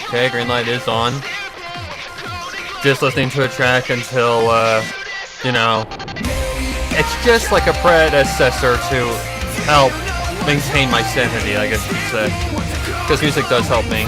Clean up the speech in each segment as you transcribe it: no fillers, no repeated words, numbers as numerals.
Okay, green light is on. Just listening to a track until, you know, it's just like a predecessor to help maintain my sanity, I guess you'd say. Because music does help me.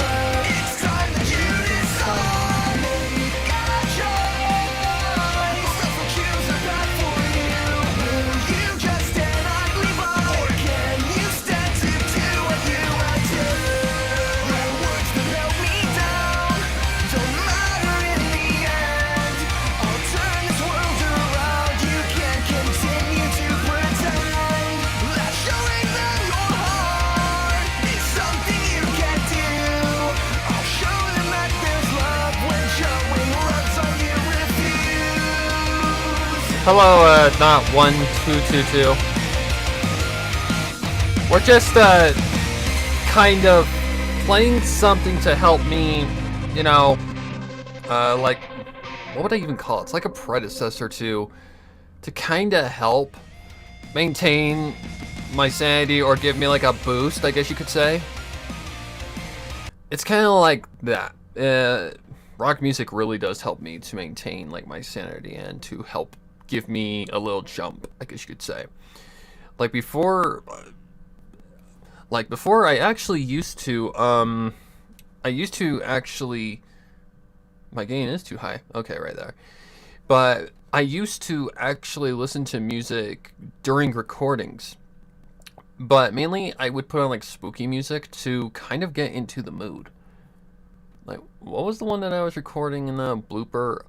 Hello, not 1222. We're just, kind of playing something to help me, you know, like, what would I even call it? It's like a predecessor to kind of help maintain my sanity or give me like a boost, I guess you could say. It's kind of like that. Rock music really does help me to maintain like my sanity and to help give me a little jump, I guess you could say. Like before I actually used to, my gain is too high. Okay, right there. But I used to actually listen to music during recordings. But mainly I would put on like spooky music to kind of get into the mood. Like, what was the one that I was recording in the blooper?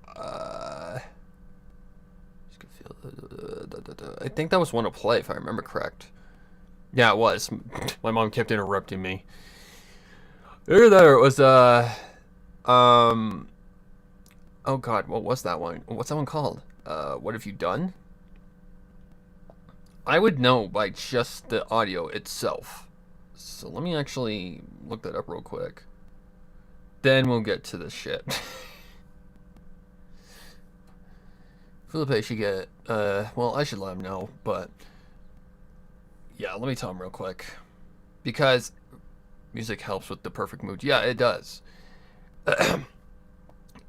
I think that was one to play, if I remember correct. Yeah, it was. My mom kept interrupting me. Either that or it was, oh god, what was that one? What's that one called? What Have You Done? I would know by just the audio itself. So let me actually look that up real quick. Then we'll get to this shit. Felipe should get, well, I should let him know, but yeah, let me tell him real quick. Because music helps with the perfect mood. Yeah, it does.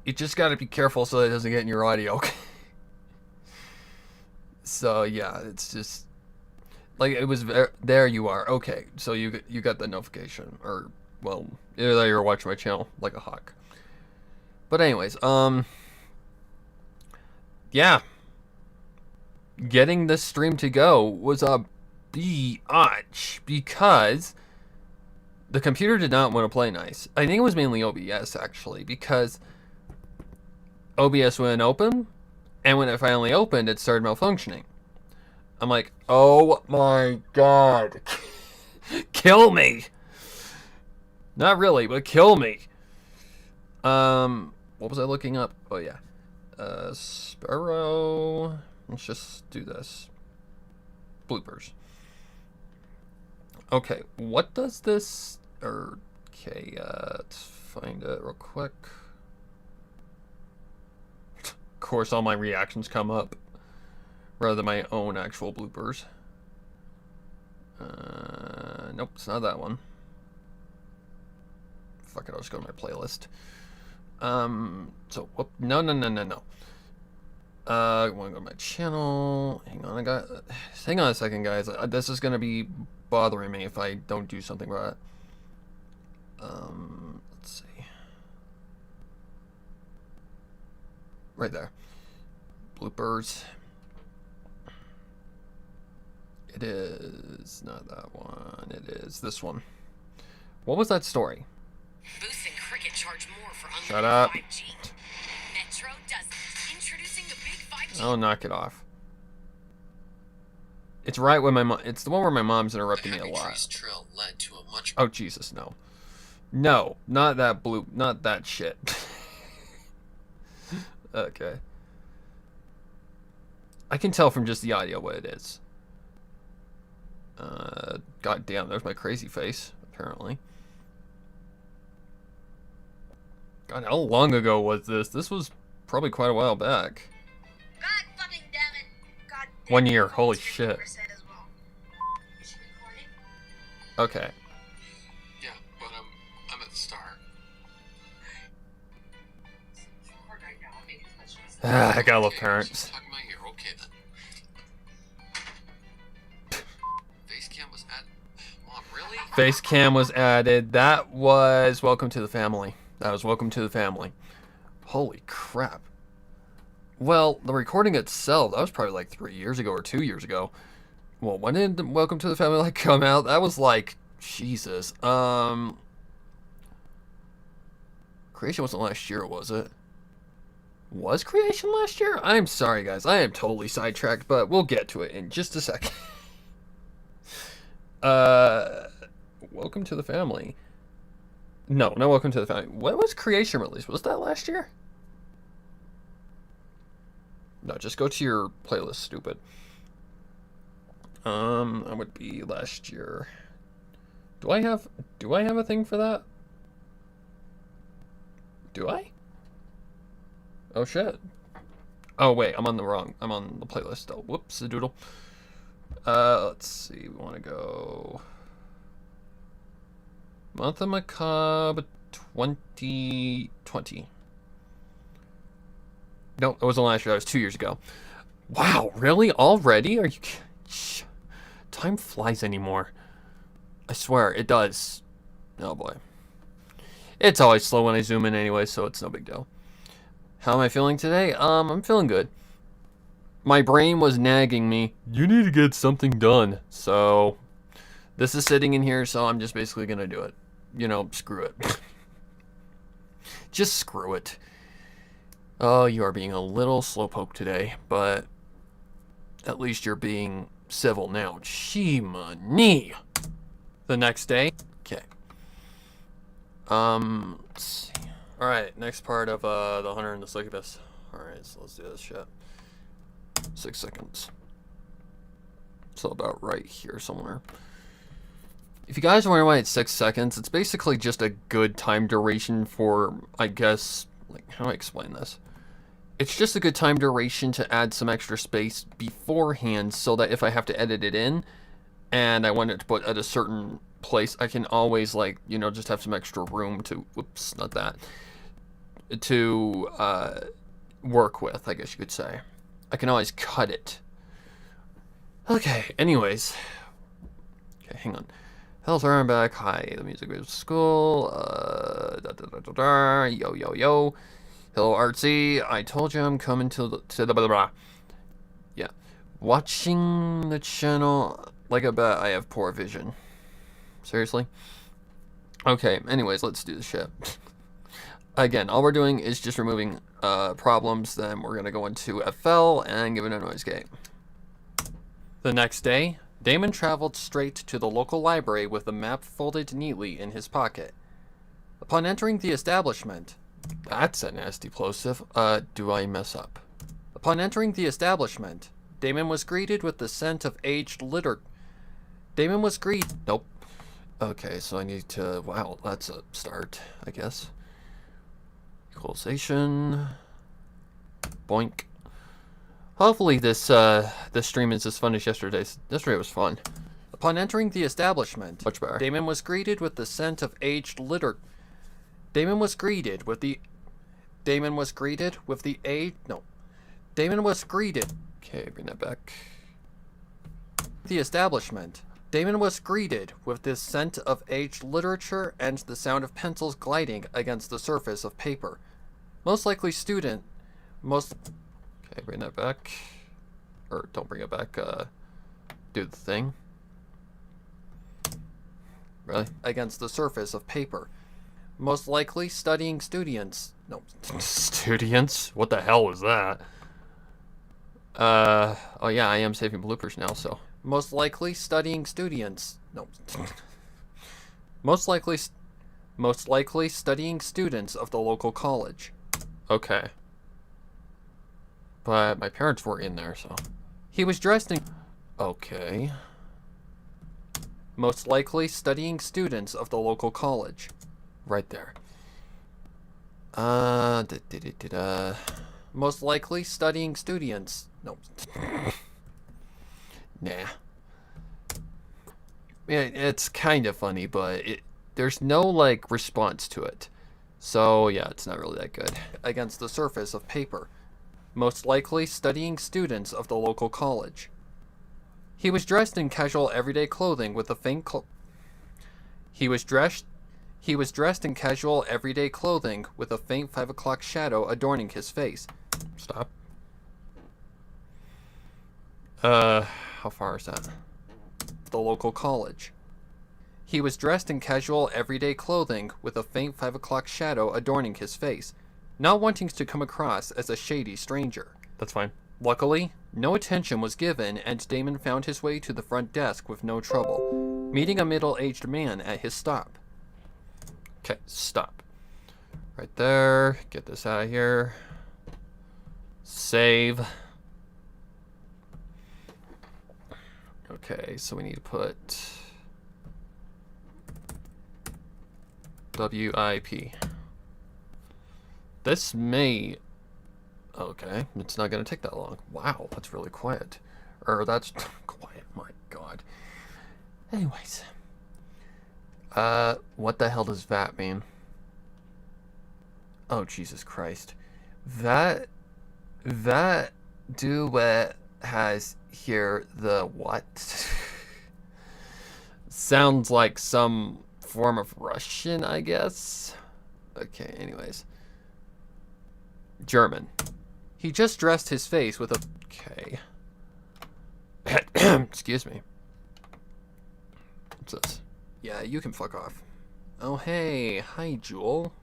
You just gotta be careful so that it doesn't get in your audio. So yeah, it's just like it was there. You are okay. So you got the notification, or well, either you're watching my channel like a hawk. But anyways, yeah, getting this stream to go was a biatch because the computer did not want to play nice. I think it was mainly OBS actually, because OBS wouldn't open, and when it finally opened, it started malfunctioning. I'm like, oh my god, kill me! Not really, but kill me. What was I looking up? Oh yeah. Sparrow. Let's just do this. Bloopers. Okay, what does this... Okay, let's find it real quick. Of course, all my reactions come up, rather than my own actual bloopers. Nope, it's not that one. Fuck it, I'll just go to my playlist. So, whoop, no. I want to go to my channel. Hang on a second, guys. This is gonna be bothering me if I don't do something about it. Let's see. Right there. Bloopers. It is not that one. It is this one. What was that story? Boost and Cricket charge more for unlimited Shut up. 5G. Metro doesn't. Introducing the big 5G. Oh, knock it off. It's right when my mom. It's the one where my mom's interrupting me a lot. Trail led to a much... Oh Jesus, no. No, not that not that shit. Okay. I can tell from just the audio what it is. God damn, there's my crazy face, apparently. God, how long ago was this? This was probably quite a while back. God fucking damn it. God damn 1 year, holy shit. as well. Is she recording? Okay. Yeah, but I'm at the start. I gotta love parents. Tuck my ear. Okay then. Face cam was at. Mom, really? Face cam was added. That was Welcome to the Family. That was Welcome to the Family. Holy crap. Well, the recording itself, that was probably like 3 years ago or 2 years ago. Well, when did Welcome to the Family like come out? That was like, Jesus. Creation wasn't last year, was it? Was Creation last year? I'm sorry, guys. I am totally sidetracked, but we'll get to it in just a second. Welcome to the Family. No, not Welcome to the Family. When was Creation released? Was that last year? No, just go to your playlist, stupid. That would be last year. Do I have a thing for that? Do I? Oh shit. Oh wait, I'm on the playlist. Oh, whoops, a doodle. Let's see, we want to go Month of Macabre 2020. No, it wasn't last year, that was 2 years ago. Wow, really? Already? Are you kidding? Time flies anymore. I swear, it does. Oh boy. It's always slow when I zoom in anyway, so it's no big deal. How am I feeling today? I'm feeling good. My brain was nagging me, you need to get something done. So, this is sitting in here, so I'm just basically gonna do it. You know, screw it. Just screw it. Oh, you are being a little slowpoke today, but at least you're being civil now. Gee-money. The next day. Okay. Let's see. Alright, next part of the Hunter and the Succubus. Alright, so let's do this shit. 6 seconds. So about right here somewhere. If you guys are wondering why it's 6 seconds, it's basically just a good time duration for, I guess, like, how do I explain this? It's just a good time duration to add some extra space beforehand so that if I have to edit it in and I want it to put at a certain place, I can always, like, you know, just have some extra room to, whoops, not that, to work with, I guess you could say. I can always cut it. Okay, anyways. Okay, hang on. Hello, sir, I'm back. Hi, the music was school. Yo, yo, yo. Hello, Artsy. I told you I'm coming to the blah, blah, blah. Yeah. Watching the channel, like I bet I have poor vision. Seriously? Okay, anyways, let's do the shit. Again, all we're doing is just removing problems, then we're gonna go into FL and give it a noise gate. The next day, Damon traveled straight to the local library with the map folded neatly in his pocket. Upon entering the establishment, that's a nasty plosive. Do I mess up? Upon entering the establishment, Damon was greeted with the scent of aged litter. Damon was greeted. Nope. Okay, so I need to. Wow, that's a start, I guess. Equalization. Boink. Hopefully this stream is as fun as yesterday's. Yesterday was fun. Upon entering the establishment, much better. Damon was greeted with the scent of aged litter. Damon was greeted with the Okay, bring that back. The establishment. Damon was greeted with the scent of aged literature and the sound of pencils gliding against the surface of paper. Okay, bring that back. Or don't bring it back, do the thing. Really? Against the surface of paper. Most likely studying students. No. Students? What the hell was that? Oh yeah, I am saving bloopers now, so. Most likely studying students. No. Most likely studying students of the local college. Okay. But my parents were in there, so. He was dressed in. Okay. Most likely studying students of the local college. Right there. Most likely studying students. No. Nah. Yeah, it's kind of funny, but there's no, like, response to it. So, yeah, it's not really that good. Against the surface of paper. most likely studying students of the local college. He was dressed in casual everyday clothing with a faint He was dressed in casual everyday clothing with a faint 5 o'clock shadow adorning his face. Stop. How far is that? The local college. He was dressed in casual everyday clothing with a faint 5 o'clock shadow adorning his face, not wanting to come across as a shady stranger. That's fine. Luckily, no attention was given, and Damon found his way to the front desk with no trouble, meeting a middle-aged man at his stop. Okay, stop. Right there. Get this out of here. Save. Okay, so we need to put WIP. This may... Okay, it's not going to take that long. Wow, that's really quiet. That's quiet, my god. Anyways. What the hell does that mean? Oh, Jesus Christ. That duet has here the what? Sounds like some form of Russian, I guess. Okay, anyways. German. He just dressed his face with a... Okay. Excuse me. What's this? Yeah, you can fuck off. Oh, hey. Hi, Jewel.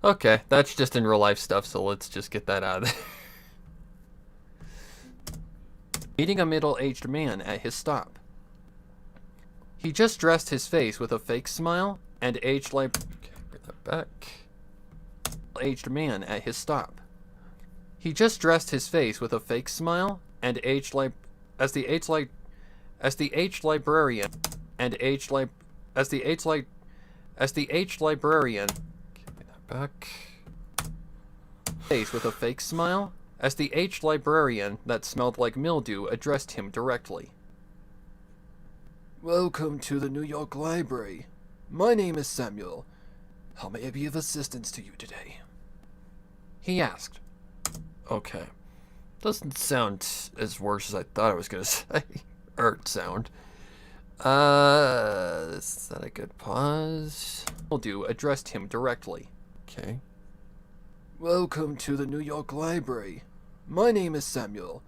Okay, that's just in real life stuff, so let's just get that out of there. Meeting a middle-aged man at his stop. He just dressed his face with a fake smile and aged like... Okay, bring that back. Aged man at his stop. He just dressed his face with a fake smile and aged like... As the aged librarian... And aged like... As the aged librarian... Okay, bring that back. Face with a fake smile... As the aged librarian that smelled like mildew addressed him directly. Welcome to the New York Library. My name is Samuel. How may I be of assistance to you today? He asked. Okay. Doesn't sound as worse as I thought I was gonna say. Sound. Is that a good pause? Mildew addressed him directly. Okay. Welcome to the New York Library. My name is Samuel.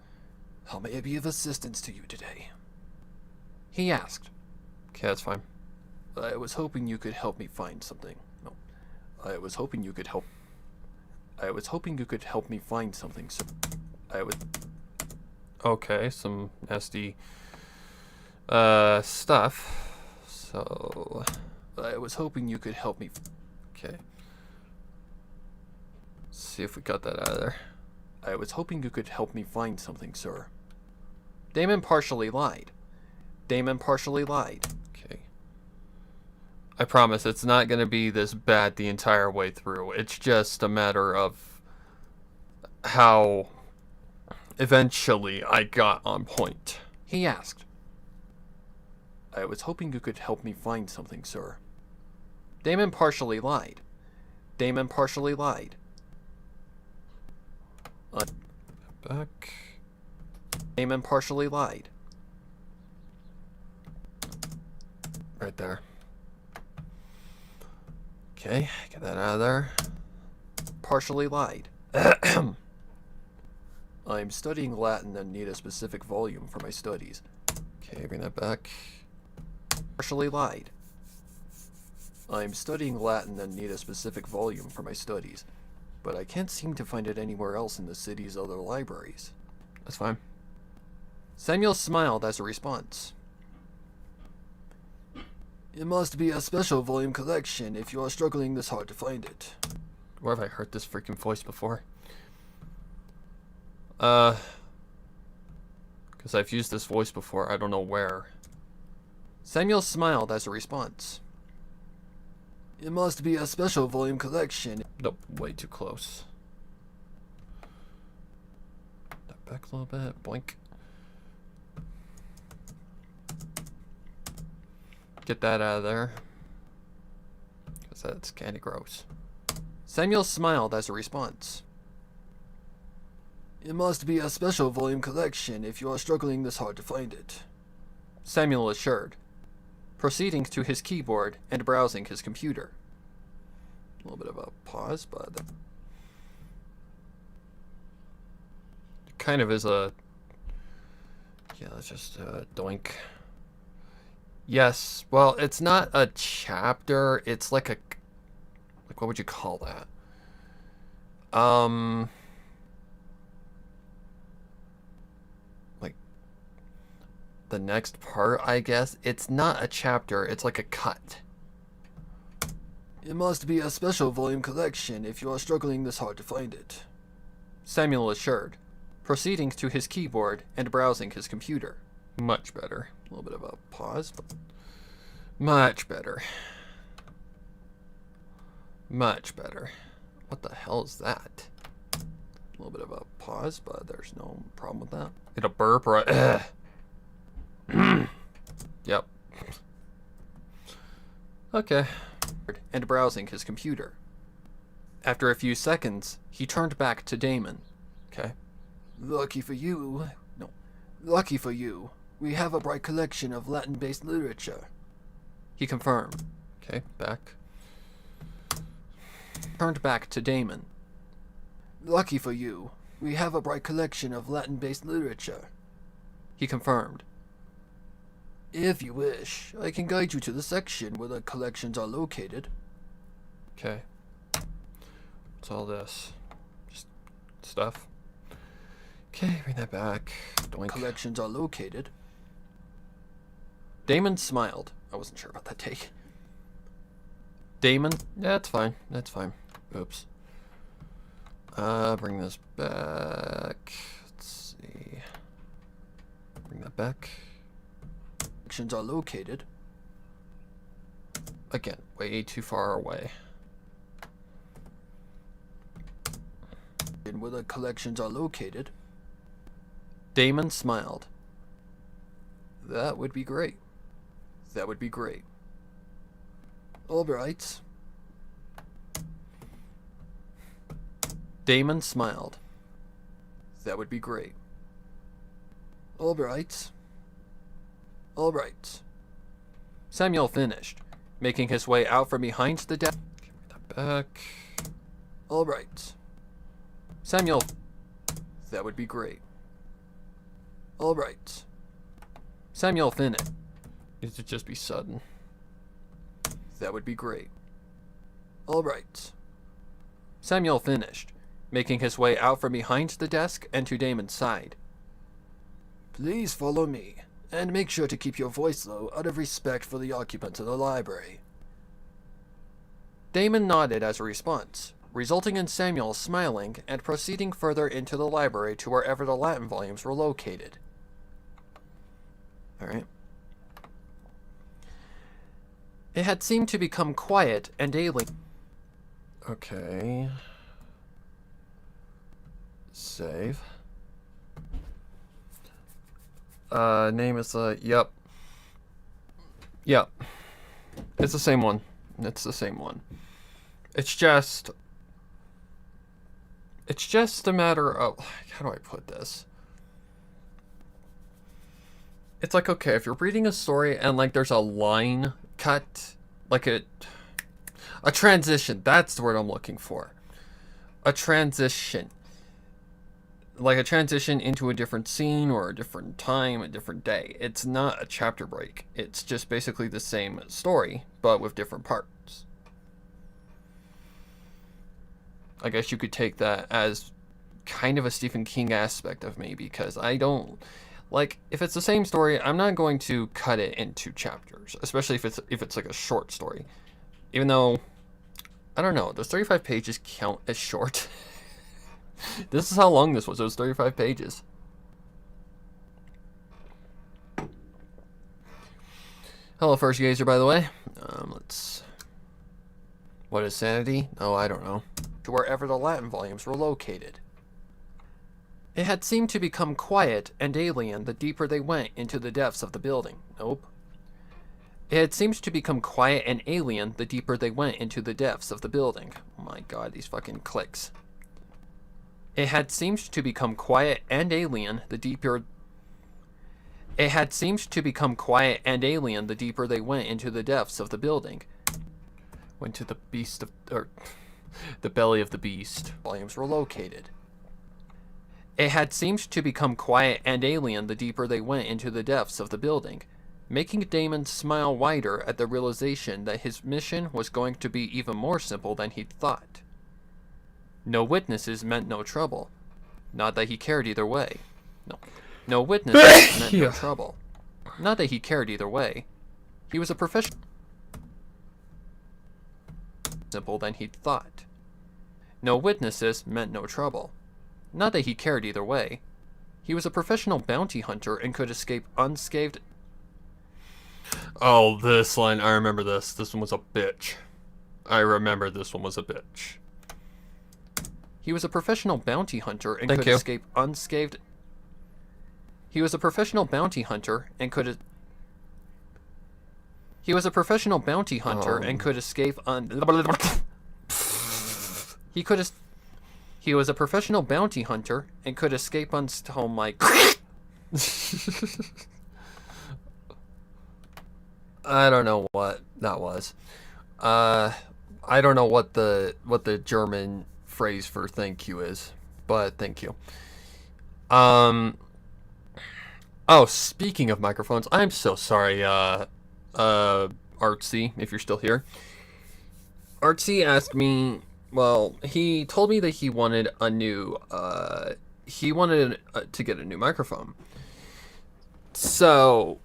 How may I be of assistance to you today? He asked. Okay, that's fine. I was hoping you could help me find something. No. I was hoping you could help me find something, so... Okay, some nasty... stuff. So... I was hoping you could help me... Okay. See if we got that out of there. I was hoping you could help me find something, sir. Damon partially lied. Okay. I promise it's not going to be this bad the entire way through. It's just a matter of how eventually I got on point. He asked. I was hoping you could help me find something, sir. Damon partially lied. Back. Damon partially lied. Right there. Okay, get that out of there. Partially lied. I'm studying Latin and need a specific volume for my studies. Okay, bring that back. Partially lied. I'm studying Latin and need a specific volume for my studies, but I can't seem to find it anywhere else in the city's other libraries. That's fine. Samuel smiled as a response. It must be a special volume collection if you are struggling this hard to find it. Where have I heard this freaking voice before? Because I've used this voice before, I don't know where. Samuel smiled as a response. It must be a special volume collection. Nope, way too close. That back a little bit, boink. Get that out of there. Because that's kind of gross. Samuel smiled as a response. It must be a special volume collection if you are struggling this hard to find it, Samuel assured, proceeding to his keyboard and browsing his computer. A little bit of a pause, but it kind of is a... Yeah, let's just doink. Yes, well, it's not a chapter, it's like a... Like, what would you call that? Like, the next part, I guess. It's not a chapter, it's like a cut. It must be a special volume collection if you are struggling this hard to find it, Samuel assured, proceeding to his keyboard and browsing his computer. Much better. A little bit of a pause, but much better. Much better. What the hell is that? A little bit of a pause, but there's no problem with that. Get a burp or a... Yep. Okay. And browsing his computer. After a few seconds, he turned back to Damon. Okay. Lucky for you, we have a bright collection of Latin-based literature, He confirmed. Okay, back. Turned back to Damon. Lucky for you, we have a bright collection of Latin-based literature, He confirmed. If you wish, I can guide you to the section where the collections are located. Okay. What's all this? Just stuff. Okay, bring that back. Doink. Collections are located. Damon smiled. I wasn't sure about that take. Damon? Yeah, that's fine. That's fine. Oops. Bring this back. Let's see. Bring that back. Collections are located. Again, way too far away. And where the collections are located. Damon smiled. That would be great. That would be great. All right. Damon smiled. That would be great. All right. All right. Samuel finished, making his way out from behind the desk. Bring that back. All right. Samuel. That would be great. All right. Samuel finished. It should just be sudden. That would be great. All right. Samuel finished, making his way out from behind the desk and to Damon's side. Please follow me, and make sure to keep your voice low out of respect for the occupants of the library. Damon nodded as a response, resulting in Samuel smiling and proceeding further into the library to wherever the Latin volumes were located. Alright. It had seemed to become quiet and alien. Okay. Save. Name is, yep. Yep. It's the same one. It's the same one. It's just a matter of, how do I put this? It's like, okay, if you're reading a story and like there's a line cut, like a transition, that's the word I'm looking for. A transition. Like a transition into a different scene or a different time, a different day. It's not a chapter break. It's just basically the same story, but with different parts. I guess you could take that as kind of a Stephen King aspect of me, because I don't... Like, if it's the same story, I'm not going to cut it into chapters, especially if it's like a short story. Even though, I don't know, does 35 pages count as short? This is how long this was. It was 35 pages. Hello, First Gazer, by the way. Let's... What is sanity? Oh, I don't know. To wherever the Latin volumes were located. It had seemed to become quiet and alien the deeper they went into the depths of the building. Nope. It had seemed to become quiet and alien the deeper they went into the depths of the building. Oh my god, these fucking clicks. It had seemed to become quiet and alien the deeper they went into the depths of the building. Went to the the belly of the beast. Volumes were located. It had seemed to become quiet and alien the deeper they went into the depths of the building, making Damon smile wider at the realization that his mission was going to be even more simple than he'd thought. No witnesses meant no trouble. Not that he cared either way. No witnesses meant no trouble. Not that he cared either way. He was a professional. Simple than he'd thought. No witnesses meant no trouble. Not that he cared either way. He was a professional bounty hunter and could escape unscathed. Oh, this line, I remember this. This one was a bitch. I remember this one was a bitch. He was a professional bounty hunter and could escape unscathed. He was a professional bounty hunter and could. He was a professional bounty hunter and could escape He could. He was a professional bounty hunter and could escape oh my. I don't know what that was. I don't know what the German phrase for thank you is, but thank you. Oh, speaking of microphones, I'm so sorry, Artsy, if you're still here. Artsy asked me, well, he told me that he wanted a new, to get a new microphone. So,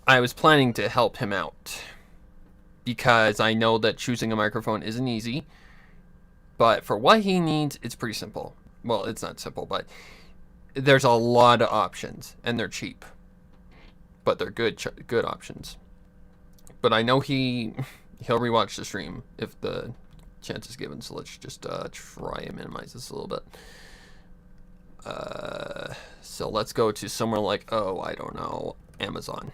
I was planning to help him out, because I know that choosing a microphone isn't easy, but for what he needs, it's pretty simple. Well, it's not simple, but there's a lot of options, and they're cheap, but they're good options. But I know he'll rewatch the stream if the chance is given, so let's just try and minimize this a little bit. So let's go to somewhere like, oh, I don't know, Amazon.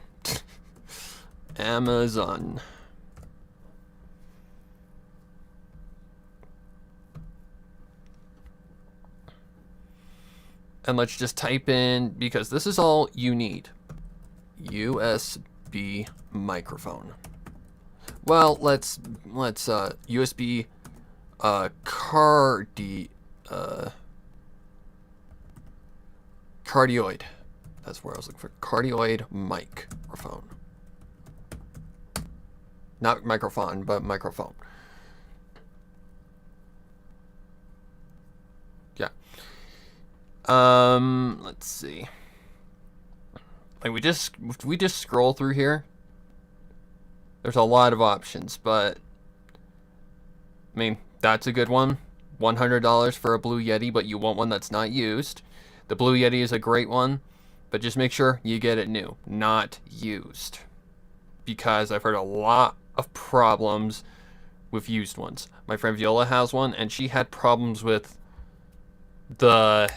Amazon. And let's just type in, because this is all you need, USB microphone. Well, let's USB cardioid. That's where I was looking for. Cardioid microphone. Not microphone, but microphone. Yeah. Let's see. Like we just scroll through here. There's a lot of options, but I mean, that's a good one. $100 for a Blue Yeti, but you want one that's not used. The Blue Yeti is a great one, but just make sure you get it new, not used. Because I've heard a lot of problems with used ones. My friend Viola has one, and she had problems with the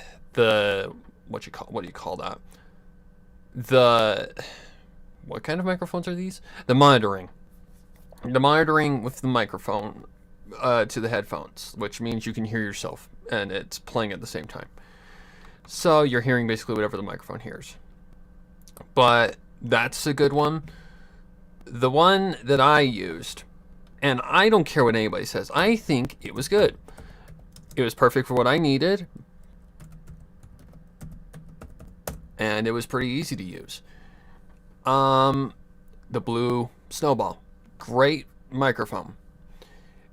what do you call that? What kind of microphones are these? The monitoring with the microphone to the headphones, which means you can hear yourself and it's playing at the same time. So you're hearing basically whatever the microphone hears. But that's a good one. The one that I used, and I don't care what anybody says, I think it was good. It was perfect for what I needed. And it was pretty easy to use. The Blue Snowball. Great microphone.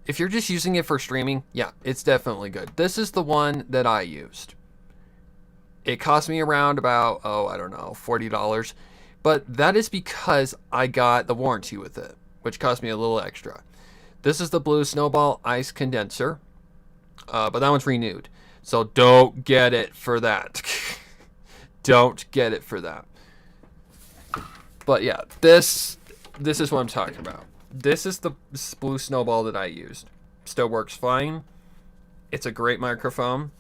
If you're just using it for streaming, yeah, it's definitely good. This is the one that I used. It cost me around about, I don't know, $40. But that is because I got the warranty with it, which cost me a little extra. This is the Blue Snowball Ice Condenser. But that one's renewed. So don't get it for that. Don't get it for that. But yeah, this is what I'm talking about. This is the Blue Snowball that I used. Still works fine. It's a great microphone.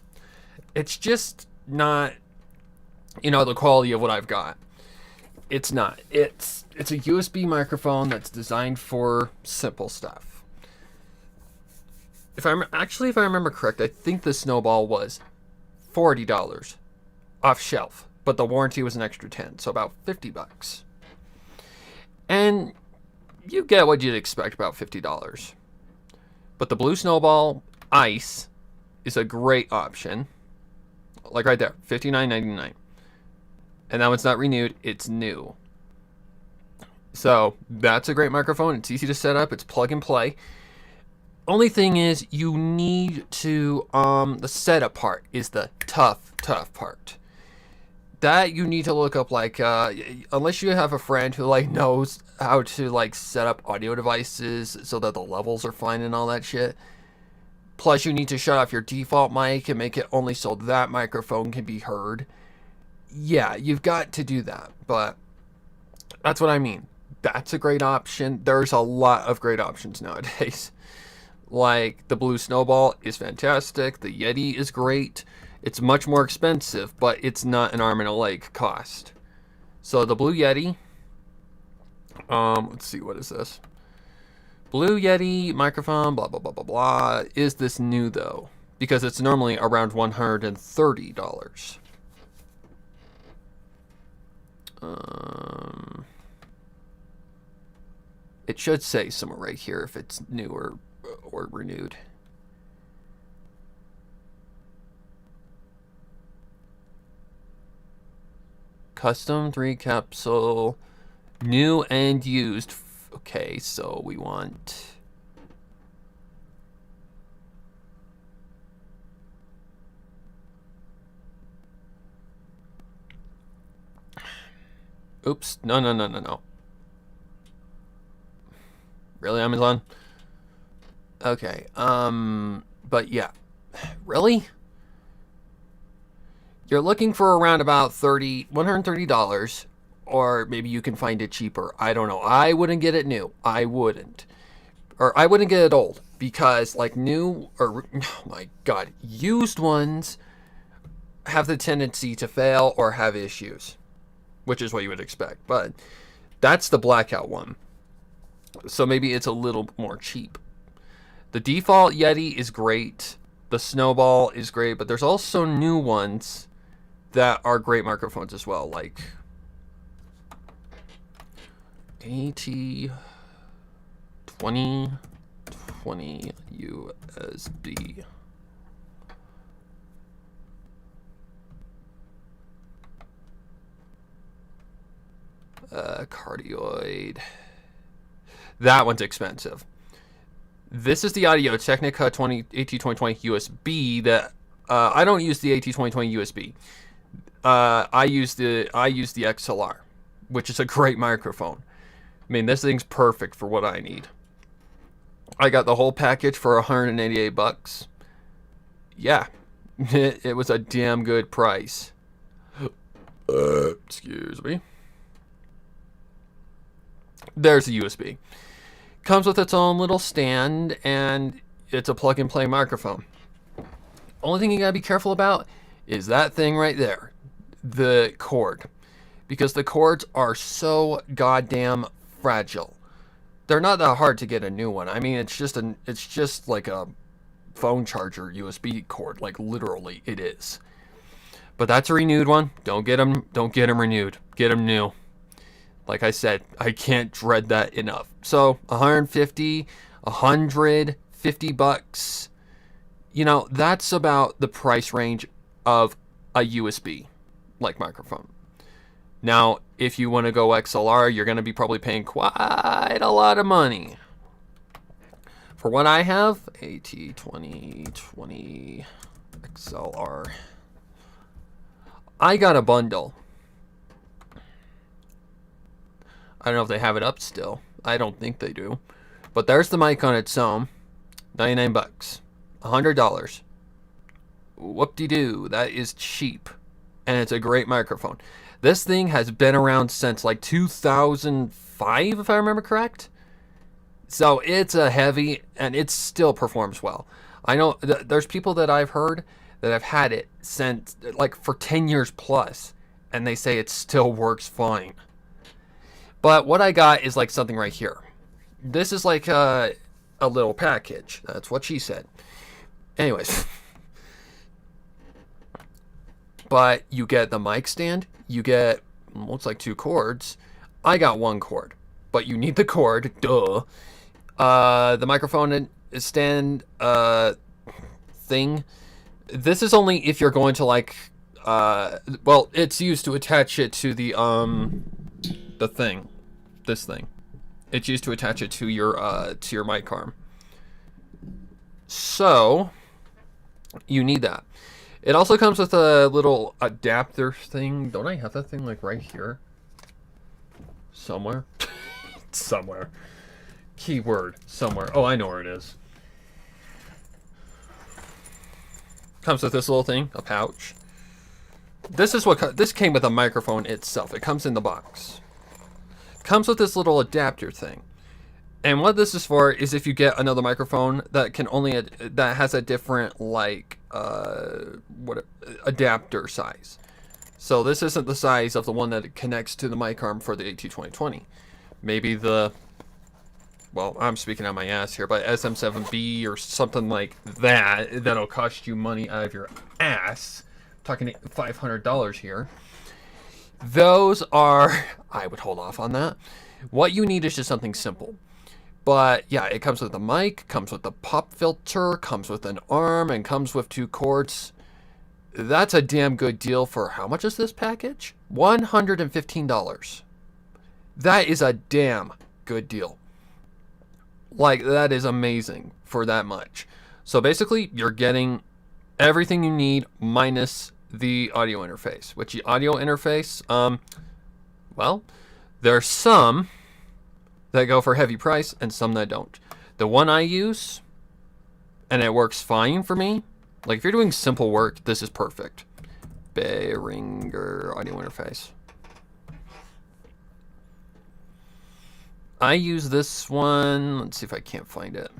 It's just not, the quality of what I've got. It's not. It's a USB microphone that's designed for simple stuff. If I remember correct, I think the Snowball was $40 off shelf, but the warranty was an extra 10, so about $50. And you get what you'd expect, about $50. But the Blue Snowball Ice is a great option. Like right there, $59.99. And that one's not renewed, it's new. So that's a great microphone. It's easy to set up, it's plug and play. Only thing is, you need to, the setup part is the tough part. That you need to look up, like, unless you have a friend who, like, knows how to, like, set up audio devices so that the levels are fine and all that shit. Plus, you need to shut off your default mic and make it only so that microphone can be heard. Yeah, you've got to do that, but that's what I mean. That's a great option. There's a lot of great options nowadays. Like, the Blue Snowball is fantastic. The Yeti is great. It's much more expensive, but it's not an arm and a leg cost. So the Blue Yeti, let's see, what is this? Blue Yeti microphone, blah, blah, blah, blah, blah. Is this new, though? Because it's normally around $130. It should say somewhere right here if it's new or renewed. Custom 3 capsule, new and used. Okay, so we want oops, no. Really, Amazon? Okay, but yeah. Really? You're looking for around about $130, or maybe you can find it cheaper. I don't know. I wouldn't get it new. I wouldn't. Or I wouldn't get it old, because like new, or oh my god, used ones have the tendency to fail or have issues, which is what you would expect. But that's the blackout one. So maybe it's a little more cheap. The default Yeti is great. The Snowball is great, but there's also new ones that are great microphones as well, like AT2020 USB. Cardioid. That one's expensive. This is the Audio Technica AT2020 USB that I don't use the AT2020 USB. I use the XLR, which is a great microphone. I mean, this thing's perfect for what I need. I got the whole package for $188. Yeah, it was a damn good price. Excuse me. There's the USB. Comes with its own little stand, and it's a plug-and-play microphone. Only thing you gotta be careful about is that thing right there, the cord, because the cords are so goddamn fragile. They're not that hard to get a new one. I mean, it's just like a phone charger USB cord, like literally it is. But that's a renewed one. Don't get them renewed. Get them new. Like I said, I can't dread that enough. So $150, $150. You know, that's about the price range of a USB like microphone. Now, if you want to go XLR, you're going to be probably paying quite a lot of money. For what I have, AT2020 XLR. I got a bundle. I don't know if they have it up still. I don't think they do. But there's the mic on its own. $99. $100. Whoop-de-doo. That is cheap. And it's a great microphone. This thing has been around since like 2005, if I remember correct. So it's a heavy, and it still performs well. I know there's people that I've heard that have had it since like for 10 years plus, and they say it still works fine. But what I got is like something right here. This is like a little package. That's what she said. Anyways, But you get the mic stand, you get, looks like 2 cords. I got 1 cord, but you need the cord, duh. The microphone stand thing. This is only if you're going to like, well, it's used to attach it to the thing, this thing. It's used to attach it to your mic arm. So you need that. It also comes with a little adapter thing. Don't I have that thing like right here? Somewhere? Somewhere. Keyword. Somewhere. Oh, I know where it is. Comes with this little thing, a pouch. This is what this came with a microphone itself. It comes in the box. Comes with this little adapter thing. And what this is for is if you get another microphone that can only that has a different like adapter size. So this isn't the size of the one that connects to the mic arm for the AT2020. Maybe the, well, I'm speaking on my ass here, but SM7B or something like that, that'll cost you money out of your ass. I'm talking $500 here. Those are, I would hold off on that. What you need is just something simple. But yeah, it comes with a mic, comes with a pop filter, comes with an arm, and comes with 2 cords. That's a damn good deal for, how much is this package? $115. That is a damn good deal. Like, that is amazing for that much. So basically, you're getting everything you need minus the audio interface. Which the audio interface, well, there's some that go for heavy price and some that don't. The one I use, and it works fine for me. Like, if you're doing simple work, this is perfect. Behringer audio interface. I use this one. Let's see if I can't find it.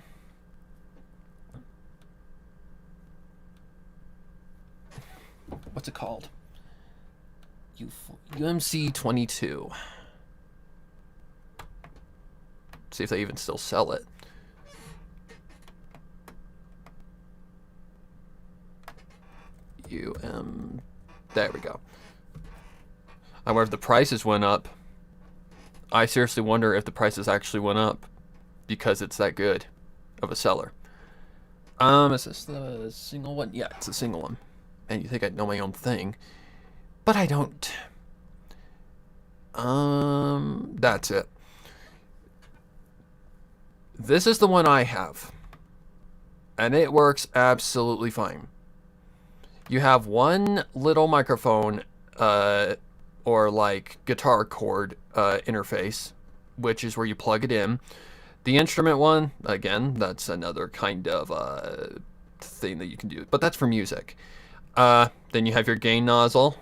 What's it called? UMC 22. See if they even still sell it. There we go. I wonder if the prices went up. I seriously wonder if the prices actually went up because it's that good of a seller. Is this the single one? Yeah, it's a single one. And you think I'd know my own thing, but I don't. That's it. This is the one I have, and it works absolutely fine. You have one little microphone, or like guitar cord interface, which is where you plug it in. The instrument one, again, that's another kind of thing that you can do, but that's for music. Then you have your gain nozzle,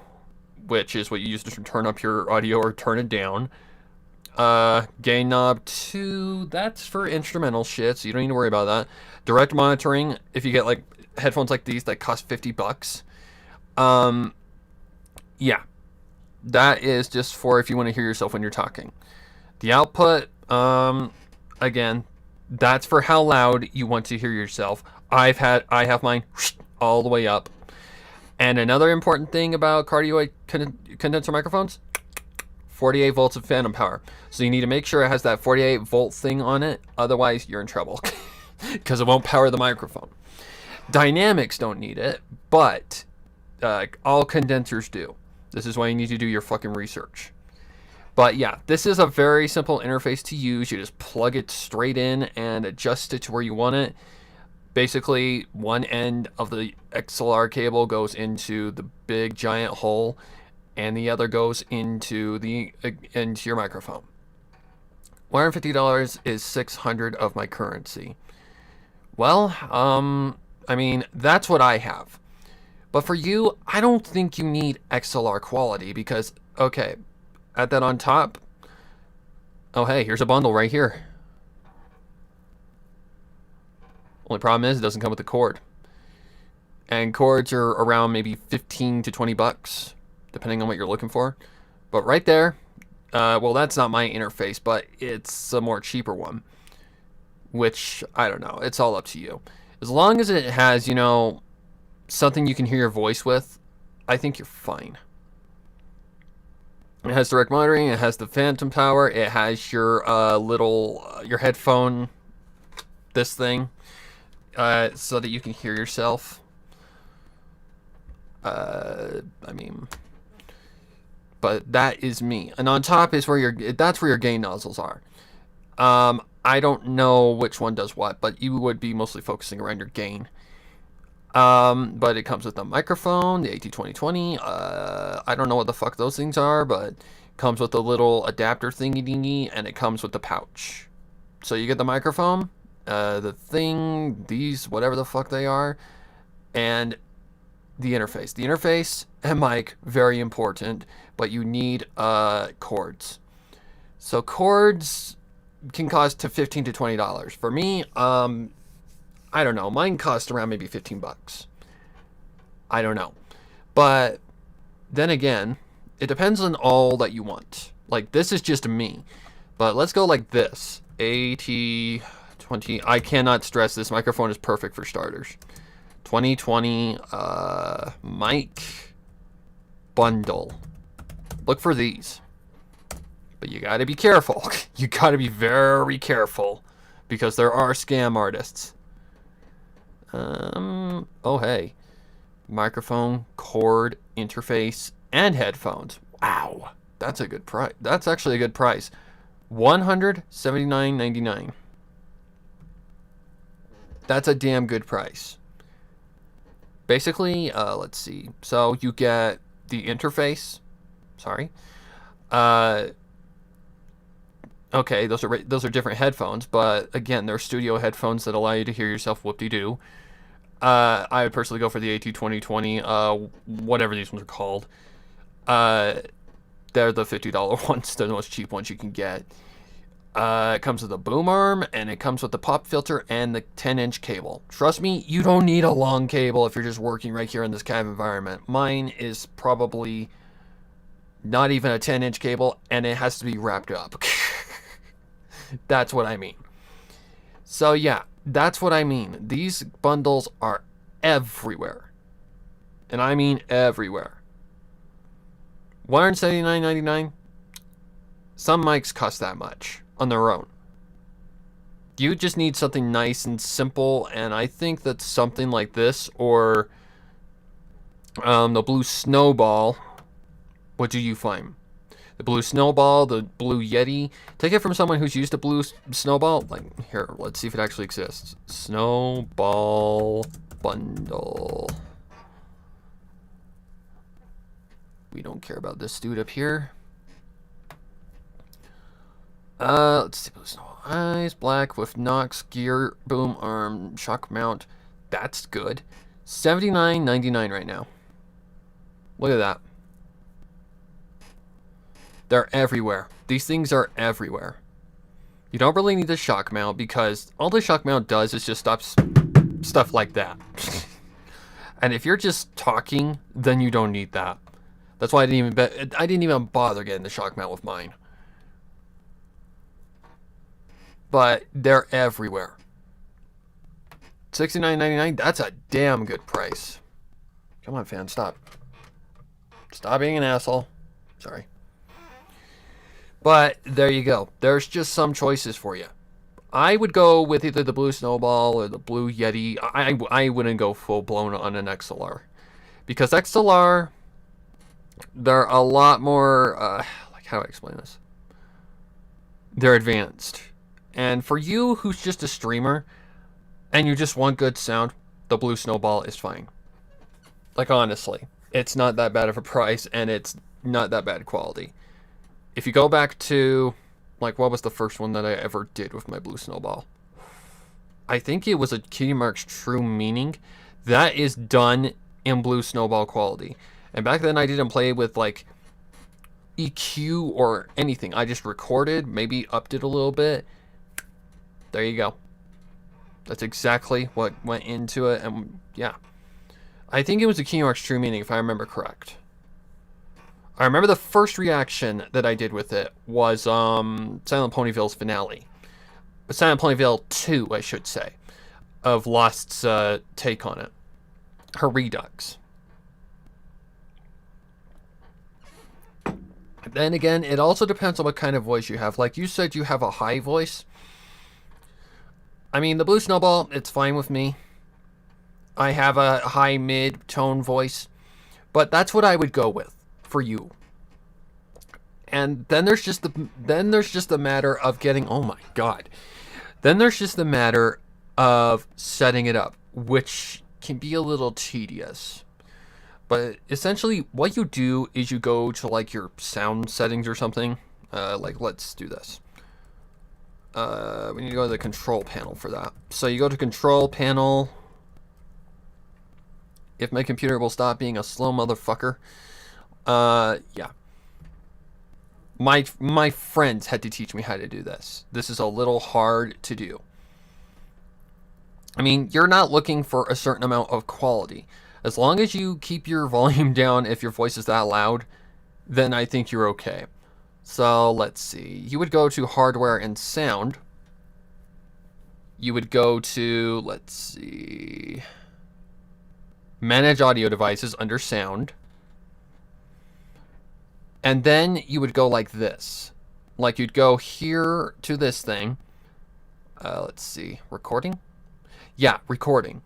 which is what you use to turn up your audio or turn it down. Gain knob 2, that's for instrumental shit, so you don't need to worry about that. Direct monitoring, if you get like headphones like these that cost $50. Yeah, that is just for if you want to hear yourself when you're talking. The output, again, that's for how loud you want to hear yourself. I have mine all the way up. And another important thing about cardioid condenser microphones, 48 volts of phantom power. So you need to make sure it has that 48 volt thing on it. Otherwise, you're in trouble because it won't power the microphone. Dynamics don't need it, but all condensers do. This is why you need to do your fucking research. But yeah, this is a very simple interface to use. You just plug it straight in and adjust it to where you want it. Basically, one end of the XLR cable goes into the big giant hole, and the other goes into your microphone. $150 is $600 of my currency. Well, I mean, that's what I have. But for you, I don't think you need XLR quality because, okay, add that on top. Oh, hey, here's a bundle right here. Only problem is it doesn't come with a cord. And cords are around maybe 15 to 20 bucks, depending on what you're looking for. But right there, well, that's not my interface, but it's a more cheaper one. Which, I don't know, it's all up to you. As long as it has, you know, something you can hear your voice with, I think you're fine. It has direct monitoring. It has the phantom power. It has your your headphone, this thing, so that you can hear yourself. I mean, but that is me. And on top is where that's where your gain nozzles are. I don't know which one does what, but you would be mostly focusing around your gain. But it comes with a microphone, the AT2020. I don't know what the fuck those things are, but it comes with a little adapter thingy dingy, and it comes with the pouch. So you get the microphone, the thing, these, whatever the fuck they are, and the interface. The interface and mic, very important, but you need cords. So cords can cost to $15 to $20. For me, I don't know. Mine cost around maybe $15. I don't know. But then again, it depends on all that you want. Like, this is just me. But let's go like this. AT20. I cannot stress this microphone is perfect for starters. 2020 mic bundle. Look for these. But you gotta be careful. You gotta be very careful. Because there are scam artists. Oh hey. Microphone, cord, interface, and headphones. Wow. That's a good price. That's actually a good price. $179.99. That's a damn good price. Basically, let's see. So you get the interface. Sorry. Okay, those are different headphones, but again, they're studio headphones that allow you to hear yourself whoop-de-doo. I would personally go for the AT2020, whatever these ones are called. They're the $50 ones, they're the most cheap ones you can get. It comes with a boom arm, and it comes with the pop filter and the 10-inch cable. Trust me, you don't need a long cable if you're just working right here in this kind of environment. Mine is probably not even a 10-inch cable, and it has to be wrapped up. That's what I mean. So yeah, that's what I mean. These bundles are everywhere. And I mean everywhere. $179.99. Some mics cost that much on their own. You just need something nice and simple, and I think that something like this, or the Blue Snowball, what do you find? The Blue Snowball, the Blue Yeti. Take it from someone who's used a Blue Snowball. Like, here, let's see if it actually exists. Snowball bundle. We don't care about this dude up here. Let's see. Blue Snowball. Eyes, black with Knox, gear, boom arm, shock mount. That's good. $79.99 right now. Look at that. They're everywhere. These things are everywhere. You don't really need the shock mount because all the shock mount does is just stop stuff like that. And if you're just talking, then you don't need that. That's why I didn't even bother getting the shock mount with mine. But they're everywhere. $69.99, that's a damn good price. Come on, fam, stop. Stop being an asshole. Sorry. But there you go. There's just some choices for you. I would go with either the Blue Snowball or the Blue Yeti. I wouldn't go full blown on an XLR. Because XLR, they're a lot more, like, how do I explain this? They're advanced. And for you who's just a streamer and you just want good sound, the Blue Snowball is fine. Like, honestly, it's not that bad of a price and it's not that bad quality. If you go back to, like, what was the first one that I ever did with my Blue Snowball? I think it was a Cutie Mark's True Meaning. That is done in Blue Snowball quality. And back then I didn't play with, like, EQ or anything. I just recorded, maybe upped it a little bit. There you go. That's exactly what went into it, and yeah. I think it was a Cutie Mark's True Meaning, if I remember correct. I remember the first reaction that I did with it was Silent Ponyville's finale. Silent Ponyville 2, I should say, of Lost's take on it. Her redux. Then again, it also depends on what kind of voice you have. Like you said, you have a high voice. I mean, the Blue Snowball, it's fine with me. I have a high mid-tone voice, but that's what I would go with for you. And then there's just the matter of getting, oh my god. Then there's just the matter of setting it up, which can be a little tedious. But essentially, what you do is you go to like your sound settings or something. Like, let's do this. We need to go to the control panel for that. So you go to control panel. If my computer will stop being a slow motherfucker. Yeah. My friends had to teach me how to do this. This is a little hard to do. I mean, you're not looking for a certain amount of quality. As long as you keep your volume down if your voice is that loud, then I think you're okay. So let's see. You would go to hardware and sound. You would go to, let's see, manage audio devices under sound. And then you would go like this. Like you'd go here to this thing. Let's see, recording? Yeah, recording.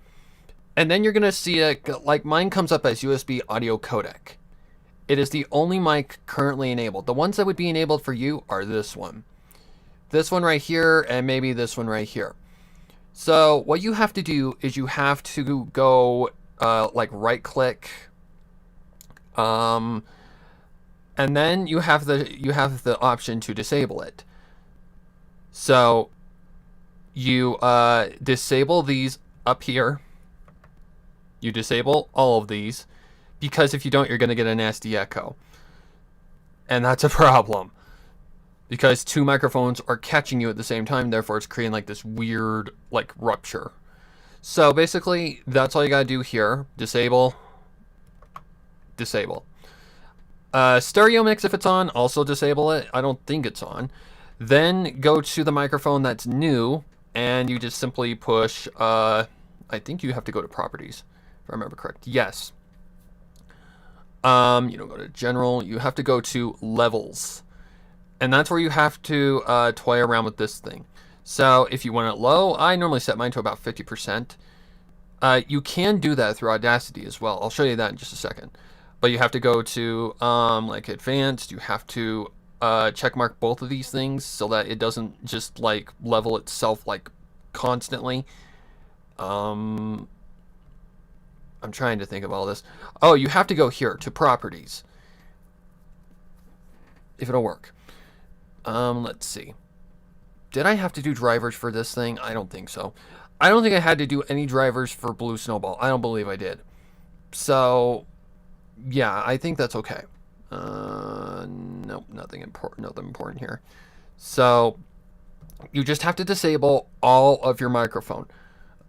And then you're going to see it, like mine comes up as USB audio codec. It is the only mic currently enabled. The ones that would be enabled for you are this one right here, and maybe this one right here. So what you have to do is you have to go like right click, and then you have the option to disable it. So you disable these up here. You disable all of these, because if you don't, you're going to get a nasty echo. And that's a problem. Because two microphones are catching you at the same time, therefore it's creating like this weird like rupture. So basically, that's all you got to do here. Disable. Disable. Stereo mix, if it's on, also disable it. I don't think it's on. Then go to the microphone that's new, and you just simply push, I think you have to go to properties. I remember correct. Yes. You don't go to general. You have to go to levels, and that's where you have to toy around with this thing. So if you want it low, I normally set mine to about 50%. You can do that through Audacity as well. I'll show you that in just a second. But you have to go to like advanced. You have to check mark both of these things so that it doesn't just like level itself like constantly. I'm trying to think of all this. Oh, you have to go here to properties. If it'll work. Let's see. Did I have to do drivers for this thing? I don't think so. I don't think I had to do any drivers for Blue Snowball. I don't believe I did. So, yeah, I think that's okay. Nope, nothing important here. So, you just have to disable all of your microphone.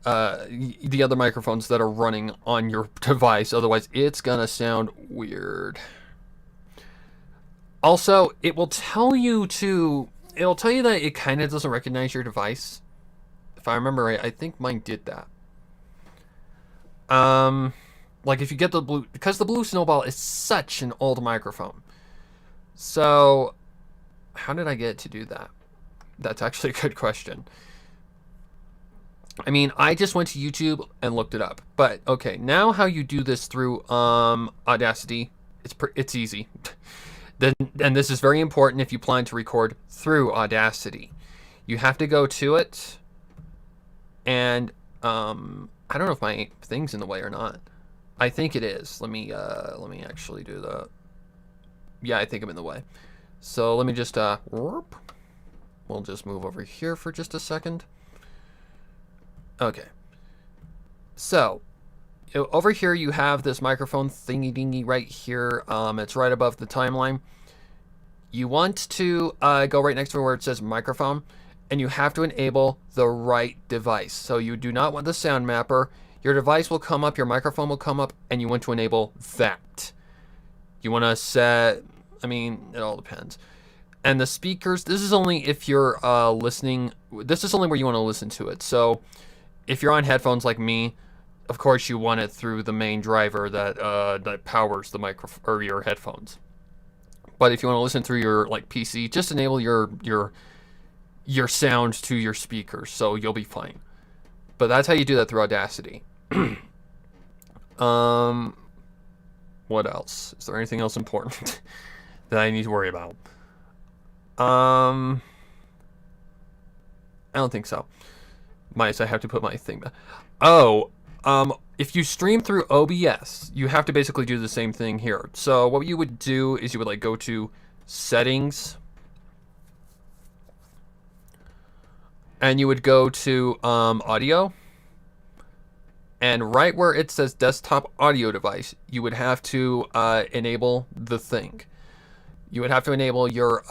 The other microphones that are running on your device, otherwise it's gonna sound weird. Also, it'll tell you that it kind of doesn't recognize your device. If I remember right, I think mine did that. Like if you get the blue, because the Blue Snowball is such an old microphone. So, how did I get to do that? That's actually a good question. I mean, I just went to YouTube and looked it up. But okay, now how you do this through Audacity, it's easy. And this is very important if you plan to record through Audacity. You have to go to it, and I don't know if my thing's in the way or not. I think it is. Let me actually do the. Yeah, I think I'm in the way. So let me just we'll just move over here for just a second. Okay. So over here you have this microphone thingy dingy right here. It's right above the timeline. You want to go right next to where it says microphone, and you have to enable the right device. So you do not want the sound mapper. Your device will come up, your microphone will come up, and you want to enable that. You want to set, I mean, it all depends. And the speakers, this is only if you're listening, this is only where you want to listen to it. So if you're on headphones like me, of course you want it through the main driver that powers the microphone or your headphones. But if you want to listen through your like PC, just enable your sound to your speakers, so you'll be fine. But that's how you do that through Audacity. What else? Is there anything else important that I need to worry about? I don't think so. I have to put my thing back. Oh, if you stream through OBS, you have to basically do the same thing here. So what you would do is you would like go to Settings, and you would go to Audio, and right where it says Desktop Audio Device, you would have to enable the thing. You would have to enable your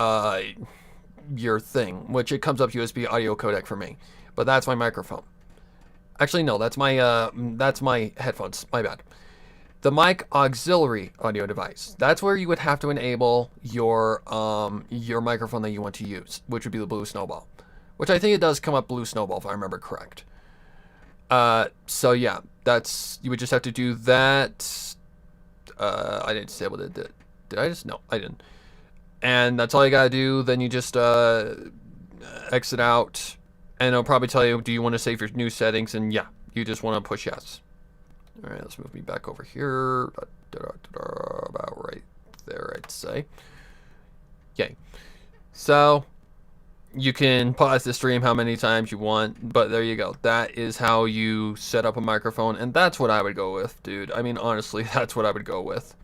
thing, which it comes up USB audio codec for me, but that's my microphone. Actually, no, that's my headphones. My bad. The mic auxiliary audio device. That's where you would have to enable your microphone that you want to use, which would be the Blue Snowball, which I think it does come up Blue Snowball if I remember correct. So yeah, you would just have to do that. I didn't disable it. Did I just? No, I didn't. And that's all you gotta do. Then you just exit out, and it'll probably tell you, do you want to save your new settings? And yeah, you just want to push yes. All right, let's move me back over here. About right there, I'd say. Yay. So you can pause the stream how many times you want, but there you go. That is how you set up a microphone, and that's what I would go with, dude. I mean, honestly, that's what I would go with.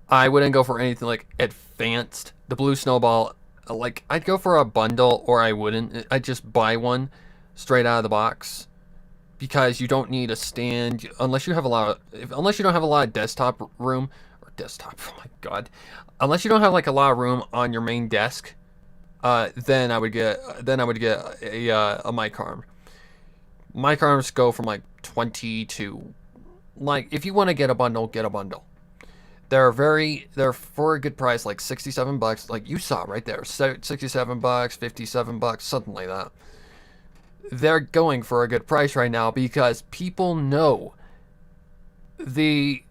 I wouldn't go for anything like advanced. The Blue Snowball, like, I'd go for a bundle, or I wouldn't. I'd just buy one straight out of the box, because you don't need a stand unless you have a lot of, unless you don't have a lot of desktop room, or desktop. Oh my god, unless you don't have like a lot of room on your main desk, then I would get a mic arm. Mic arms go from like 20 to, like, if you want to get a bundle, get a bundle. They're for a good price, like $67, like you saw right there, $67, $57, something like that. They're going for a good price right now because people know, the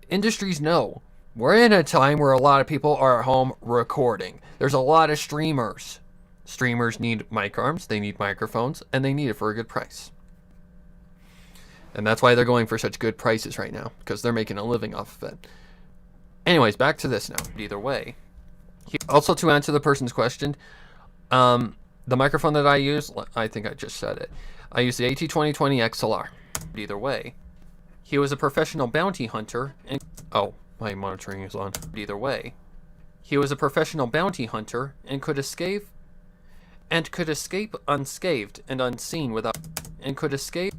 industries know, we're in a time where a lot of people are at home recording. There's a lot of streamers. Streamers need mic arms, they need microphones, and they need it for a good price. And that's why they're going for such good prices right now, because they're making a living off of it. Anyways, back to this now. Either way. Also, to answer the person's question, the microphone that I use, I think I just said it. I use the AT2020 XLR. Either way. He was a professional bounty hunter and... Oh, my monitoring is on. Either way. He was a professional bounty hunter and could escape unscathed and unseen without... And could escape...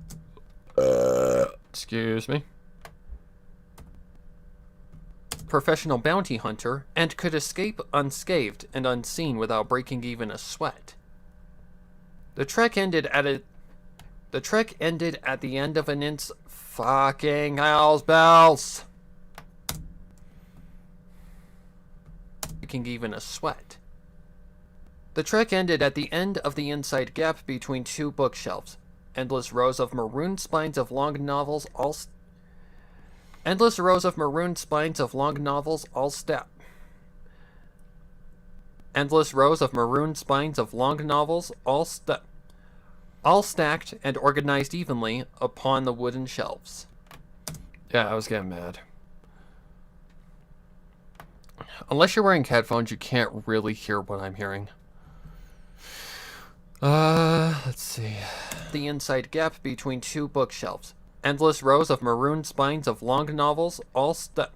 Excuse me. Professional bounty hunter and could escape unscathed and unseen without breaking even a sweat. The trek ended at the end of an fucking hell's bells. Breaking even a sweat. The trek ended at the end of the inside gap between two bookshelves. Endless rows of maroon spines of long novels all stacked. Endless rows of maroon and organized evenly upon the wooden shelves. Yeah, I was getting mad. Unless you're wearing headphones, you can't really hear what I'm hearing. Let's see. The inside gap between two bookshelves. Endless rows of maroon spines of long novels, all stacked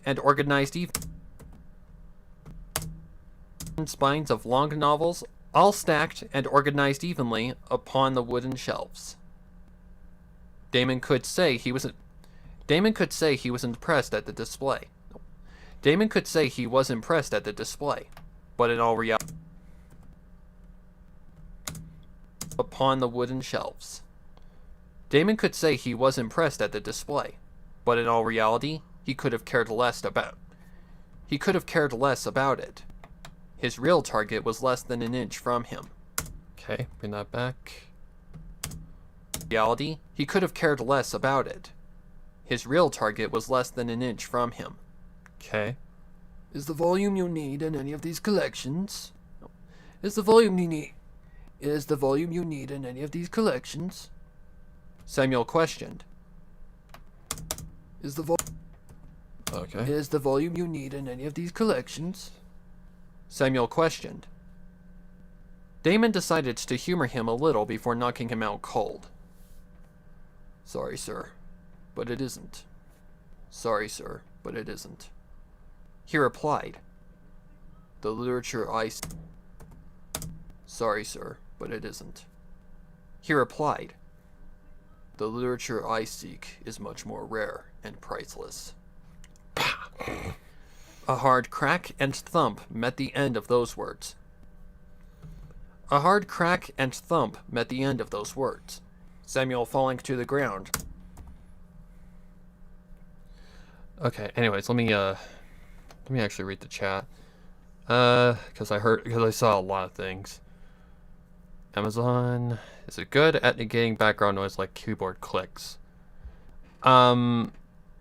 and organized evenly upon the wooden shelves. Damon could say he was impressed at the display. But in all reality, upon the wooden shelves. Damon could say he was impressed at the display, but in all reality, he could have cared less about it. His real target was less than an inch from him. Okay, bring that back. Reality, he could have cared less about it. His real target was less than an inch from him. Okay. Is the volume you need in any of these collections? Is the volume you need in any of these collections? Samuel questioned. Is the Okay. volume you need in any of these collections? Samuel questioned. Damon decided to humor him a little before knocking him out cold. Sorry, sir, but it isn't. Sorry, sir, but it isn't. He replied. The literature I... Sorry, sir, but it isn't. He replied. The literature I seek is much more rare and priceless. A hard crack and thump met the end of those words. A hard crack and thump met the end of those words, Samuel falling to the ground. Okay, anyways, let me actually read the chat. Because I saw a lot of things. Amazon, is it good at negating background noise like keyboard clicks?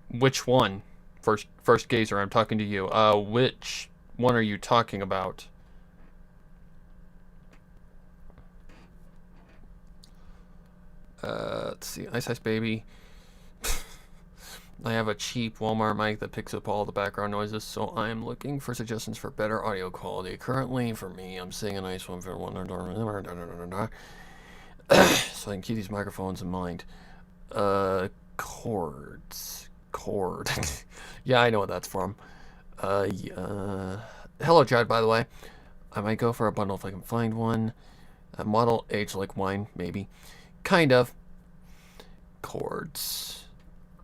Which one? First gazer, I'm talking to you. Which one are you talking about? Let's see. Ice Ice Baby. I have a cheap Walmart mic that picks up all the background noises, so I'm looking for suggestions for better audio quality. Currently, for me, I'm seeing a nice one for one. So I can keep these microphones in mind. Chords. Chord. Yeah, I know what that's from. Yeah. Hello, Chad, by the way. I might go for a bundle if I can find one. A model aged like wine, maybe. Kind of. Chords.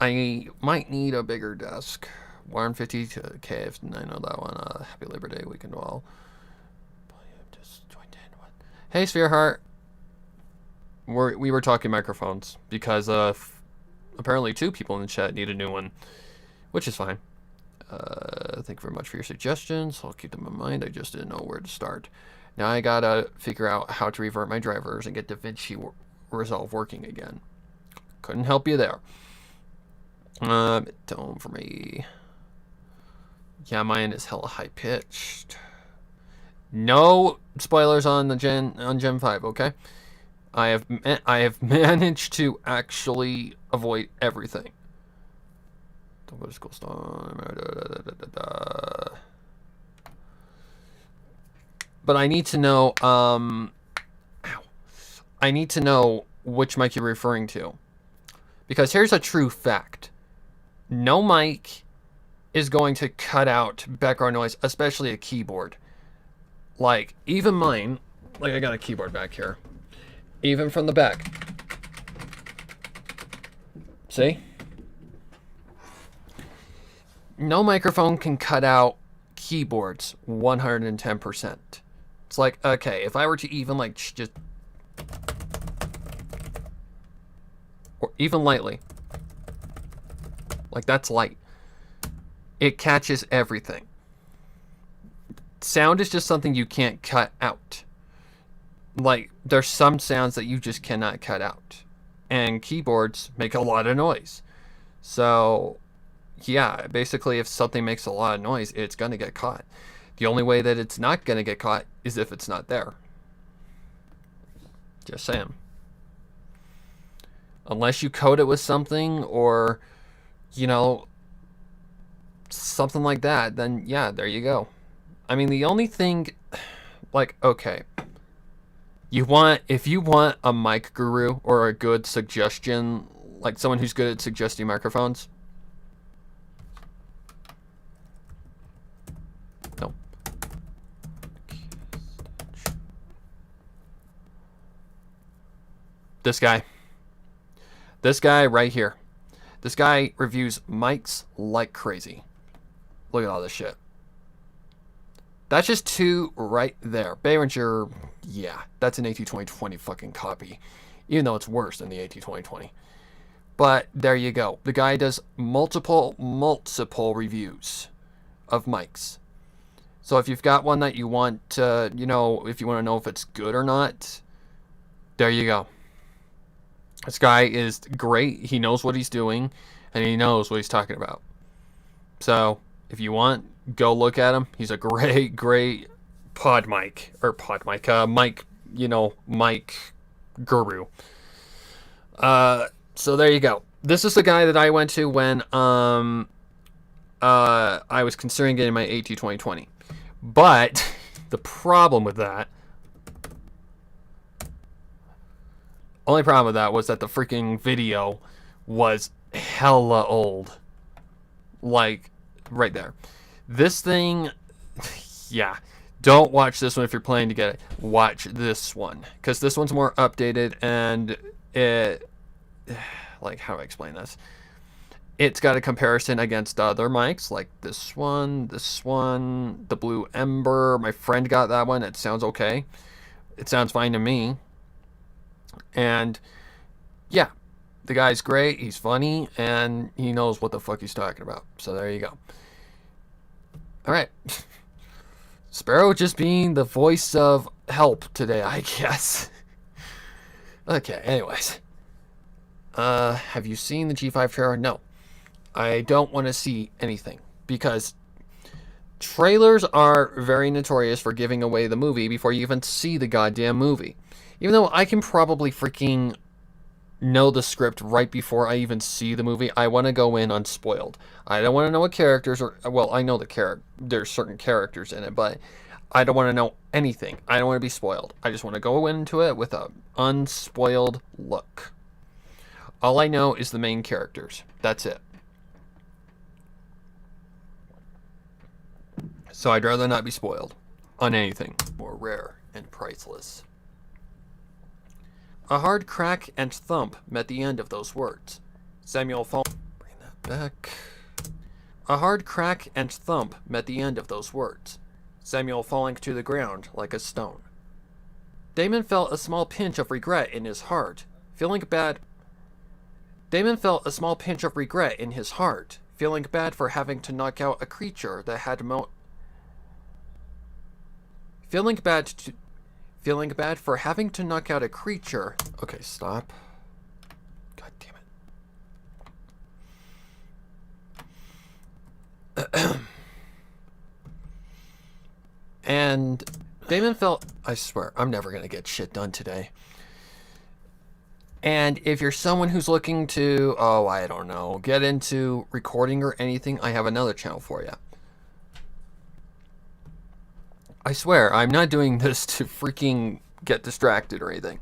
I might need a bigger desk. 150 to KF. I know that one. Happy Labor Day weekend all. Hey, Sphereheart. We were talking microphones because apparently 2 people in the chat need a new one, which is fine. Thank you very much for your suggestions. I'll keep them in mind. I just didn't know where to start. Now I gotta figure out how to revert my drivers and get DaVinci Resolve working again. Couldn't help you there. Tone for me. Yeah, mine is hella high pitched. No spoilers on Gen 5, okay? I have managed to actually avoid everything. Don't go to school. But I need to know I need to know which mic you're referring to. Because here's a true fact. No mic is going to cut out background noise, especially a keyboard. Like, even mine, like I got a keyboard back here. Even from the back. See? No microphone can cut out keyboards 110%. It's like, okay, if I were to even like just... or even lightly. Like, that's light. It catches everything. Sound is just something you can't cut out. Like, there's some sounds that you just cannot cut out. And keyboards make a lot of noise. So, yeah, basically if something makes a lot of noise, it's going to get caught. The only way that it's not going to get caught is if it's not there. Just saying. Unless you coat it with something or, you know, something like that, then yeah, there you go. I mean, the only thing, like, okay. If you want a mic guru or a good suggestion, like someone who's good at suggesting microphones. No. This guy. This guy right here. This guy reviews mics like crazy. Look at all this shit. That's just 2 right there. Behringer, yeah, that's an AT2020 fucking copy. Even though it's worse than the AT2020. But there you go. The guy does multiple reviews of mics. So if you've got one that you want to, you know, if you want to know if it's good or not, there you go. This guy is great. He knows what he's doing. and he knows what he's talking about. So if you want, go look at him. He's a great mic guru. So there you go. This is the guy that I went to when I was considering getting my AT 2020. But the problem with that, only problem with that was that the freaking video was hella old. Like, right there. This thing, yeah. Don't watch this one if you're planning to get it. Watch this one. Because this one's more updated and it, like, how do I explain this? It's got a comparison against other mics, like this one, the Blue Ember. My friend got that one. It sounds okay. It sounds fine to me. And, yeah. The guy's great, he's funny, and he knows what the fuck he's talking about. So there you go. Alright. Sparrow just being the voice of help today, I guess. Okay, anyways. Have you seen the G5 trailer? No. I don't want to see anything. Because trailers are very notorious for giving away the movie before you even see the goddamn movie. Even though I can probably freaking know the script right before I even see the movie, I want to go in unspoiled. I don't want to know what characters are. Well, I know there's certain characters in it, but I don't want to know anything. I don't want to be spoiled. I just want to go into it with an unspoiled look. All I know is the main characters. That's it. So I'd rather not be spoiled on anything more rare and priceless. A hard crack and thump met the end of those words. Samuel Bring that back. A hard crack and thump met the end of those words. Samuel falling to the ground like a stone. Damon felt a small pinch of regret in his heart, feeling bad. Damon felt a small pinch of regret in his heart, feeling bad for having to knock out a creature that had Feeling bad for having to knock out a creature. Okay, stop. God damn it. And Damon felt, I swear, I'm never going to get shit done today. And if you're someone who's looking to, I don't know, get into recording or anything, I have another channel for you. I swear, I'm not doing this to freaking get distracted or anything.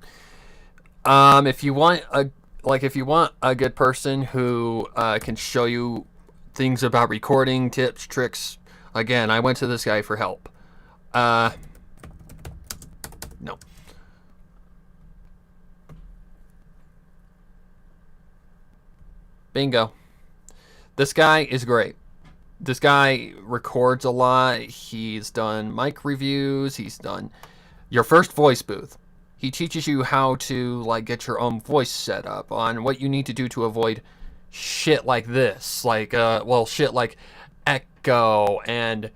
If you want a good person who can show you things about recording, tips, tricks, again, I went to this guy for help. No. Bingo. This guy is great. This guy records a lot. He's done mic reviews. He's done your first voice booth. He teaches you how to get your own voice set up on what you need to do to avoid shit like this. Shit like echo and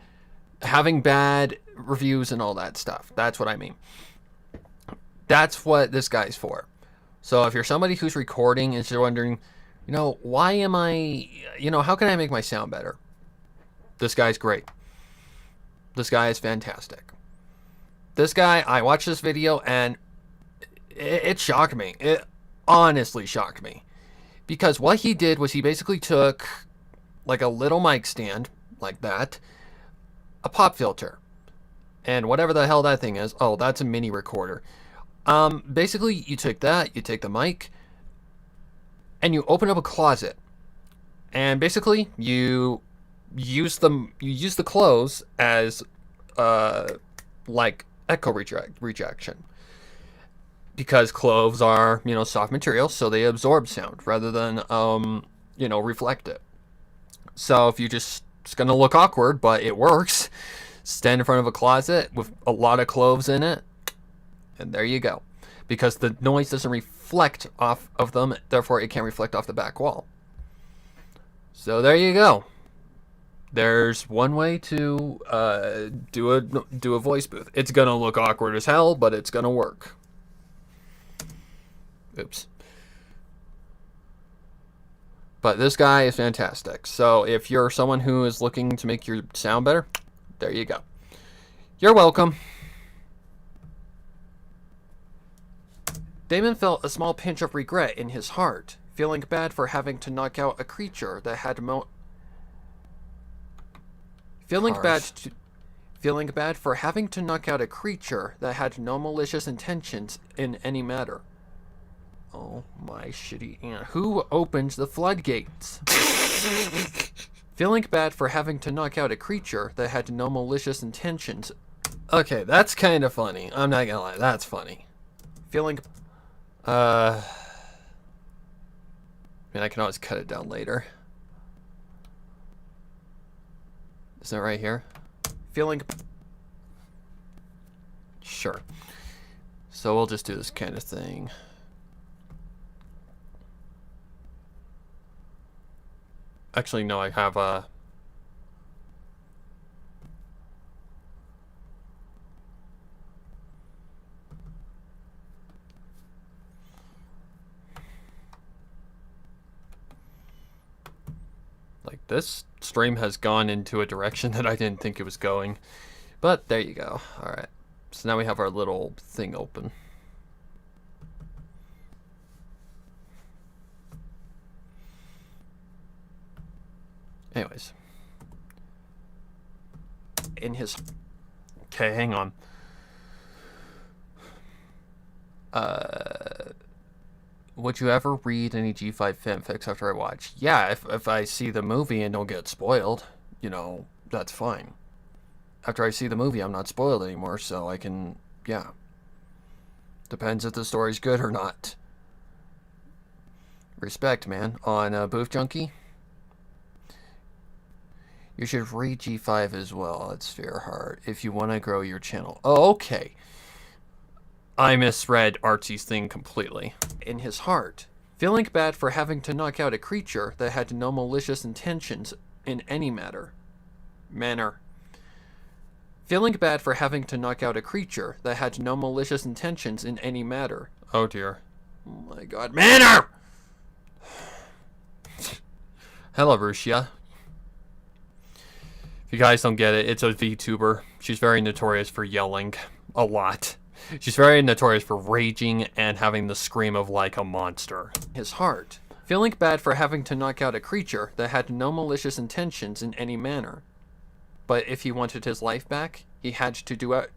having bad reviews and all that stuff. That's what I mean. That's what this guy's for. So if you're somebody who's recording and you're wondering, why am I, how can I make my sound better? This guy's great. This guy is fantastic. This guy, I watched this video and it shocked me. It honestly shocked me. Because what he did was he basically took a little mic stand, like that, a pop filter, and whatever the hell that thing is. Oh, that's a mini recorder. Basically, you take that, you take the mic, and you open up a closet. And basically, you use the clothes as echo rejection, because clothes are soft material, so they absorb sound rather than reflect it. So if it's gonna look awkward, but it works, stand in front of a closet with a lot of clothes in it, and there you go, because the noise doesn't reflect off of them, therefore it can't reflect off the back wall. So there you go. There's one way to do a voice booth. It's gonna look awkward as hell, but it's gonna work. Oops. But this guy is fantastic. So if you're someone who is looking to make your sound better, there you go. You're welcome. Damon felt a small pinch of regret in his heart, feeling bad for having to knock out a creature that had feeling bad for having to knock out a creature that had no malicious intentions in any matter. Oh, my shitty aunt. Who opens the floodgates? Feeling bad for having to knock out a creature that had no malicious intentions. Okay, that's kind of funny. I'm not gonna lie, that's funny. Feeling... I mean, I can always cut it down later. Isn't it right here? Feeling... Sure. So we'll just do this kind of thing. Actually, no, I have a... Like, this stream has gone into a direction that I didn't think it was going. But there you go. Alright. So now we have our little thing open. Anyways. In his... Okay, hang on. Would you ever read any G5 fanfics after I watch? Yeah, if I see the movie and don't get spoiled, you know, that's fine. After I see the movie, I'm not spoiled anymore, so I can... Yeah. Depends if the story's good or not. Respect, man. On Booth Junkie? You should read G5 as well. It's Fairheart if you want to grow your channel. Oh, okay. I misread Artsy's thing completely. In his heart, feeling bad for having to knock out a creature that had no malicious intentions in any manner. Feeling bad for having to knock out a creature that had no malicious intentions in any matter. Oh dear. Oh my god. Manner! Hello, Rushia. If you guys don't get it, it's a VTuber. She's very notorious for yelling a lot. She's very notorious for raging and having the scream of like a monster. His heart. Feeling bad for having to knock out a creature that had no malicious intentions in any manner. But if he wanted his life back, he had to do it.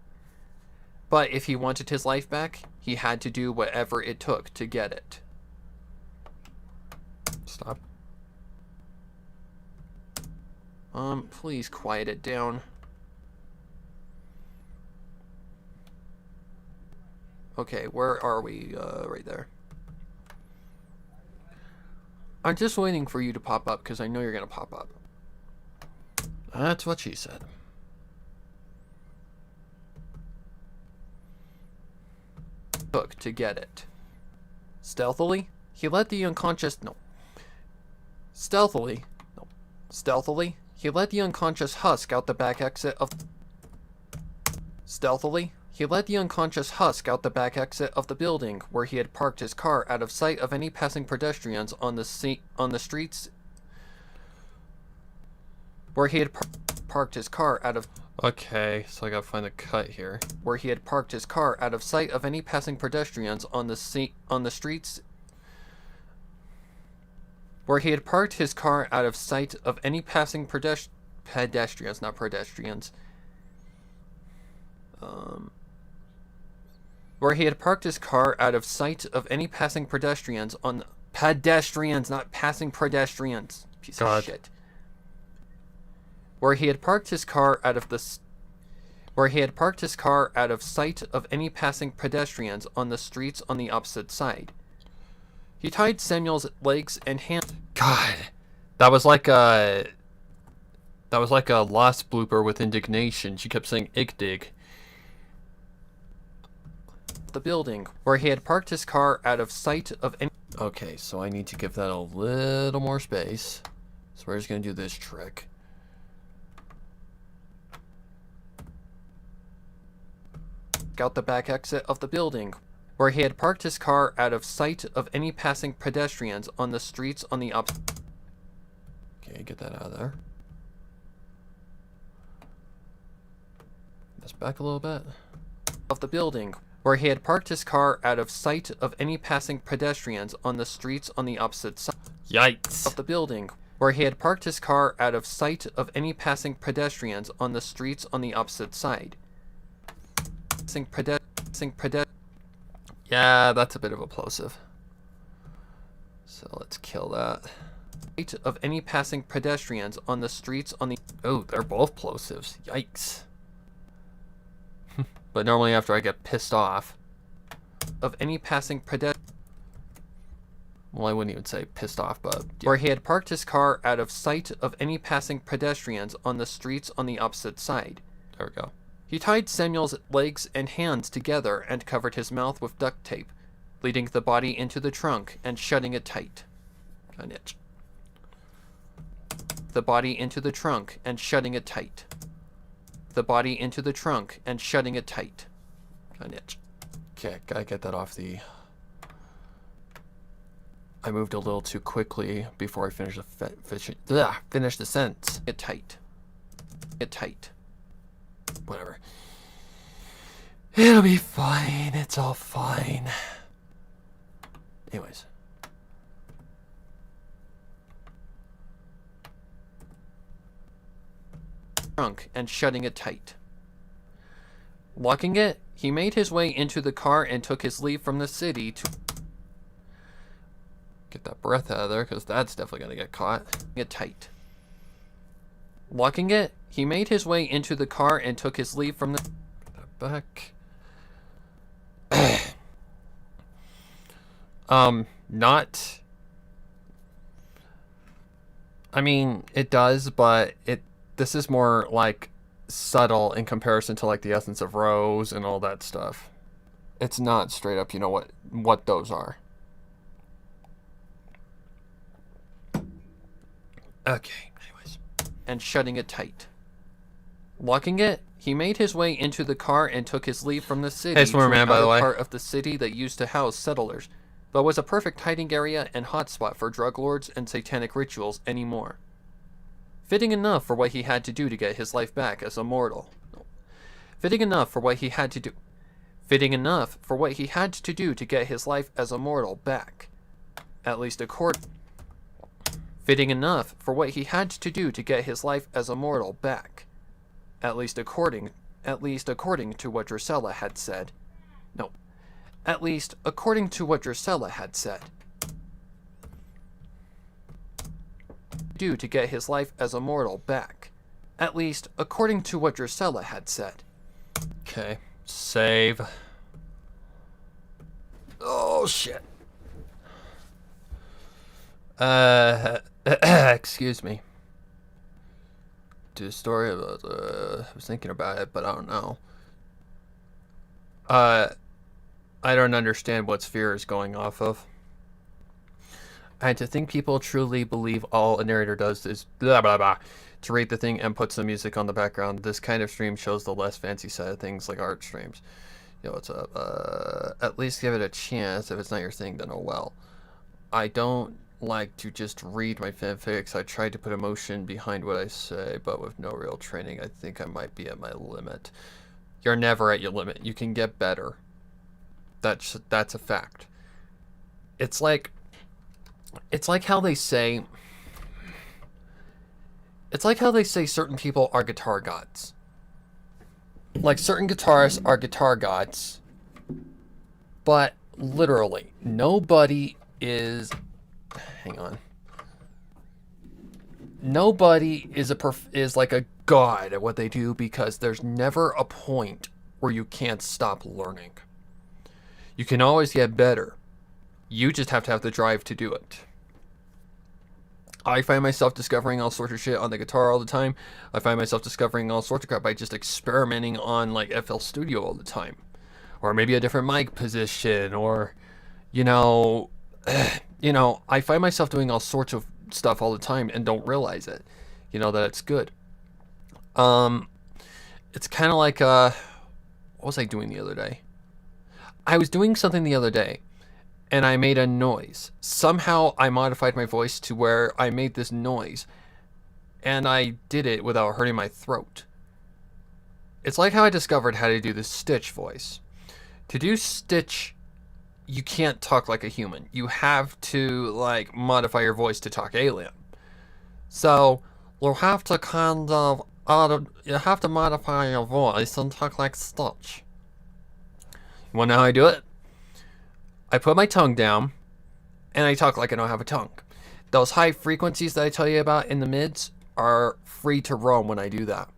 But if he wanted his life back, he had to do whatever it took to get it. Stop. Please quiet it down. Okay, where are we? Right there. I'm just waiting for you to pop up because I know you're gonna pop up. That's what she said. Took to get it. Stealthily, he let the unconscious... No. Stealthily... No. Stealthily, he let the unconscious husk out the back exit of... Stealthily, he let the unconscious husk out the back exit of the building where he had parked his car out of sight of any passing pedestrians on the streets... Where he had parked his car out of... Okay, so I gotta find the cut here. Where he had parked his car out of sight of any passing pedestrians on the streets... Where he had parked his car out of sight of any passing pedestrians, not pedestrians. Where he had parked his car out of sight of any passing pedestrians on... Pedestrians, not passing pedestrians. Piece of shit. Where he had parked his car out of sight of any passing pedestrians on the streets on the opposite side. He tied Samuel's legs and hands. God, that was like a lost blooper with indignation. She kept saying "igdig." The building where he had parked his car out of sight of any... Okay, so I need to give that a little more space. So we're just gonna do this trick. Out the back exit of the building, where he had parked his car out of sight of any passing pedestrians on the streets on the opposite... Okay, get that out of there. This back a little bit. Of the building, where he had parked his car out of sight of any passing pedestrians on the streets on the opposite side. Yikes. Of the building, where he had parked his car out of sight of any passing pedestrians on the streets on the opposite side. Yeah, that's a bit of a plosive. So let's kill that. Of any passing pedestrians on the streets on the... Oh, they're both plosives. Yikes. But normally after I get pissed off. Of any passing pedestrian... Well, I wouldn't even say pissed off, but... Where he had parked his car out of sight of any passing pedestrians on the streets on the opposite side. There we go. He tied Samuel's legs and hands together and covered his mouth with duct tape, leading the body into the trunk and shutting it tight. An itch. The body into the trunk and shutting it tight. The body into the trunk and shutting it tight. An itch. Okay, gotta get that off the... I moved a little too quickly before I finished finish the sentence. It tight. It tight. Whatever. It'll be fine. It's all fine. Anyways. Trunk and shutting it tight. Locking it, he made his way into the car and took his leave from the city to... Get that breath out of there, because that's definitely going to get caught. Get tight. Locking it, he made his way into the car and took his leave from the... Back. Not... I mean, it does, but this is more, like, subtle in comparison to, like, the essence of rose and all that stuff. It's not straight up, you know what those are. Okay, anyways. And shutting it tight. Locking it, he made his way into the car and took his leave from the city. Hey, Swimmer Man, by the way. Part of the city that used to house settlers, but was a perfect hiding area and hotspot for drug lords and satanic rituals anymore. Fitting enough for what he had to do to get his life back as a mortal. Fitting enough for what he had to do. Fitting enough for what he had to do to get his life as a mortal back. At least Fitting enough for what he had to do to get his life as a mortal back. At least according to what Drusilla had said. No. At least according to what Drusilla had said. Do to get his life as a mortal back. At least according to what Drusilla had said. Okay. Save. Oh shit. Excuse me. To the story about, I was thinking about it, but I don't know. I don't understand what sphere is going off of. And to think people truly believe all a narrator does is blah blah blah. To rate the thing and put some music on the background. This kind of stream shows the less fancy side of things like art streams. Yo, what's up? At least give it a chance. If it's not your thing, then oh well. I don't like to just read my fanfics. I try to put emotion behind what I say, but with no real training, I think I might be at my limit. You're never at your limit. You can get better. That's a fact. It's like how they say certain people are guitar gods. Like certain guitarists are guitar gods, but literally nobody is Nobody is like a god at what they do, because there's never a point where you can't stop learning. You can always get better. You just have to have the drive to do it. I find myself discovering all sorts of shit on the guitar all the time. I find myself discovering all sorts of crap by just experimenting on like FL Studio all the time. Or maybe a different mic position, or, I find myself doing all sorts of stuff all the time and don't realize it, that it's good. It's kind of like, what was I doing the other day? I was doing something the other day, and I made a noise. Somehow I modified my voice to where I made this noise, and I did it without hurting my throat. It's like how I discovered how to do the Stitch voice. To do Stitch, you can't talk like a human. You have to, like, modify your voice to talk alien. So, you have to kind of, you have to modify your voice and talk like Stitch. You wanna know how I do it? I put my tongue down, and I talk like I don't have a tongue. Those high frequencies that I tell you about in the mids are free to roam when I do that.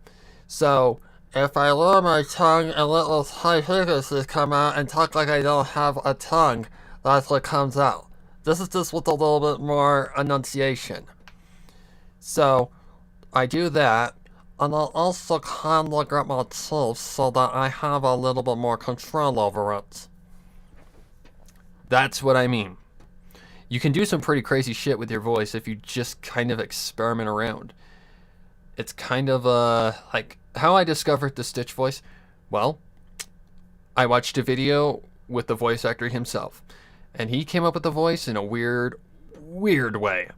So, if I lower my tongue and let those high frequencies come out and talk like I don't have a tongue, that's what comes out. This is just with a little bit more enunciation. So, I do that, and I'll also kind of grab my teeth so that I have a little bit more control over it. That's what I mean. You can do some pretty crazy shit with your voice if you just kind of experiment around. It's kind of like how I discovered the Stitch voice. Well, I watched a video with the voice actor himself, and he came up with the voice in a weird way.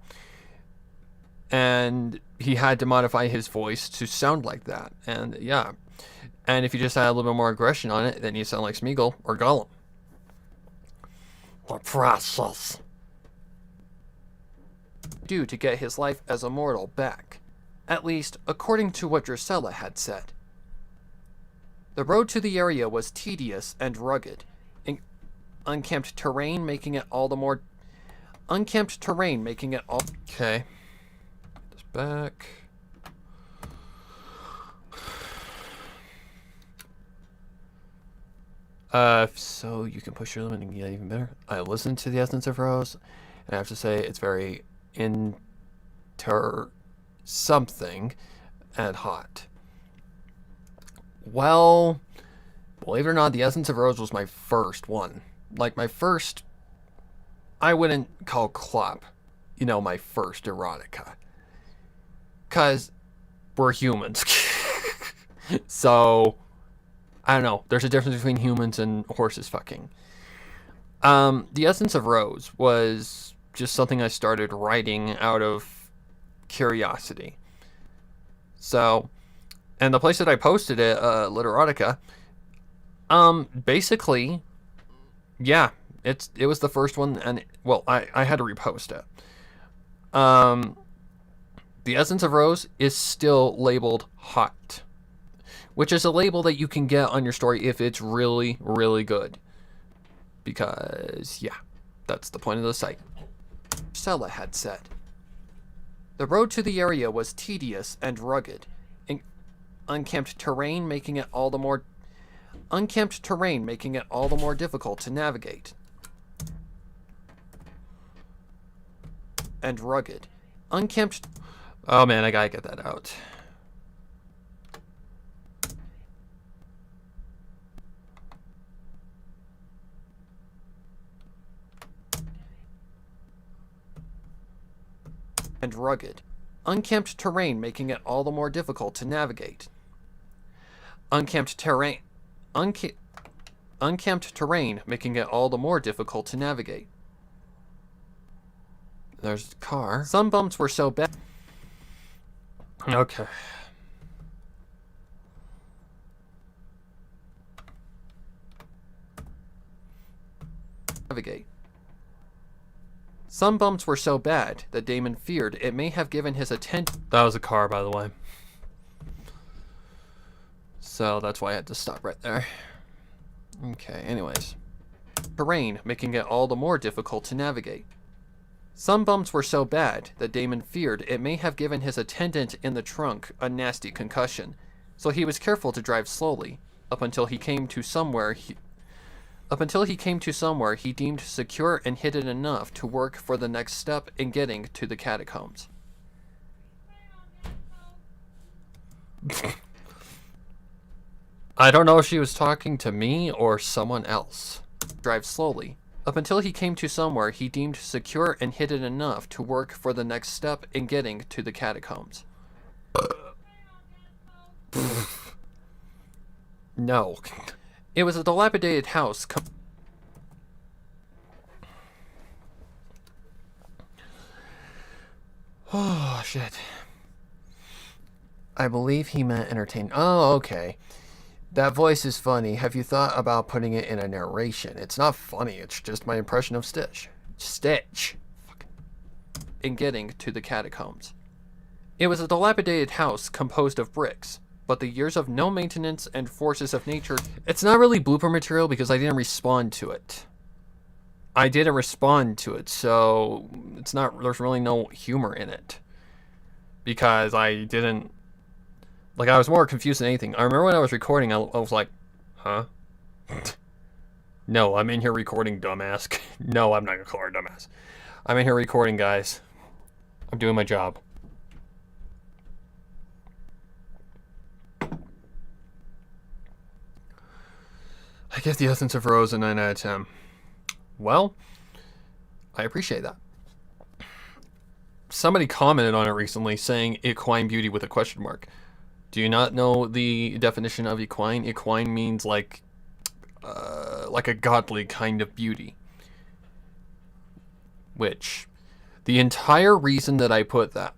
And he had to modify his voice to sound like that. And yeah. And if you just add a little bit more aggression on it, then you sound like Smeagol or Gollum. The process. Do to get his life as a mortal back. At least, according to what Drusilla had said. The road to the area was tedious and rugged. Unkempt terrain making it all the more... Unkempt terrain making it all... Okay. Just back. So you can push your limit and get even better. I listened to the Essence of Rose, and I have to say it's very something and hot. Well, believe it or not, the Essence of Rose was my first one. Like, my first, I wouldn't call Clop, my first erotica. Because we're humans. So, I don't know. There's a difference between humans and horses fucking. The Essence of Rose was just something I started writing out of curiosity. So, and the place that I posted it, Literotica, basically, yeah, it was the first one, and, well, I had to repost it. The Essence of Rose is still labeled hot, which is a label that you can get on your story if it's really, really good. Because, yeah, that's the point of the site. Stella had said. The road to the area was tedious and rugged. Unkempt terrain making it all the more difficult to navigate. And rugged. Unkempt... Oh man, I gotta get that out. And rugged. Unkempt terrain making it all the more difficult to navigate. Unkempt terrain making it all the more difficult to navigate. There's the car. Some bumps were so bad. Okay. Navigate. Some bumps were so bad that Damon feared it may have given his attention. That was a car, by the way. So that's why I had to stop right there. Okay, anyways. Terrain, making it all the more difficult to navigate. Some bumps were so bad that Damon feared it may have given his attendant in the trunk a nasty concussion, so he was careful to drive slowly, up until he came to somewhere he deemed secure and hidden enough to work for the next step in getting to the catacombs. I don't know if she was talking to me or someone else. Drive slowly, up until he came to somewhere he deemed secure and hidden enough to work for the next step in getting to the catacombs. No. It was a dilapidated house. Oh, shit. I believe he meant entertain. Oh, okay. That voice is funny. Have you thought about putting it in a narration? It's not funny. It's just my impression of Stitch. Stitch. In getting to the catacombs. It was a dilapidated house composed of bricks, but the years of no maintenance and forces of nature... It's not really blooper material because I didn't respond to it. So it's not... There's really no humor in it. Because I didn't... Like, I was more confused than anything. I remember when I was recording, I was like, huh? No, I'm in here recording, dumbass. No, I'm not gonna call her dumbass. I'm in here recording, guys. I'm doing my job. I give the Essence of Rose a 9 out of 10. Well, I appreciate that. Somebody commented on it recently saying equine beauty with a question mark. Do you not know the definition of equine? Equine means like a godly kind of beauty. Which, the entire reason that I put that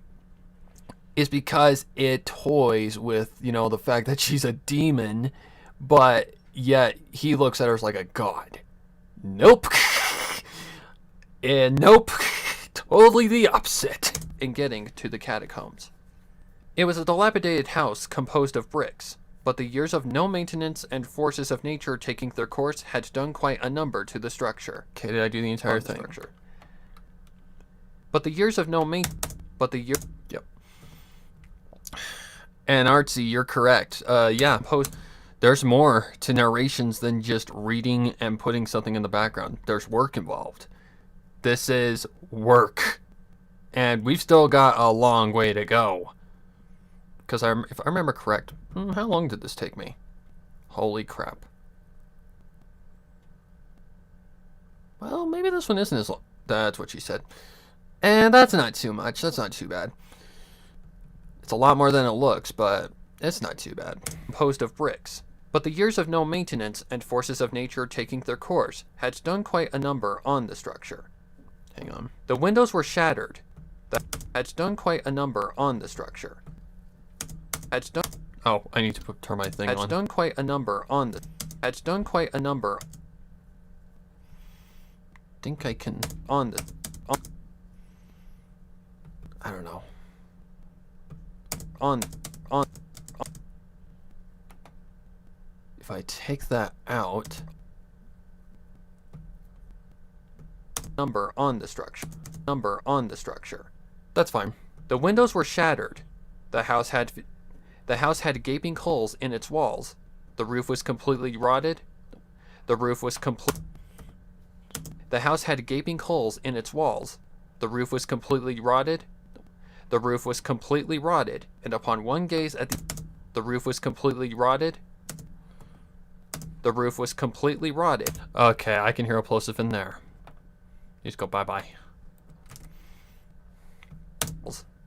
is because it toys with, you know, the fact that she's a demon, but yet he looks at her as like a god. Nope. And nope. Totally the opposite. In getting to the catacombs. It was a dilapidated house composed of bricks, but the years of no maintenance and forces of nature taking their course had done quite a number to the structure. Okay, did I do the entire thing? Structure. But the years of no Yep. And Artsy, you're correct. Yeah, there's more to narrations than just reading and putting something in the background. There's work involved. This is work. And we've still got a long way to go. Because if I remember correct, how long did this take me? Holy crap. Well, maybe this one isn't as long. That's what she said. And that's not too much. That's not too bad. It's a lot more than it looks, but it's not too bad. Composed of bricks. But the years of no maintenance and forces of nature taking their course had done quite a number on the structure. Hang on. The windows were shattered. That had done quite a number on the structure. Oh, I need to turn my thing on. Had done quite a number on the... Had done quite a number... Think I can... On the... I don't know. On... If I take that out... Number on the structure. Number on the structure. That's fine. The windows were shattered. The house had gaping holes in its walls. The roof was completely rotted. The house had gaping holes in its walls. The roof was completely rotted. The roof was completely rotted, and upon one gaze at the roof was completely rotted. The roof was completely rotted. Okay, I can hear a plosive in there. You just go bye-bye.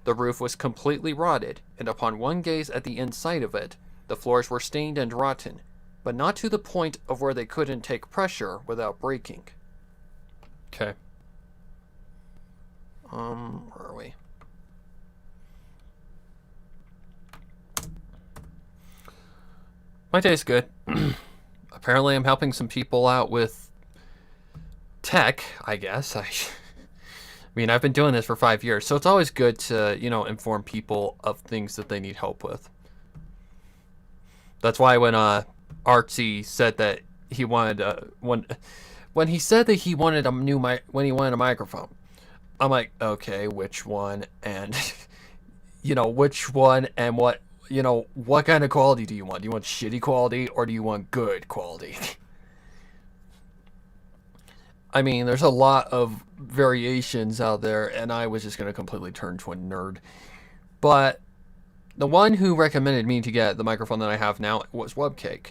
The roof was completely rotted, and upon one gaze at the inside of it, the floors were stained and rotten, but not to the point of where they couldn't take pressure without breaking. Okay. Where are we? My day's good. Apparently I'm helping some people out with tech, I guess. I mean, I've been doing this for 5 years, so it's always good to, you know, inform people of things that they need help with. That's why when Artsy said that he wanted when he said that he wanted a microphone, I'm like, okay, which one, and you know, which one, and what, you know, what kind of quality do you want? Do you want shitty quality or do you want good quality? I mean, there's a lot of variations out there, and I was just going to completely turn to a nerd. But the one who recommended me to get the microphone that I have now was Webcake.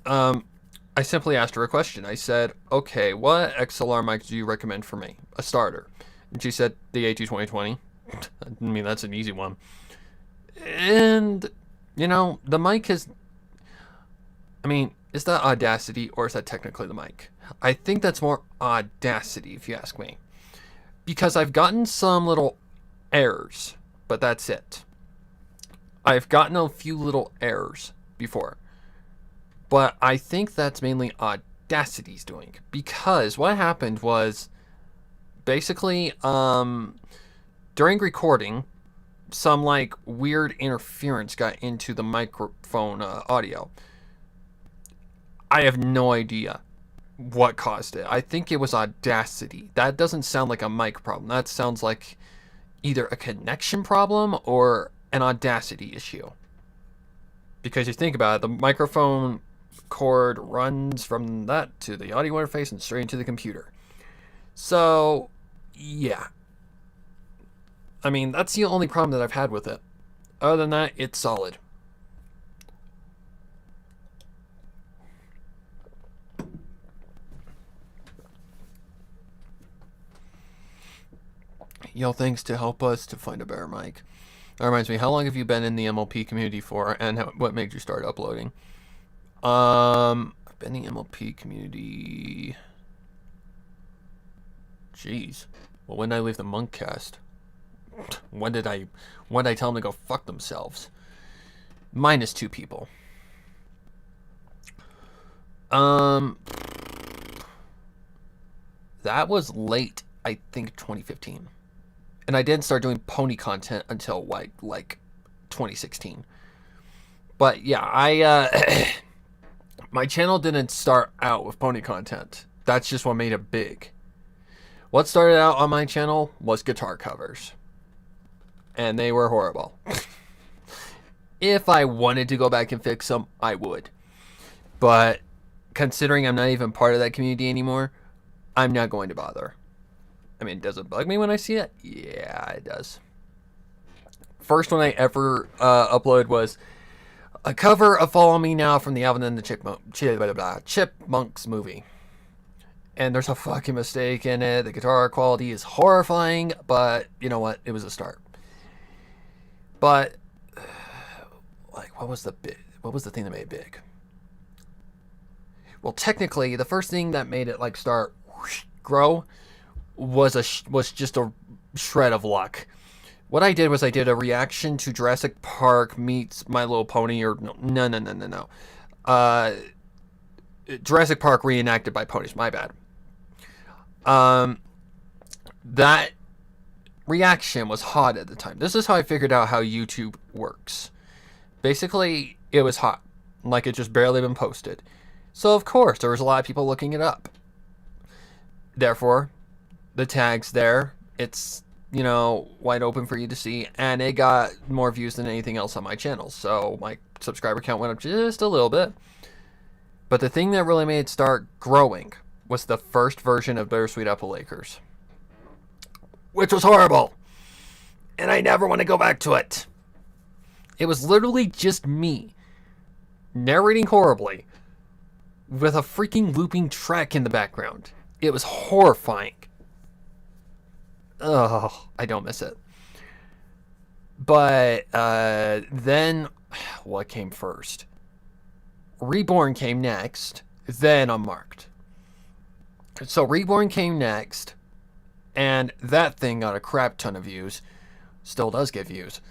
I simply asked her a question. I said, okay, what XLR mic do you recommend for me? A starter. And she said, the A22020. I mean, that's an easy one. And, you know, the mic is... I mean, is that Audacity or is that technically the mic? I think that's more Audacity, if you ask me. Because I've gotten some little errors, but that's it. I've gotten a few little errors before, but I think that's mainly Audacity's doing, because what happened was basically during recording, some like weird interference got into the microphone audio. I have no idea what caused it. I think it was Audacity. That doesn't sound like a mic problem. That sounds like either a connection problem or an Audacity issue. Because you think about it, the microphone cord runs from that to the audio interface and straight into the computer. So, yeah. I mean, that's the only problem that I've had with it. Other than that, it's solid. Yo, thanks to help us to find a better mic. That reminds me, how long have you been in the MLP community for, and what made you start uploading? I've been in the MLP community... Jeez. Well, when did I leave the Monkcast? When did I tell them to go fuck themselves? Minus 2 people. That was late, I think 2015. And I didn't start doing pony content until like 2016. But yeah, my channel didn't start out with pony content. That's just what made it big. What started out on my channel was guitar covers. And they were horrible. If I wanted to go back and fix them, I would. But considering I'm not even part of that community anymore, I'm not going to bother. I mean, does it bug me when I see it? Yeah, it does. First one I ever uploaded was a cover of Follow Me Now from the Alvin and the Chipmunks movie. And there's a fucking mistake in it. The guitar quality is horrifying, but you know what? It was a start. But like, what was the thing that made it big? Well, technically, the first thing that made it like start grow was just a shred of luck. What I did was I did a reaction to Jurassic Park meets My Little Pony, or no. Jurassic Park reenacted by ponies. My bad. That reaction was hot at the time. This is how I figured out how YouTube works. Basically, it was hot, like it just barely been posted. So of course there was a lot of people looking it up. Therefore, the tag's there. It's, you know, wide open for you to see, and it got more views than anything else on my channel. So my subscriber count went up just a little bit. But the thing that really made it start growing was the first version of Bittersweet Apple Acres, which was horrible, and I never want to go back to it. It was literally just me narrating horribly with a freaking looping track in the background. It was horrifying. Oh, I don't miss it. But then, what came first? Reborn came next, then Unmarked. So Reborn came next, and that thing got a crap ton of views. Still does get views.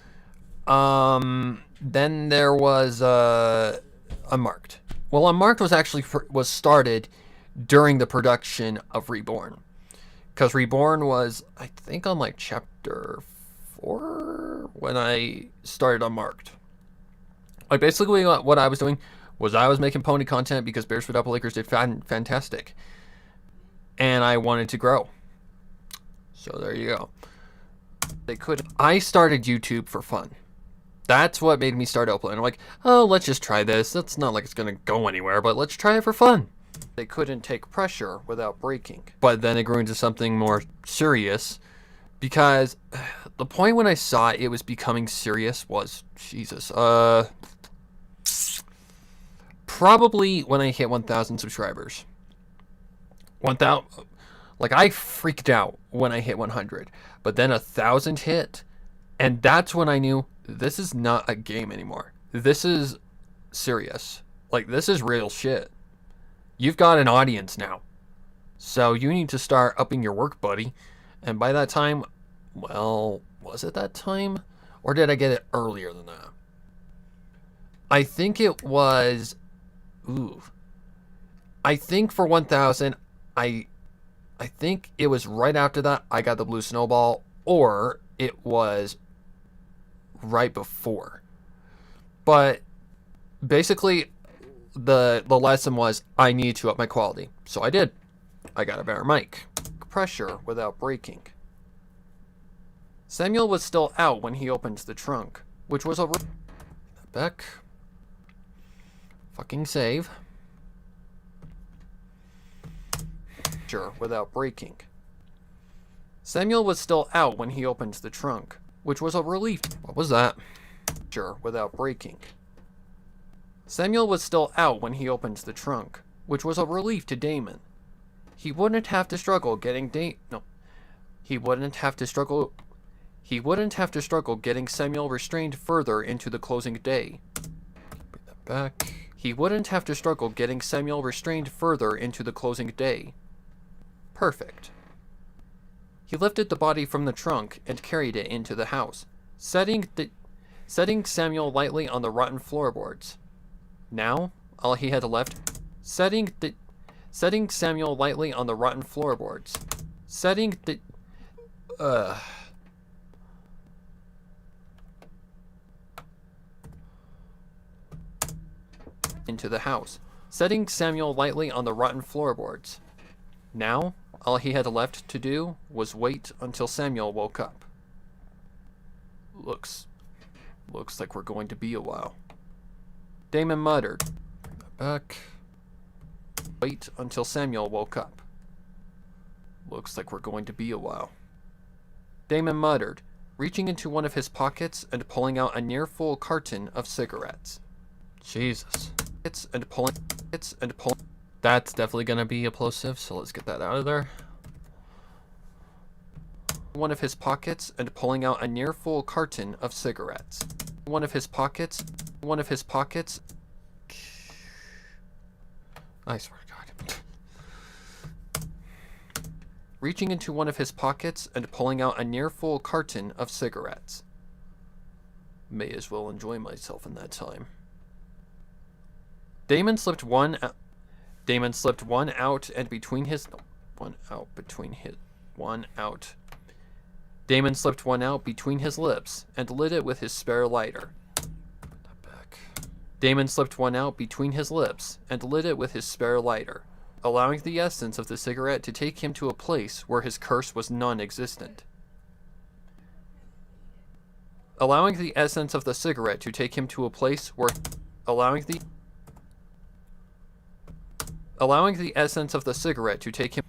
Then there was Unmarked. Well, Unmarked was actually was started during the production of Reborn. Because Reborn was, I think, on like chapter 4 when I started Unmarked. Like, basically what I was doing was I was making pony content because Bittersweet Apple Acres did fantastic. And I wanted to grow. So there you go. I started YouTube for fun. That's what made me start uploading. I'm like, oh, let's just try this. It's not like it's going to go anywhere, but let's try it for fun. They couldn't take pressure without breaking. But then it grew into something more serious, because the point when I saw it was becoming serious was, Jesus, probably when I hit 1,000 subscribers. 1,000, like, I freaked out when I hit 100, but then 1,000 hit, and that's when I knew this is not a game anymore. This is serious. Like, this is real shit. You've got an audience now. So you need to start upping your work, buddy. And by that time, well, was it that time? Or did I get it earlier than that? I think it was, ooh, I think for 1000, I think it was right after that I got the blue snowball, or it was right before. But basically, the lesson was I need to up my quality. So I did. I got a better mic. Pressure without breaking. Samuel was still out when he opened the trunk, which was a... Back. Fucking save. Pressure without breaking. Samuel was still out when he opened the trunk, which was a relief. What was that? Pressure without breaking. Samuel was still out when he opened the trunk, which was a relief to Damon. He wouldn't have to struggle getting He wouldn't have to struggle getting Samuel restrained further into the closing day. Bring that back. He wouldn't have to struggle getting Samuel restrained further into the closing day. Perfect. He lifted the body from the trunk and carried it into the house, setting Samuel lightly on the rotten floorboards. Now, all he had left, setting Samuel lightly on the rotten floorboards, into the house, setting Samuel lightly on the rotten floorboards. Now, all he had left to do was wait until Samuel woke up. Looks like we're going to be a while. Damon muttered. Bring that back. Wait until Samuel woke up. Looks like we're going to be a while. Damon muttered, reaching into one of his pockets and pulling out a near-full carton of cigarettes. Jesus. It's and pulling. That's definitely going to be explosive, so let's get that out of there. One of his pockets and pulling out a near-full carton of cigarettes. One of his pockets. I swear to God. Reaching into one of his pockets and pulling out a near-full carton of cigarettes. May as well enjoy myself in that time. Damon slipped one out and between his Damon slipped one out between his lips and lit it with his spare lighter. Put that back. Damon slipped one out between his lips and lit it with his spare lighter, allowing the essence of the cigarette to take him to a place where his curse was non-existent. Allowing the essence of the cigarette to take him to a place where allowing the essence of the cigarette to take him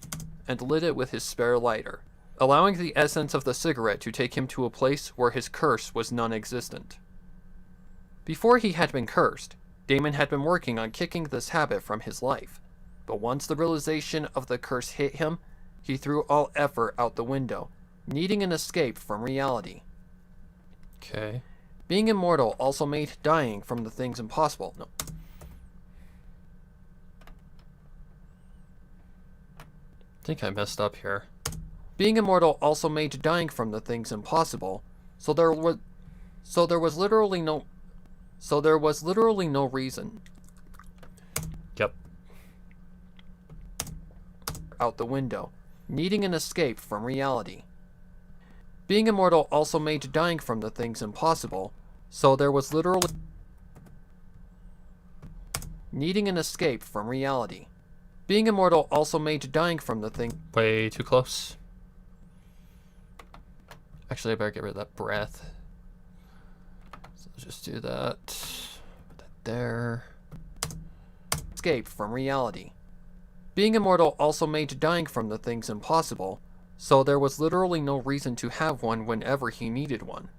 and lit it with his spare lighter, allowing the essence of the cigarette to take him to a place where his curse was non-existent. Before he had been cursed, Damon had been working on kicking this habit from his life, but once the realization of the curse hit him, he threw all effort out the window, needing an escape from reality. Okay. Being immortal also made dying from the things impossible. No. I think I messed up here. Being immortal also made dying from the things impossible, so there was literally no reason. Yep. Out the window, needing an escape from reality. Being immortal also made dying from the things impossible, so there was literally needing an escape from reality. Being immortal also made dying from the thing way too close. Actually, I better get rid of that breath. So let's just do that. Put that there. Escape from reality. Being immortal also made dying from the things impossible, so there was literally no reason to have one whenever he needed one.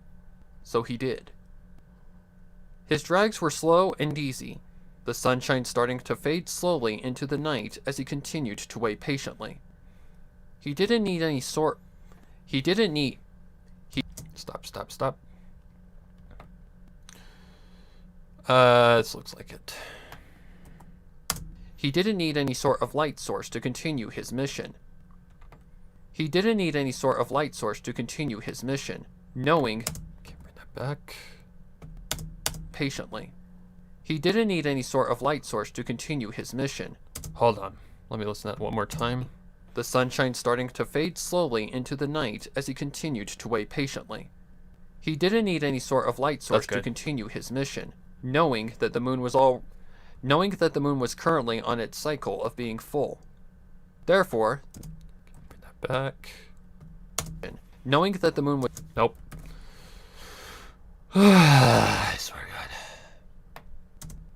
So he did. His drags were slow and easy, the sunshine starting to fade slowly into the night as he continued to wait patiently. Stop. This looks like it. He didn't need any sort of light source to continue his mission. Knowing... Can't bring that back. Patiently. He didn't need any sort of light source to continue his mission. Hold on. Let me listen to that one more time. The sunshine starting to fade slowly into the night as he continued to wait patiently. He didn't need any sort of light source to continue his mission, knowing that the moon was currently on its cycle of being full. Therefore, bring that back. Knowing that the moon was nope. I swear to God.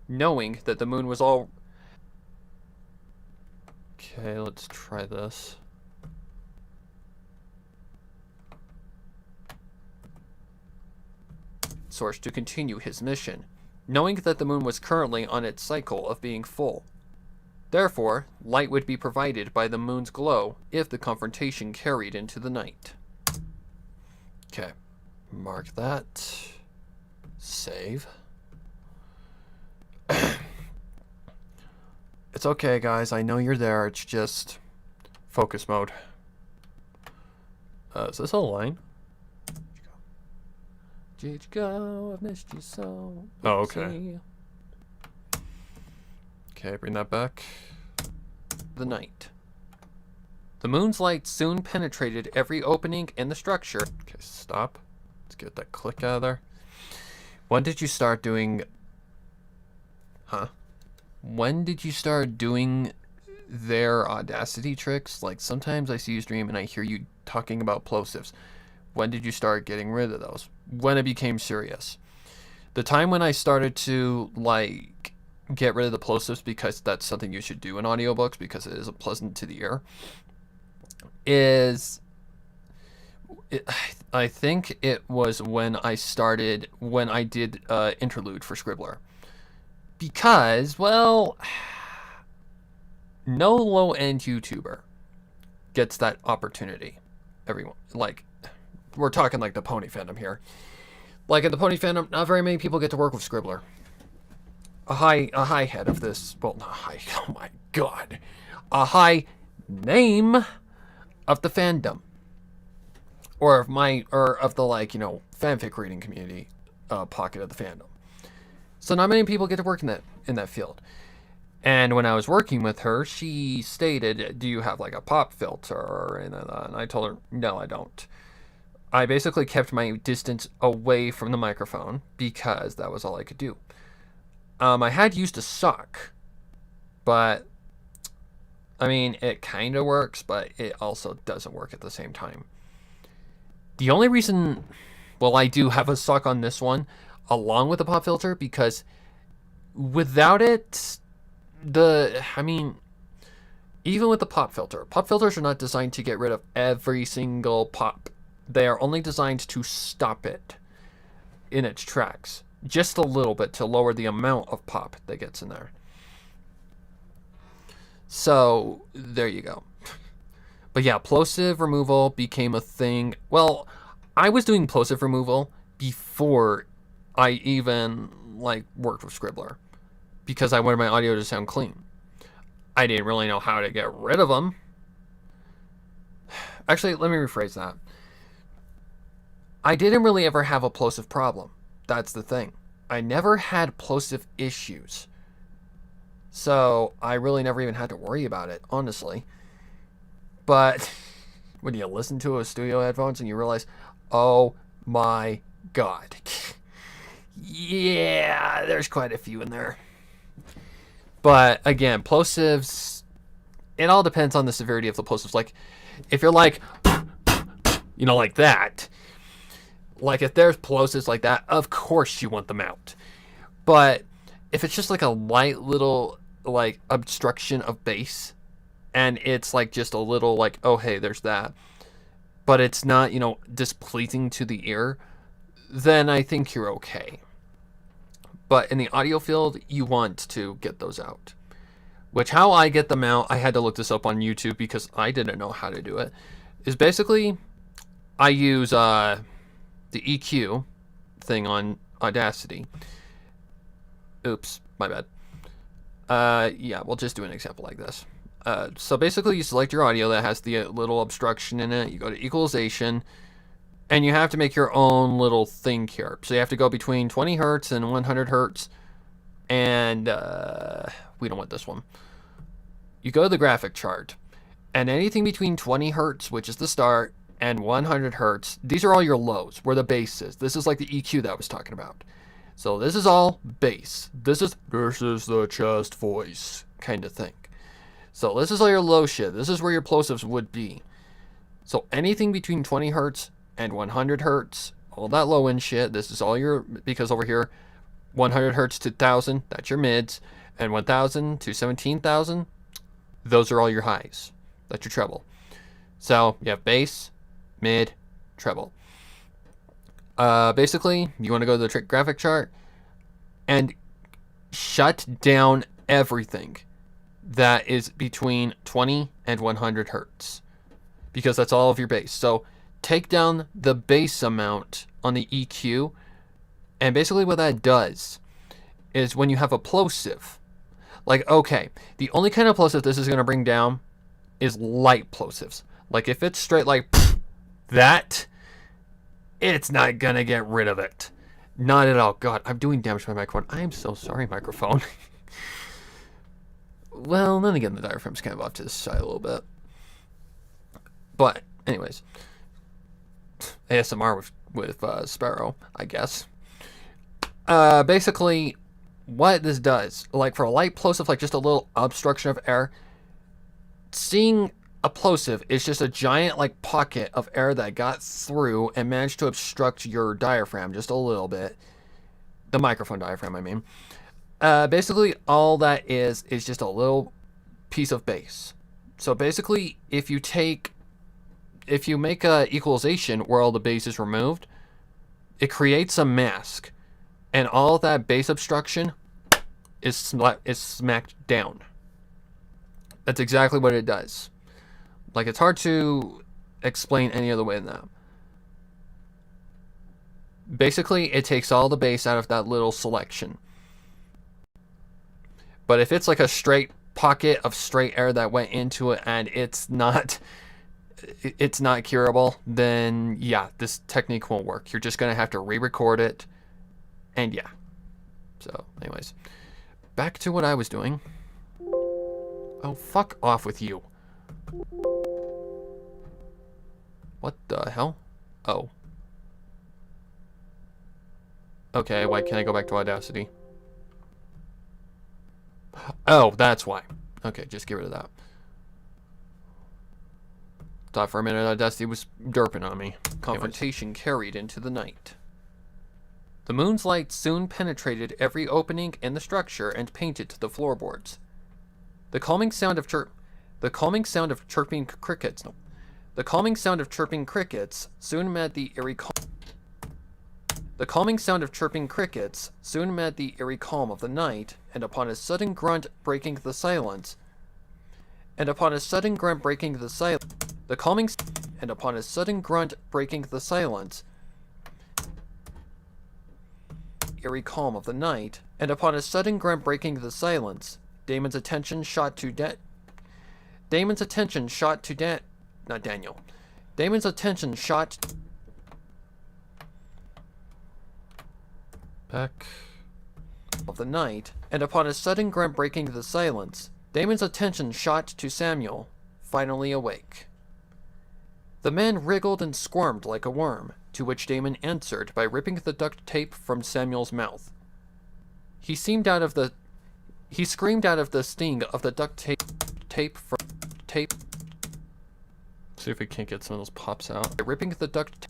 Knowing that the moon was all. Okay, let's try this. Source to continue his mission, knowing that the moon was currently on its cycle of being full. Therefore, light would be provided by the moon's glow if the confrontation carried into the night. Okay, mark that. Save. It's okay, guys. I know you're there. It's just focus mode. Is this a line? Did you go? I've missed you so. Oh, okay. Okay, bring that back. The night. The moon's light soon penetrated every opening in the structure. Okay, stop. Let's get that click out of there. When did you start doing... Huh? When did you start doing their Audacity tricks? Like, sometimes I see you stream and I hear you talking about plosives. When did you start getting rid of those? When it became serious. The time when I started to, like, get rid of the plosives, because that's something you should do in audiobooks because it isn't pleasant to the ear, I think it was when I did interlude for Scribbler. Because, well, no low-end YouTuber gets that opportunity. Everyone, like, we're talking like the Pony fandom here. Like in the Pony fandom, not very many people get to work with Scribbler. A high head of this, well, not high, oh my God. A high name of the fandom. Or of the, like, you know, fanfic reading community pocket of the fandom. So not many people get to work in that field. And when I was working with her, she stated, do you have like a pop filter or anything like that? And I told her, no, I don't. I basically kept my distance away from the microphone because that was all I could do. I had used a sock, but I mean, it kind of works, but it also doesn't work at the same time. The only reason, well, I do have a sock on this one along with the pop filter, because without it, even with the pop filters are not designed to get rid of every single pop. They are only designed to stop it in its tracks, just a little bit, to lower the amount of pop that gets in there. So, there you go. But yeah, plosive removal became a thing. Well, I was doing plosive removal before I even, like, worked with Scribbler, because I wanted my audio to sound clean. I didn't really know how to get rid of them. Actually, let me rephrase that. I didn't really ever have a plosive problem. That's the thing. I never had plosive issues. So I really never even had to worry about it, honestly. But when you listen to it with studio headphones and you realize, oh my God. Yeah, there's quite a few in there. But again, plosives, it all depends on the severity of the plosives. Like, if you're like, you know, like that, like if there's plosives like that, of course you want them out. But if it's just like a light little, like, obstruction of bass, and it's like just a little like, oh hey, there's that, but it's not, you know, displeasing to the ear, then I think you're okay. But in the audio field, you want to get those out. Which, how I get them out, I had to look this up on YouTube because I didn't know how to do it, is basically I use the EQ thing on Audacity. Oops, my bad. Yeah, we'll just do an example like this. So basically you select your audio that has the little obstruction in it, you go to equalization, and you have to make your own little thing here. So you have to go between 20 hertz and 100 hertz, and we don't want this one. You go to the graphic chart, and anything between 20 hertz, which is the start, and 100 hertz, these are all your lows, where the bass is. This is like the EQ that I was talking about. So this is all bass. This is the chest voice kind of thing. So this is all your low shit. This is where your plosives would be. So anything between 20 hertz and 100 hertz, all that low end shit, this is all your, because over here, 100 hertz to 1000, that's your mids, and 1000 to 17,000, those are all your highs. That's your treble. So you have bass, mid, treble. Basically, you want to go to the graphic chart and shut down everything that is between 20 and 100 hertz, because that's all of your bass. So take down the bass amount on the EQ, and basically what that does is when you have a plosive, like, okay, the only kind of plosive this is going to bring down is light plosives. Like if it's straight like that, it's not going to get rid of it. Not at all. God, I'm doing damage to my microphone. I am so sorry, microphone. Well, then again, the diaphragm's kind of off to the side a little bit. But, anyways. ASMR with Sparrow, I guess. Basically, what this does, like for a light plosive, like just a little obstruction of air, seeing a plosive is just a giant like pocket of air that got through and managed to obstruct your diaphragm just a little bit. The microphone diaphragm, I mean. Basically, all that is just a little piece of bass. So basically, if you make a equalization where all the bass is removed, it creates a mask, and all that bass obstruction is smacked down. That's exactly what it does. Like, it's hard to explain any other way than that. Basically, it takes all the bass out of that little selection. But if it's like a straight pocket of straight air that went into it and it's not curable, then yeah, this technique won't work. You're just going to have to re-record it. And yeah. So, anyways. Back to what I was doing. Oh, fuck off with you. What the hell? Oh. Okay, why can't I go back to Audacity? Oh, that's why. Okay, just get rid of that. Thought for a minute Audacity was derping on me. Confrontation carried into the night. The moon's light soon penetrated every opening in the structure and painted the floorboards. The calming sound of chirping crickets soon met the eerie calm of the night, and upon a sudden grunt breaking the silence, Damon's attention shot to back of the night, and upon a sudden grunt breaking the silence, Damon's attention shot to Samuel, finally awake. The man wriggled and squirmed like a worm, to which Damon answered by ripping the duct tape from Samuel's mouth. He screamed out of the sting of the duct tape. See if we can't get some of those pops out. By ripping the duct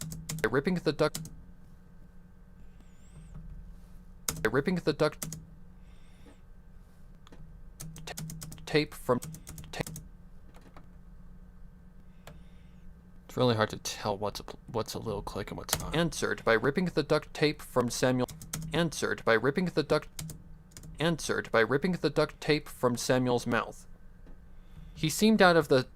tape from It's really hard to tell what's a little click and what's not. Answered by ripping the duct tape from Samuel's mouth. He screamed out of the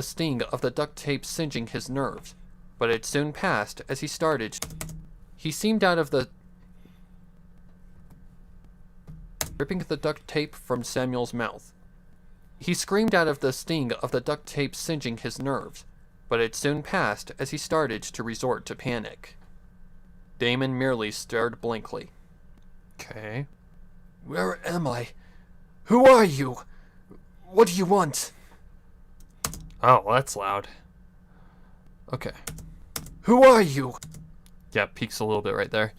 sting of the duct tape singeing his nerves, but it soon passed as he started. Ripping the duct tape from Samuel's mouth. He screamed out of the sting of the duct tape singeing his nerves, but it soon passed as he started to resort to panic. Damon merely stared blankly. Okay. Where am I? Who are you? What do you want? Oh, well, that's loud. Okay. Who are you? Yeah, peaks a little bit right there.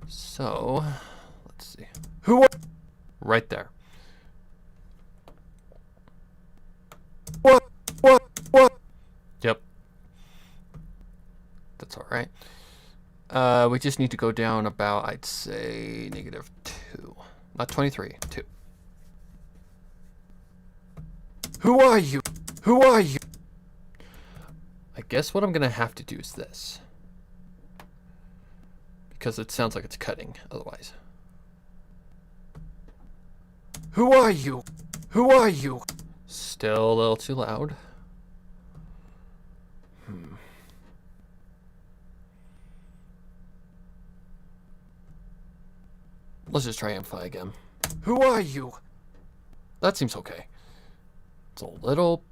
So, let's see. Who are... Right there. What? Yep. That's alright. We just need to go down about, I'd say, -2. Not 23, 2. Who are you? Who are you? I guess what I'm gonna have to do is this. Because it sounds like it's cutting, otherwise. Who are you? Who are you? Still a little too loud. Let's just try Amplify again. Who are you? That seems okay. It's a little...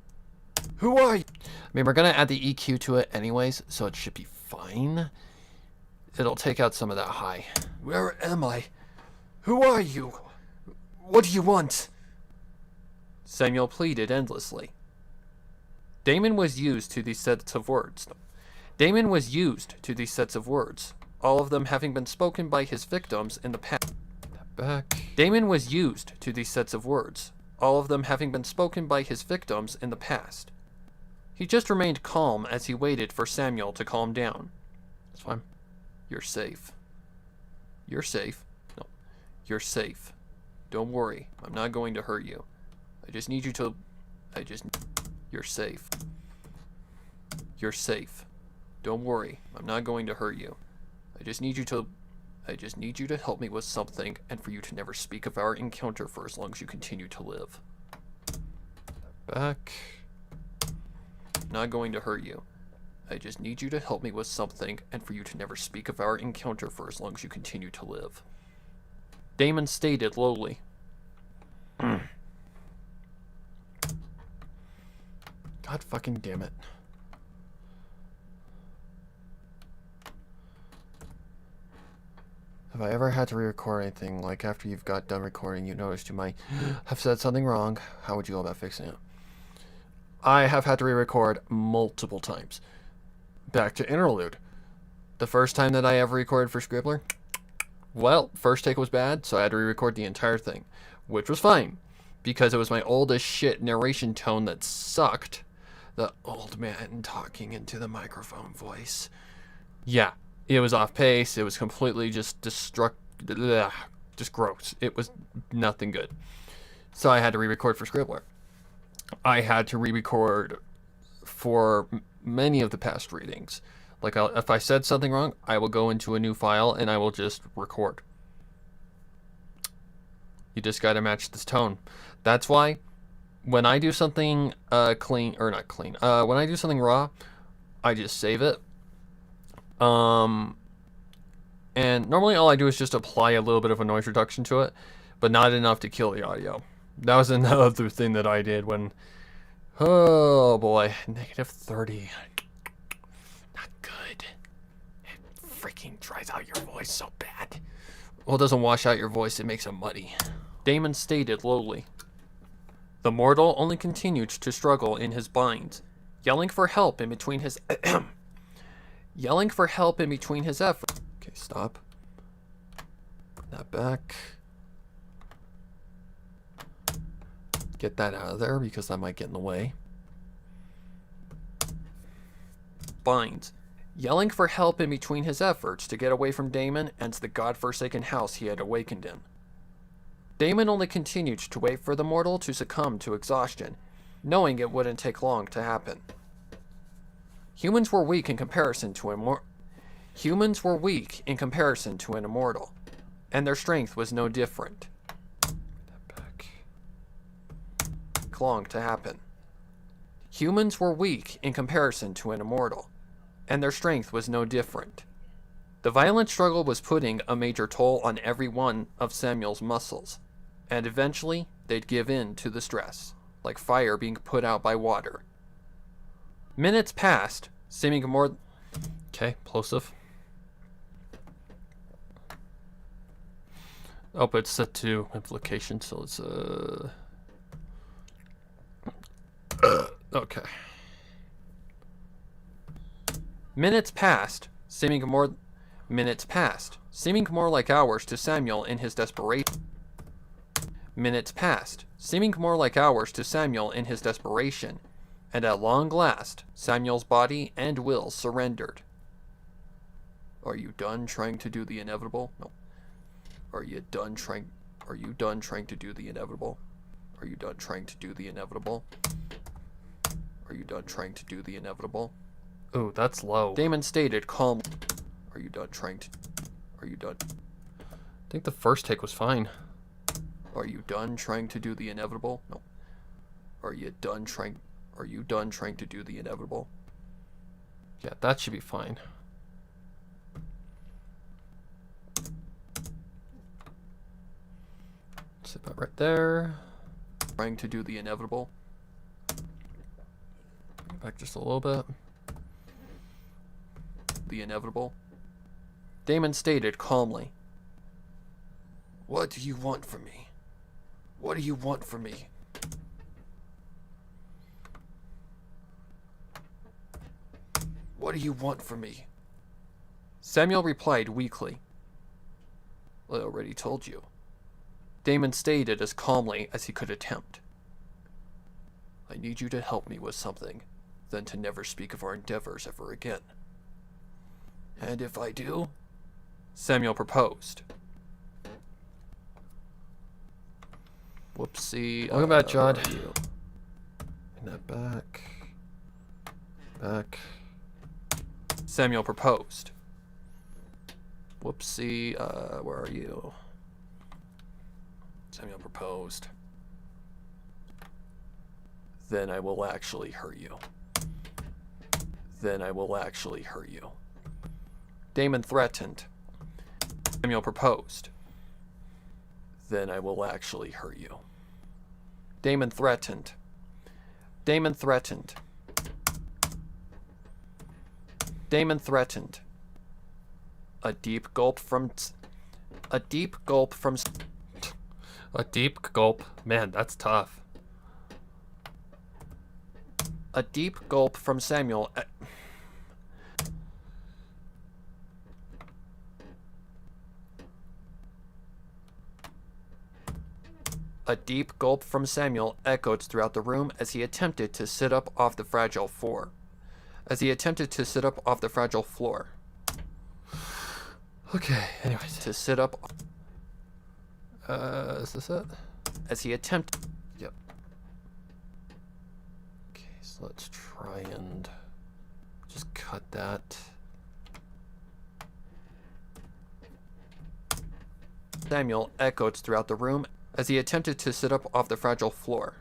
Who are you? I mean, we're going to add the EQ to it anyways, so it should be fine. It'll take out some of that high. Where am I? Who are you? What do you want? Samuel pleaded endlessly. Damon was used to these sets of words. Damon was used to these sets of words, all of them having been spoken by his victims in the past. Back. Damon was used to these sets of words, all of them having been spoken by his victims in the past. He just remained calm as he waited for Samuel to calm down. That's fine. You're safe. You're safe. No. You're safe. Don't worry. I'm not going to hurt you. I just need you to... You're safe. You're safe. Don't worry. I'm not going to hurt you. I just need you to help me with something, and for you to never speak of our encounter for as long as you continue to live. Back. Not going to hurt you. I just need you to help me with something, and for you to never speak of our encounter for as long as you continue to live. Damon stated lowly. God fucking damn it. Have I ever had to re-record anything, like after you've got done recording you noticed you might have said something wrong? How would you go about fixing it? I have had to re-record multiple times. Back to interlude. The first time that I ever recorded for Scribbler, well, first take was bad, so I had to re-record the entire thing, which was fine, because it was my old as shit narration tone that sucked. The old man talking into the microphone voice. Yeah, it was off pace. It was completely just just gross. It was nothing good. So I had to re-record for Scribbler. I had to re-record for many of the past readings. Like, if I said something wrong, I will go into a new file and I will just record. You just gotta match this tone. That's why when I do something clean, or not clean, when I do something raw, I just save it. And normally all I do is just apply a little bit of a noise reduction to it, but not enough to kill the audio. That was another thing that I did when, oh boy, -30. Not good. It freaking dries out your voice so bad. Well, it doesn't wash out your voice, it makes it muddy. Damon stated lowly. The mortal only continued to struggle in his binds, yelling for help in between his yelling for help in between his efforts. Okay, stop. Put that back. Get that out of there because that might get in the way. Binds. Yelling for help in between his efforts to get away from Damon and the godforsaken house he had awakened in. Damon only continued to wait for the mortal to succumb to exhaustion, knowing it wouldn't take long to happen. Humans were weak in comparison to an immortal, and their strength was no different. Long to happen. Humans were weak in comparison to an immortal, and their strength was no different. The violent struggle was putting a major toll on every one of Samuel's muscles, and eventually they'd give in to the stress, like fire being put out by water. Minutes passed, seeming more... Okay, plosive. Oh, but it's set to implication, so it's okay. Minutes passed, seeming more like hours to Samuel in his desperation. Minutes passed, seeming more like hours to Samuel in his desperation, and at long last, Samuel's body and will surrendered. Are you done trying to do the inevitable? No. Are you done trying to do the inevitable? Are you done trying to do the inevitable? Are you done trying to do the inevitable? Ooh, that's low. Damon stated calmly. Are you done? I think the first take was fine. Are you done trying to do the inevitable? No. Are you done trying to do the inevitable? Yeah, that should be fine. Sit about right there. Trying to do the inevitable. Bring it back just a little bit. The inevitable. Damon stated calmly. What do you want from me? What do you want from me? What do you want from me? Samuel replied weakly. I already told you. Damon stated as calmly as he could attempt. I need you to help me with something, then to never speak of our endeavors ever again. And if I do? Samuel proposed. Whoopsie. Welcome back, Jod. where are you? Bring that back. Back. Samuel proposed. Whoopsie. Where are you? Samuel proposed. Then I will actually hurt you. Then I will actually hurt you. Damon threatened. Samuel proposed. Then I will actually hurt you. Damon threatened. Damon threatened. Damon threatened. A deep gulp from... A deep gulp from... A deep gulp. Man, that's tough. A deep gulp from Samuel... A deep gulp from Samuel echoed throughout the room as he attempted to sit up off the fragile floor. Okay, anyways. To sit up... Is this it? As he attempted... Yep. Okay, so let's try and just cut that. Samuel echoed throughout the room as he attempted to sit up off the fragile floor.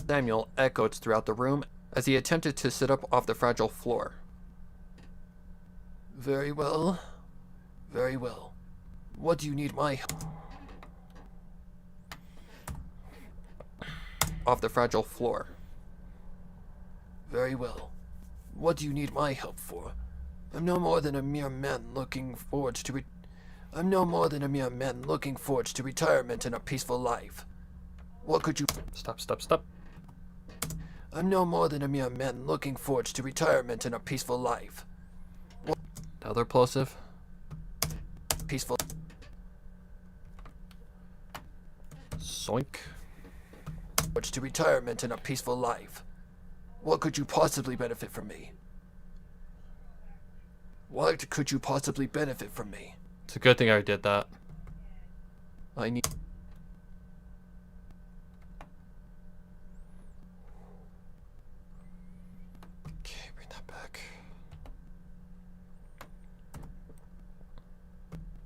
Samuel echoed throughout the room as he attempted to sit up off the fragile floor. Very well. Very well. What do you need my help? Off the fragile floor. Very well. What do you need my help for? I'm no more than a mere man looking forward to retirement and a peaceful life. What could you... Stop. I'm no more than a mere man looking forward to retirement and a peaceful life. Another plosive. Peaceful... Soink. To retirement and a peaceful life. What could you possibly benefit from me? What could you possibly benefit from me? It's a good thing I did that. I need... Okay, bring that back.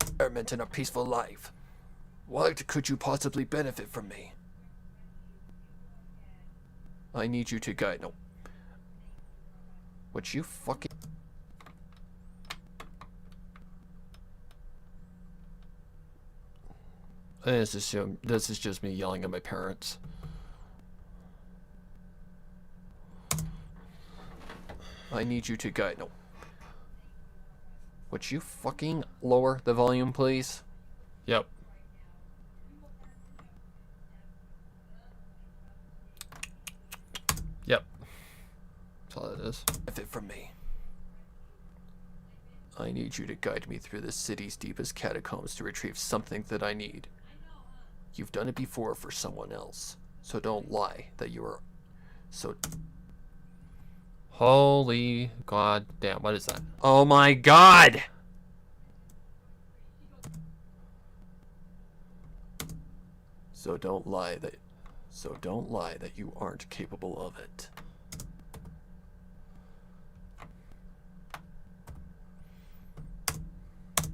Retirement and a peaceful life. What could you possibly benefit from me? I need you to guide... No. Would you fucking... This is just me yelling at my parents. I need you to guide... No. Would you fucking lower the volume, please? Yep. all that is. Benefit from me. I need you to guide me through the city's deepest catacombs to retrieve something that I need. You've done it before for someone else, so don't lie that you are... So... Holy goddamn, what is that? Oh my god! So don't lie that you aren't capable of it.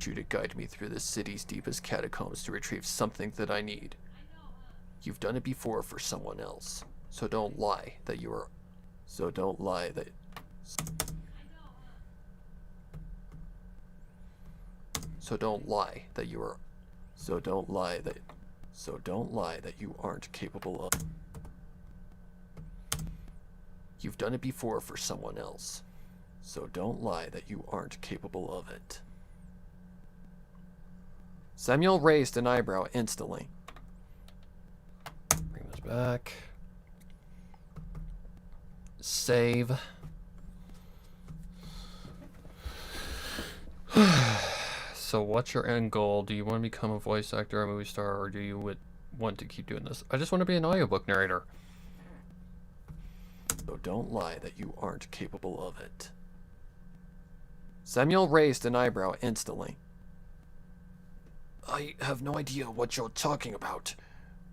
You to guide me through the city's deepest catacombs to retrieve something that I need. You've done it before for someone else, so don't lie that you are... So don't lie that... So don't lie that you are... So don't lie that... So don't lie that you aren't capable of... You've done it before for someone else, so don't lie that you aren't capable of it. Samuel raised an eyebrow instantly. Bring this back. Save. So what's your end goal? Do you want to become a voice actor, a movie star, or do you want to keep doing this? I just want to be an audiobook narrator. So don't lie that you aren't capable of it. Samuel raised an eyebrow instantly. I have no idea what you're talking about.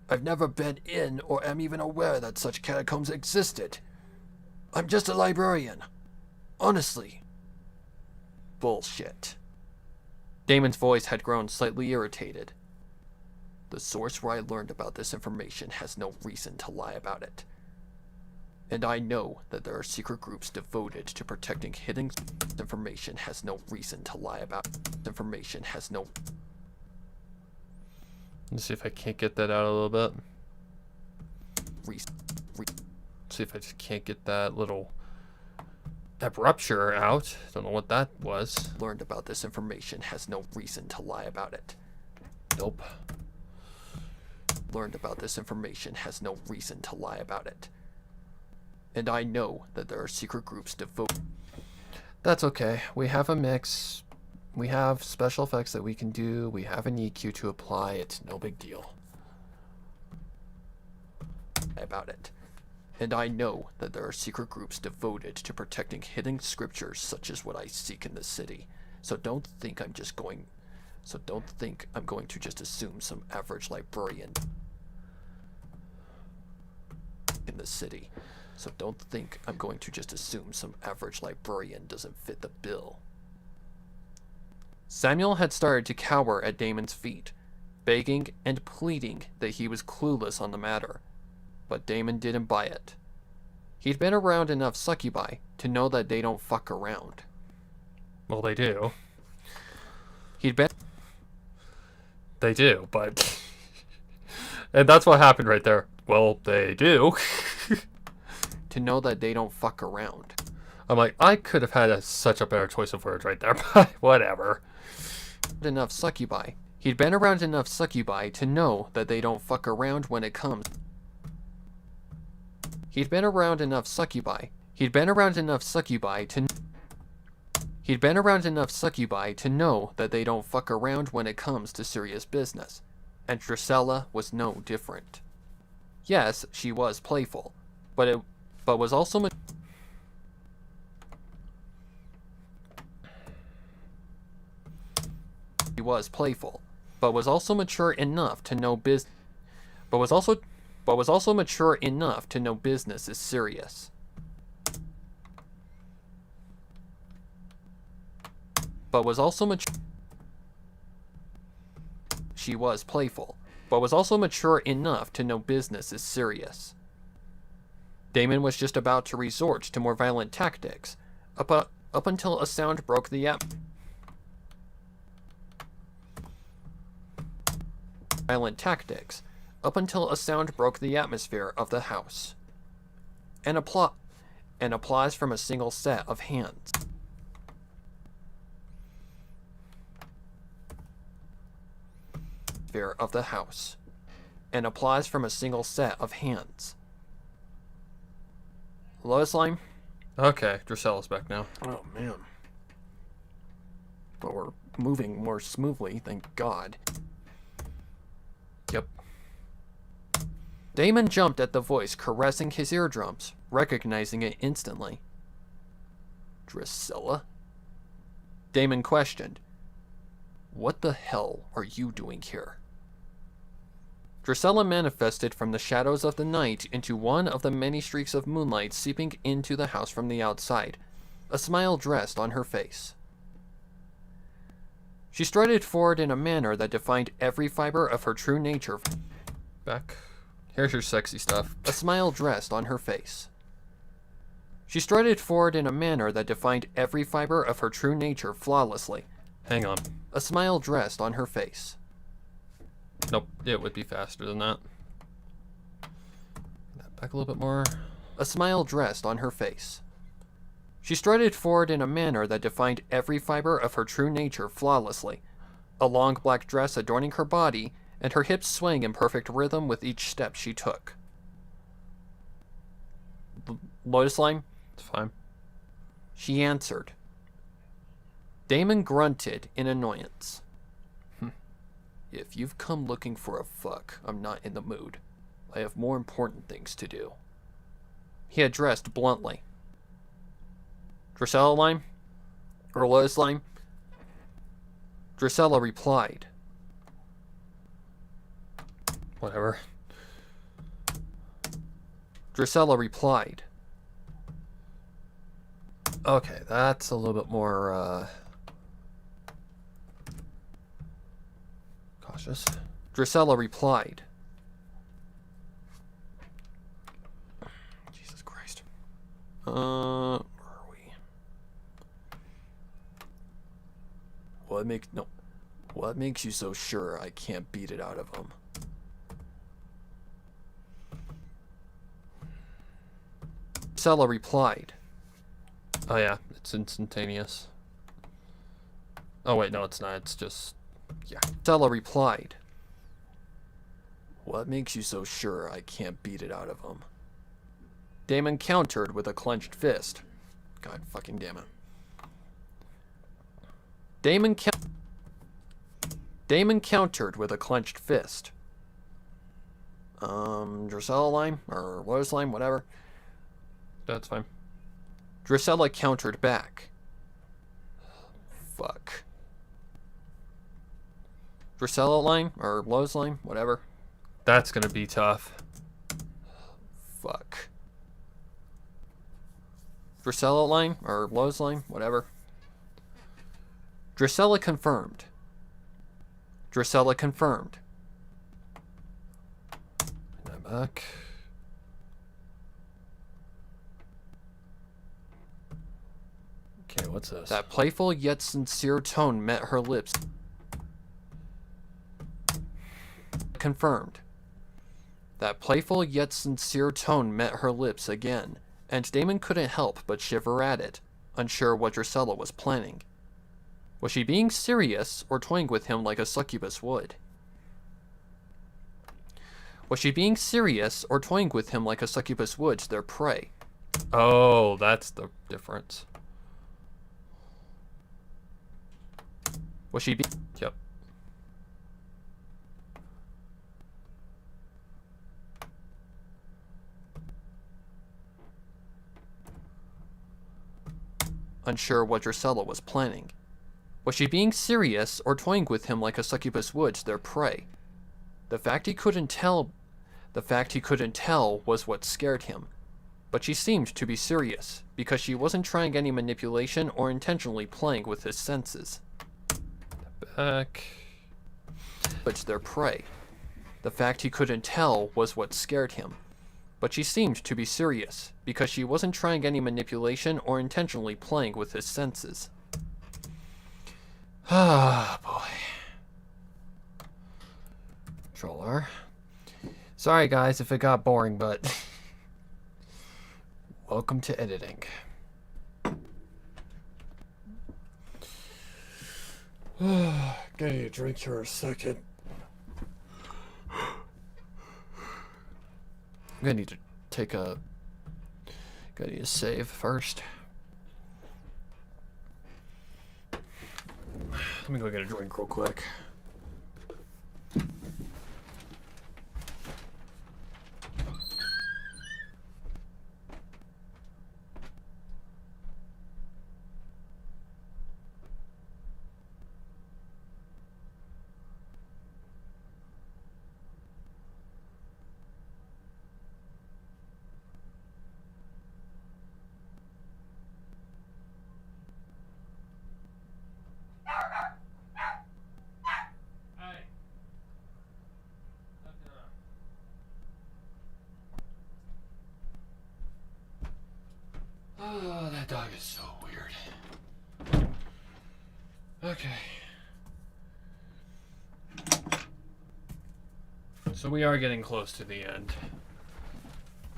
I've never been in or am even aware that such catacombs existed. I'm just a librarian. Honestly. Bullshit. Damon's voice had grown slightly irritated. The source where I learned about this information has no reason to lie about it. And I know that there are secret groups devoted to protecting hidden information has no reason to lie about. Information has no... Let's see if I can't get that out a little bit. See if I just can't get that little abrupture out. Don't know what that was. Learned about this information has no reason to lie about it. Nope. Learned about this information has no reason to lie about it. And I know that there are secret groups devoted. That's okay. We have a mix. We have special effects that we can do. We have an EQ to apply. It's no big deal. About it. And I know that there are secret groups devoted to protecting hidden scriptures such as what I seek in the city. So don't think I'm going to just assume some average librarian in the city. So don't think I'm going to just assume some average librarian doesn't fit the bill. Samuel had started to cower at Damon's feet, begging and pleading that he was clueless on the matter. But Damon didn't buy it. He'd been around enough succubi to know that they don't fuck around. Well, they do. They do, but... And that's what happened right there. Well, they do. To know that they don't fuck around. I'm like, I could have had such a better choice of words right there, but whatever. Enough succubi. He'd been around enough succubi to know that they don't fuck around when it comes. He'd been around enough succubi to know that they don't fuck around when it comes to serious business. And Drusilla was no different. Yes, she was playful, but was also mature enough to know business is serious. She was playful, but was also mature enough to know business is serious. Damon was just about to resort to more violent tactics, up until a sound broke the atmosphere of the house. And applause from a single set of hands. Of the house. And applause from a single set of hands. Lois Line, Okay, Drusella's back now. Oh, man. But we're moving more smoothly, thank God. Yep. Damon jumped at the voice caressing his eardrums, recognizing it instantly. Drusilla? Damon questioned. What the hell are you doing here? Drusilla manifested from the shadows of the night into one of the many streaks of moonlight seeping into the house from the outside, a smile dressed on her face. She strutted forward in a manner that defined every fiber of her true nature. Back. Here's your sexy stuff. A smile dressed on her face. She strutted forward in a manner that defined every fiber of her true nature flawlessly. Hang on. A smile dressed on her face. Nope, it would be faster than that. Back a little bit more. A smile dressed on her face. She strutted forward in a manner that defined every fiber of her true nature flawlessly, a long black dress adorning her body, and her hips swaying in perfect rhythm with each step she took. Lotus Line? It's fine. She answered. Damon grunted in annoyance. If you've come looking for a fuck, I'm not in the mood. I have more important things to do. He addressed bluntly. Drusilla Lime? Or Lotus Lime? Drusilla replied. Whatever. Drusilla replied. Okay, that's a little bit more, cautious. Drusilla replied. Jesus Christ. Where are we? What makes you so sure I can't beat it out of him? Drusilla replied. Oh yeah, it's instantaneous. Oh wait, no it's not, it's just... yeah. Drusilla replied. What makes you so sure I can't beat it out of him? Damon countered with a clenched fist. God fucking damn it. Damon countered with a clenched fist. Drusilla Lime? Or Lotus Lime, whatever. That's fine. Drusilla countered back. Fuck. Drusilla Lime? Or Lotus Lime, whatever. That's gonna be tough. Fuck. Drusilla Lime? Or Lotus Lime, whatever. Drusilla confirmed. Drusilla confirmed. And I'm back. Okay, what's this? That playful yet sincere tone met her lips. Confirmed. That playful yet sincere tone met her lips again, and Damon couldn't help but shiver at it, unsure what Drusilla was planning. Was she being serious or toying with him like a succubus would? Was she being serious or toying with him like a succubus would to their prey? Oh, that's the difference. Was she Yep. unsure what Drusilla was planning? Was she being serious or toying with him like a succubus would to their prey? The fact he couldn't tell was what scared him. But she seemed to be serious, because she wasn't trying any manipulation or intentionally playing with his senses. Back. But to their prey. The fact he couldn't tell was what scared him. But she seemed to be serious, because she wasn't trying any manipulation or intentionally playing with his senses. Ah, boy. Controller. Sorry guys if it got boring, but welcome to editing. Gonna need a drink here a second. I'm gonna need to take a... Gotta need to save first. Let me go get a drink real quick. Oh, that dog is so weird. Okay. So we are getting close to the end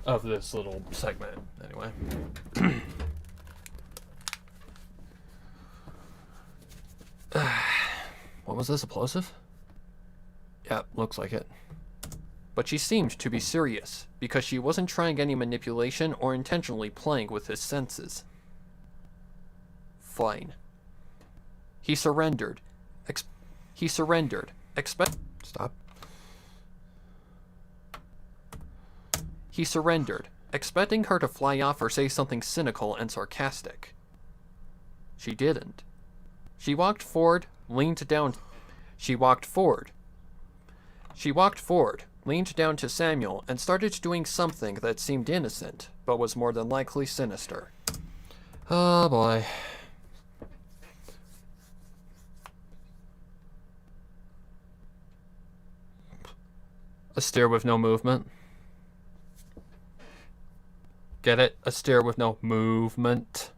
of this little segment, anyway. What was this, a plosive? Yep, looks like it. But she seemed to be serious, because she wasn't trying any manipulation or intentionally playing with his senses. Fine. He surrendered. Stop. He surrendered, expecting her to fly off or say something cynical and sarcastic. She didn't. She walked forward, leaned down. She walked forward, leaned down to Samuel, and started doing something that seemed innocent, but was more than likely sinister. Oh boy. A stare with no movement. Get it? A stare with no movement.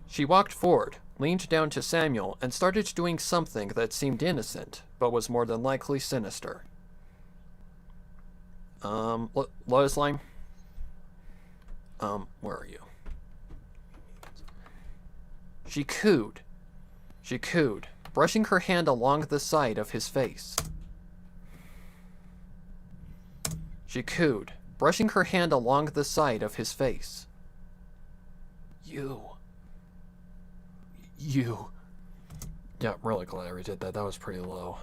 She walked forward, leaned down to Samuel, and started doing something that seemed innocent, but was more than likely sinister. Lotus Lime? Where are you? She cooed, brushing her hand along the side of his face. She cooed, brushing her hand along the side of his face. You. Yeah, I'm really glad I redid that. That was pretty low.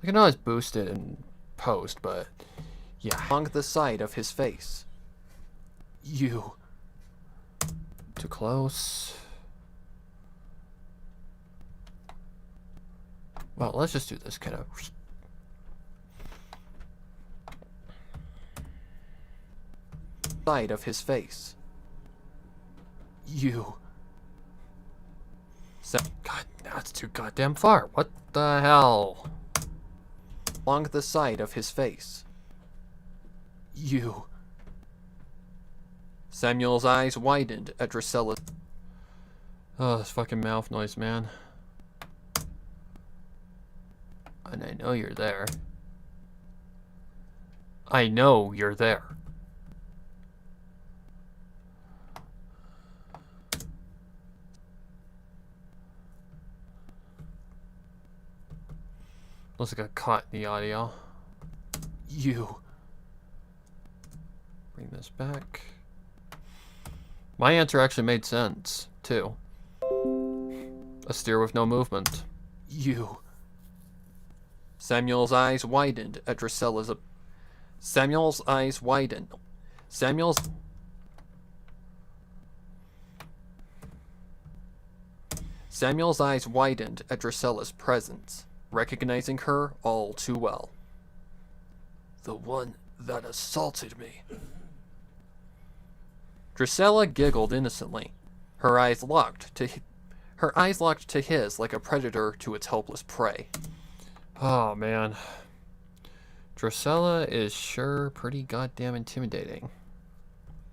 I can always boost it in post, but yeah. Along the side of his face. You. Too close. Well, let's just do this kind of. Side of his face. You. God, that's too goddamn far. What the hell? Along the side of his face. You. Samuel's eyes widened at Drusilla's. Oh, this fucking mouth noise, man. And I know you're there. I know you're there. Unless I got caught in the audio. You. Bring this back. My answer actually made sense, too. A steer with no movement. You. Samuel's eyes widened at Drusilla's. Samuel's eyes widened. Samuel's eyes widened at Drusilla's presence, recognizing her all too well. The one that assaulted me. Drusilla giggled innocently, her eyes locked to his like a predator to its helpless prey. Oh man. Drusilla is sure pretty goddamn intimidating.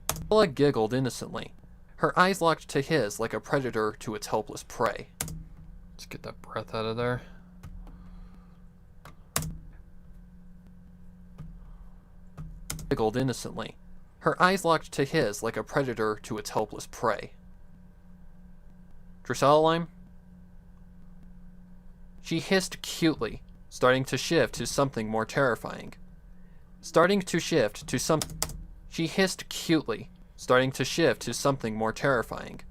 Drusilla giggled innocently, her eyes locked to his like a predator to its helpless prey. Let's get that breath out of there. Giggled innocently, her eyes locked to his like a predator to its helpless prey. Drusilla Lime? She hissed cutely, starting to shift to something more terrifying. She hissed cutely, starting to shift to something more terrifying.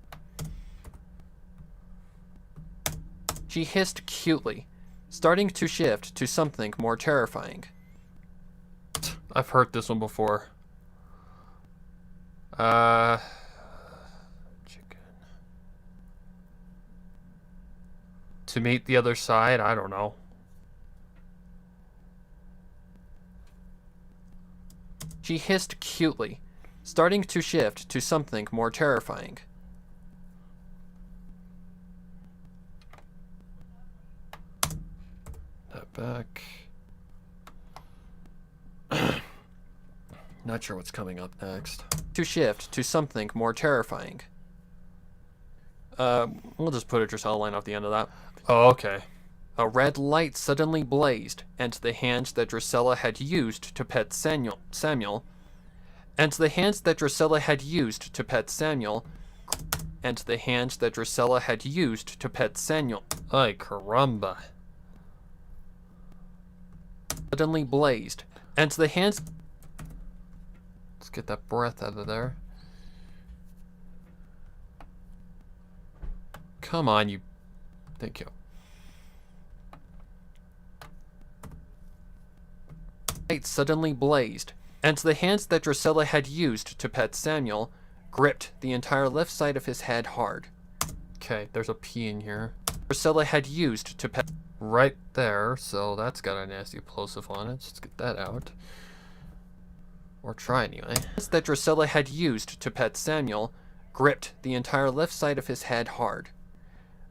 She hissed cutely, starting to shift to something more terrifying. I've heard this one before. Chicken. To meet the other side? I don't know. She hissed cutely, starting to shift to something more terrifying. That back. Not sure what's coming up next. To shift to something more terrifying. We'll just put a Drusilla line off the end of that. Oh, okay. A red light suddenly blazed, and the hands that Drusilla had used to pet Samuel, and the hands that Drusilla had used to pet Samuel, and the hands that Drusilla had used to pet Samuel, Ay, caramba. suddenly blazed, and the hands. Let's get that breath out of there. Come on, you. Thank you. Light suddenly blazed, and the hands that Drusilla had used to pet Samuel gripped the entire left side of his head hard. Okay, there's a P in here. Drusilla had used to pet Right there, so that's got a nasty plosive on it. So let's get that out. Or try anyway. that Drusilla had used to pet Samuel gripped the entire left side of his head hard.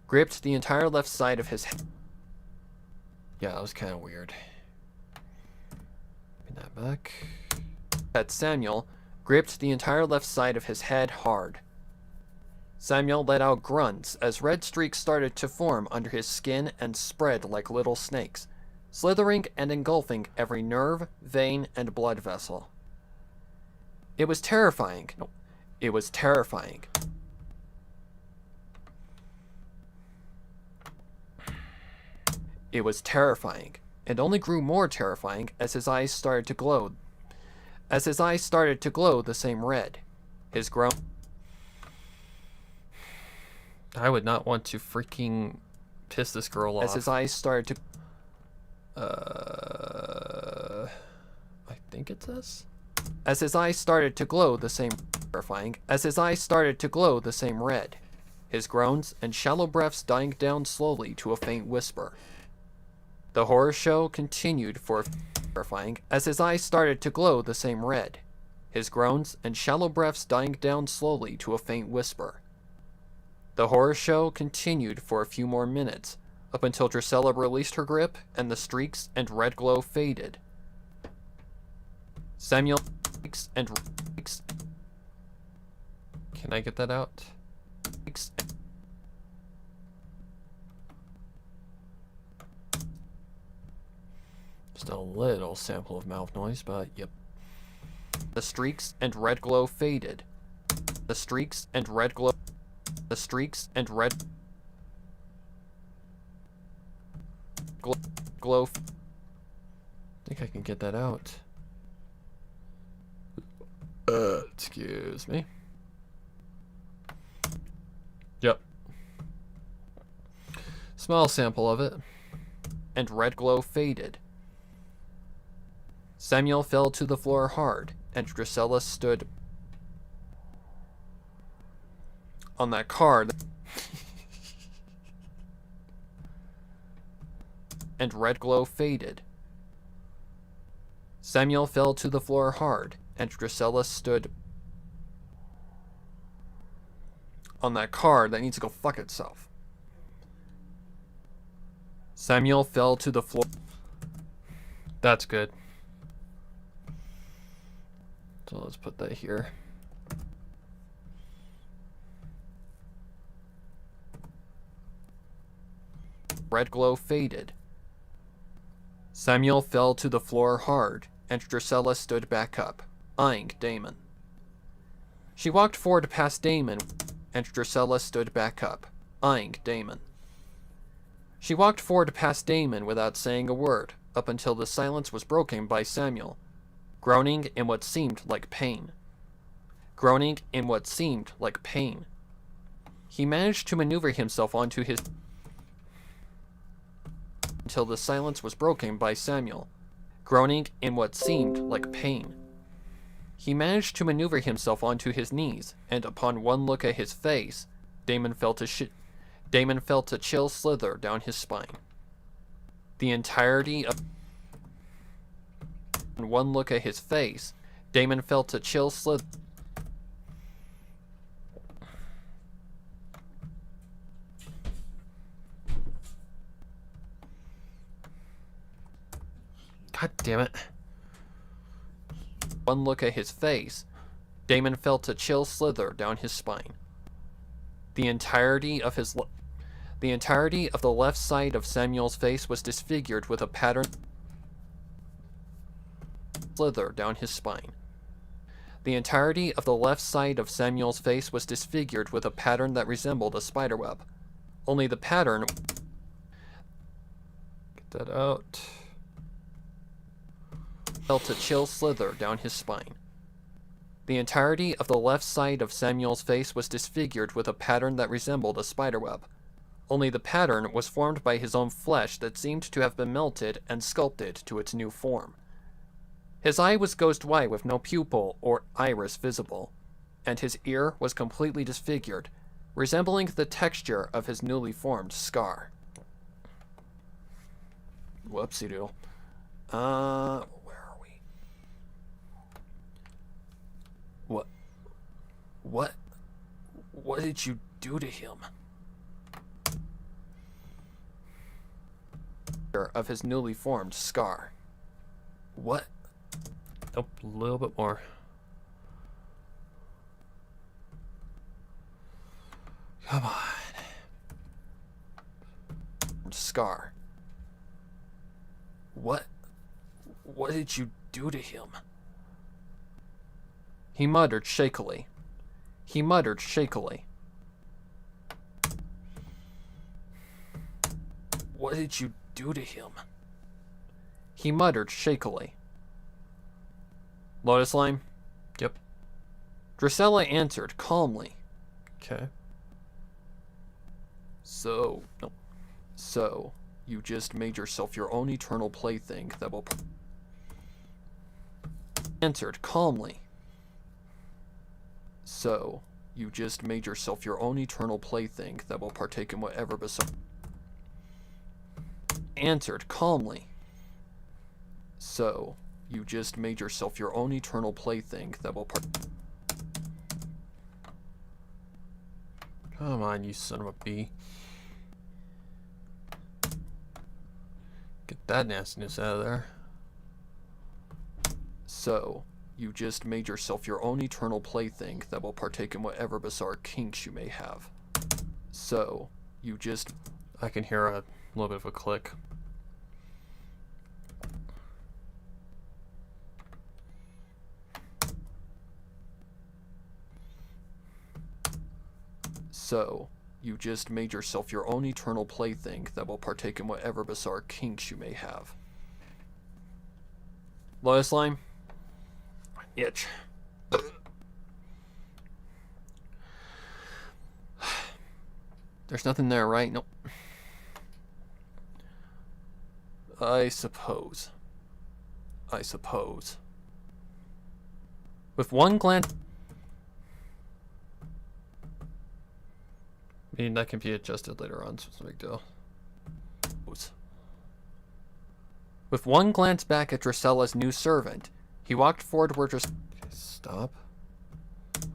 Gripped the entire left side of his head. Yeah, that was kind of weird. Bring that back. Pet Samuel gripped the entire left side of his head hard. Samuel let out grunts as red streaks started to form under his skin and spread like little snakes, slithering and engulfing every nerve, vein, and blood vessel. It was terrifying. No, it was terrifying. It was terrifying, and only grew more terrifying as his eyes started to glow. As his eyes started to glow the same red. His groan. I would not want to freaking piss this girl off. As his eyes started to. I think it's this. As his eyes started to glow the same terrifying. As his eyes started to glow the same red. His groans and shallow breaths dying down slowly to a faint whisper. The horror show continued for terrifying as his eyes started to glow the same red. His groans and shallow breaths dying down slowly to a faint whisper. The horror show continued for a few more minutes, up until Drusilla released her grip and the streaks and red glow faded. Samuel streaks and streaks. Can I get that out? Streaks. Just a little sample of mouth noise, but yep. The streaks and red glow faded. The streaks and red glow. The streaks and red glow. I think I can get that out. Excuse me. Yep. Small sample of it. And red glow faded. Samuel fell to the floor hard, and Drusilla stood on that card. And red glow faded. Samuel fell to the floor hard, and Drusilla stood on that card that needs to go fuck itself. Samuel fell to the floor. That's good. So let's put that here. Red glow faded. Samuel fell to the floor hard, and Drusilla stood back up, eyeing Damon. She walked forward past Damon, and Drusilla stood back up, eyeing Damon. She walked forward past Damon without saying a word, up until the silence was broken by Samuel, groaning in what seemed like pain, groaning in what seemed like pain. He managed to maneuver himself onto his until the silence was broken by Samuel, groaning in what seemed like pain. He managed to maneuver himself onto his knees, and upon one look at his face, Damon felt a chill slither down his spine. The entirety of one look at his face, Damon felt a chill slither. God damn it. One look at his face, Damon felt a chill slither down his spine. The entirety of the left side of Samuel's face was disfigured with a pattern slither down his spine. The entirety of the left side of Samuel's face was disfigured with a pattern that resembled a spiderweb. Only the pattern... Get that out. Felt a chill slither down his spine. The entirety of the left side of Samuel's face was disfigured with a pattern that resembled a spiderweb. Only the pattern was formed by his own flesh that seemed to have been melted and sculpted to its new form. His eye was ghost white with no pupil or iris visible, and his ear was completely disfigured, resembling the texture of his newly formed scar. Whoopsie doodle. Where are we? What did you do to him? Of his newly formed scar. What? Nope, a little bit more. Come on. Scar. What did you do to him? He muttered shakily. What did you do to him? He muttered shakily. Lotus Lime? Yep. Drusilla answered calmly. Okay. So, you just made yourself your own eternal plaything that will... Answered calmly. So, you just made yourself your own eternal plaything that will partake in whatever beside... Answered calmly. So, you just made yourself your own eternal plaything that will Come on, you son of a bee. Get that nastiness out of there. So, you just made yourself your own eternal plaything that will partake in whatever bizarre kinks you may have. So, you just... I can hear a little bit of a click. So, you just made yourself your own eternal plaything that will partake in whatever bizarre kinks you may have. Lotus Lime? Itch. There's nothing there, right? Nope. I suppose. With one glance... I mean, that can be adjusted later on, so it's no big deal. With one glance back at Drusilla's new servant, he walked forward where Stop.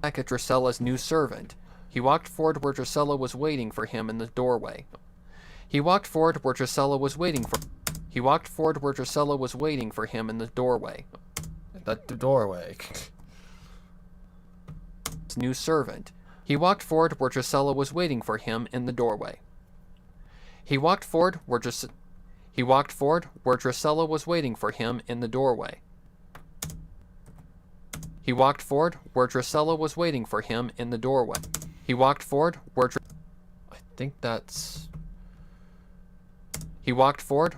Back at Drusilla's new servant, he walked forward where Drusilla was waiting for him in the doorway. He walked forward where Drusilla was waiting for him in the doorway. That the doorway. His new servant. He walked forward where Drusilla was waiting for him in the doorway. He walked forward where Drusilla was waiting for him in the doorway. He walked forward where Drusilla was waiting for him in the doorway. He walked forward where I think that's... He walked forward...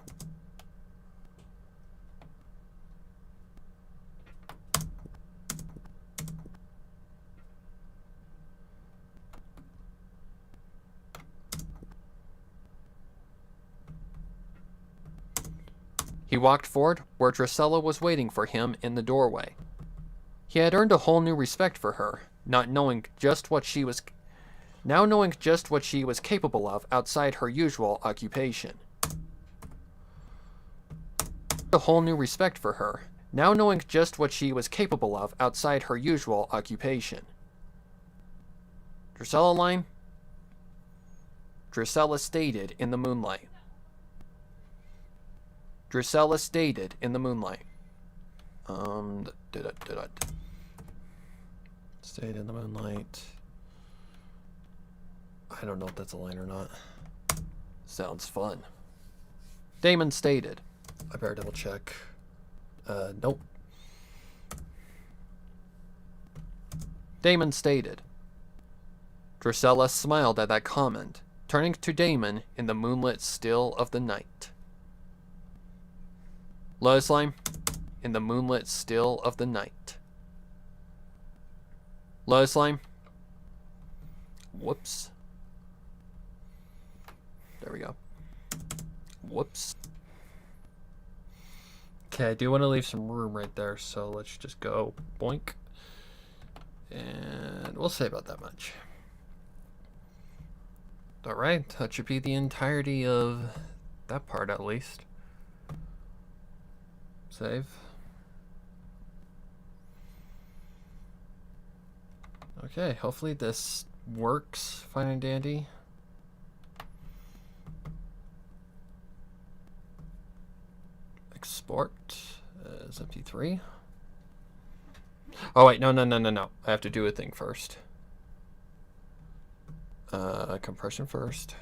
He walked forward where Drusilla was waiting for him in the doorway. He had earned a whole new respect for her, now knowing just what she was capable of outside her usual occupation. A whole new respect for her, now knowing just what she was capable of outside her usual occupation. Drusilla line? Drusilla stated in the moonlight. Drusilla stated in the moonlight. Stayed in the moonlight. I don't know if that's a line or not. Sounds fun. Damon stated. I better double check. Nope. Damon stated. Drusilla smiled at that comment, turning to Damon in the moonlit still of the night. Lois line, in the moonlit still of the night. Lois line. Whoops. There we go. Whoops. Okay, I do want to leave some room right there, so let's just go boink. And we'll say about that much. Alright, that should be the entirety of that part at least. Save. Okay, hopefully this works fine and dandy. Export as MP3. Oh wait, no. I have to do a thing first. Compression first.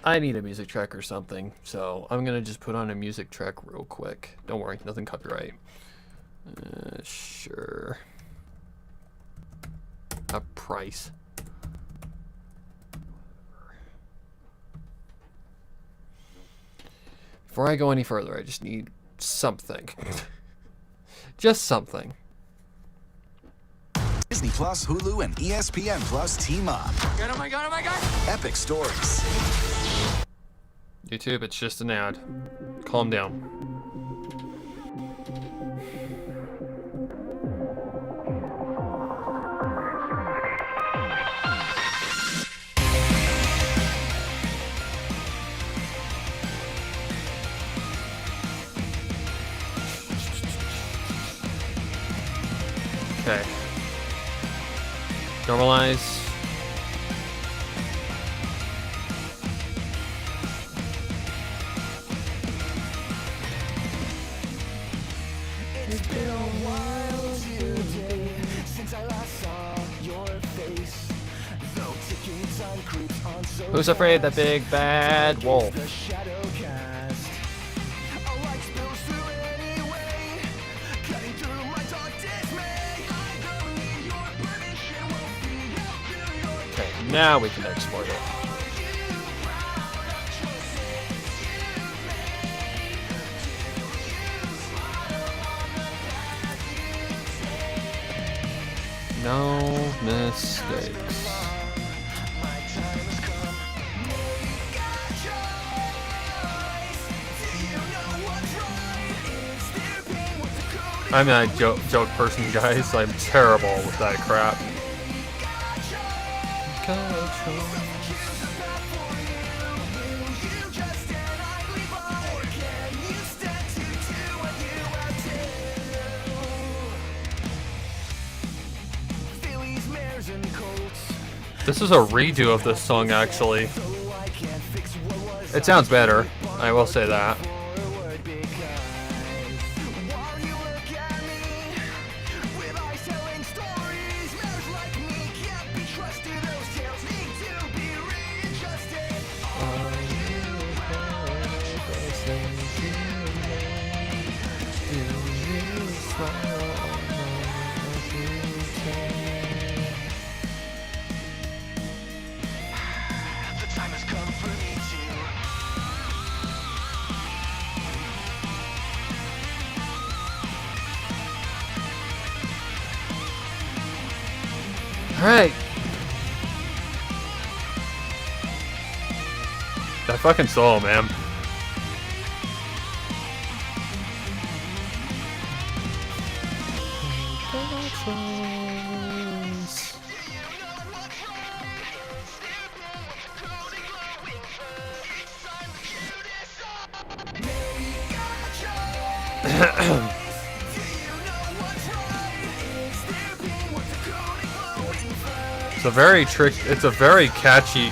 I need a music track or something, so I'm gonna just put on a music track real quick. Don't worry, nothing copyright. Sure. A price. Before I go any further, I just need something. Just something. Disney Plus, Hulu, and ESPN Plus team up. Oh my god, oh my god! Epic stories. YouTube, it's just an ad. Calm down. Okay. Normalize. It's been a while today since I last saw your face. Though ticking time creeps on so Who's afraid of the big bad wolf? the shadow cast. A light spills through anyway, cutting through my dark dismay. I don't need your permission, won't be out through your Okay, now we can export it. No mistakes. I'm a joke person, guys. I'm terrible with that crap. This is a redo of this song, actually. It sounds better, I will say that. Alright. That fucking solo, man. It's a very catchy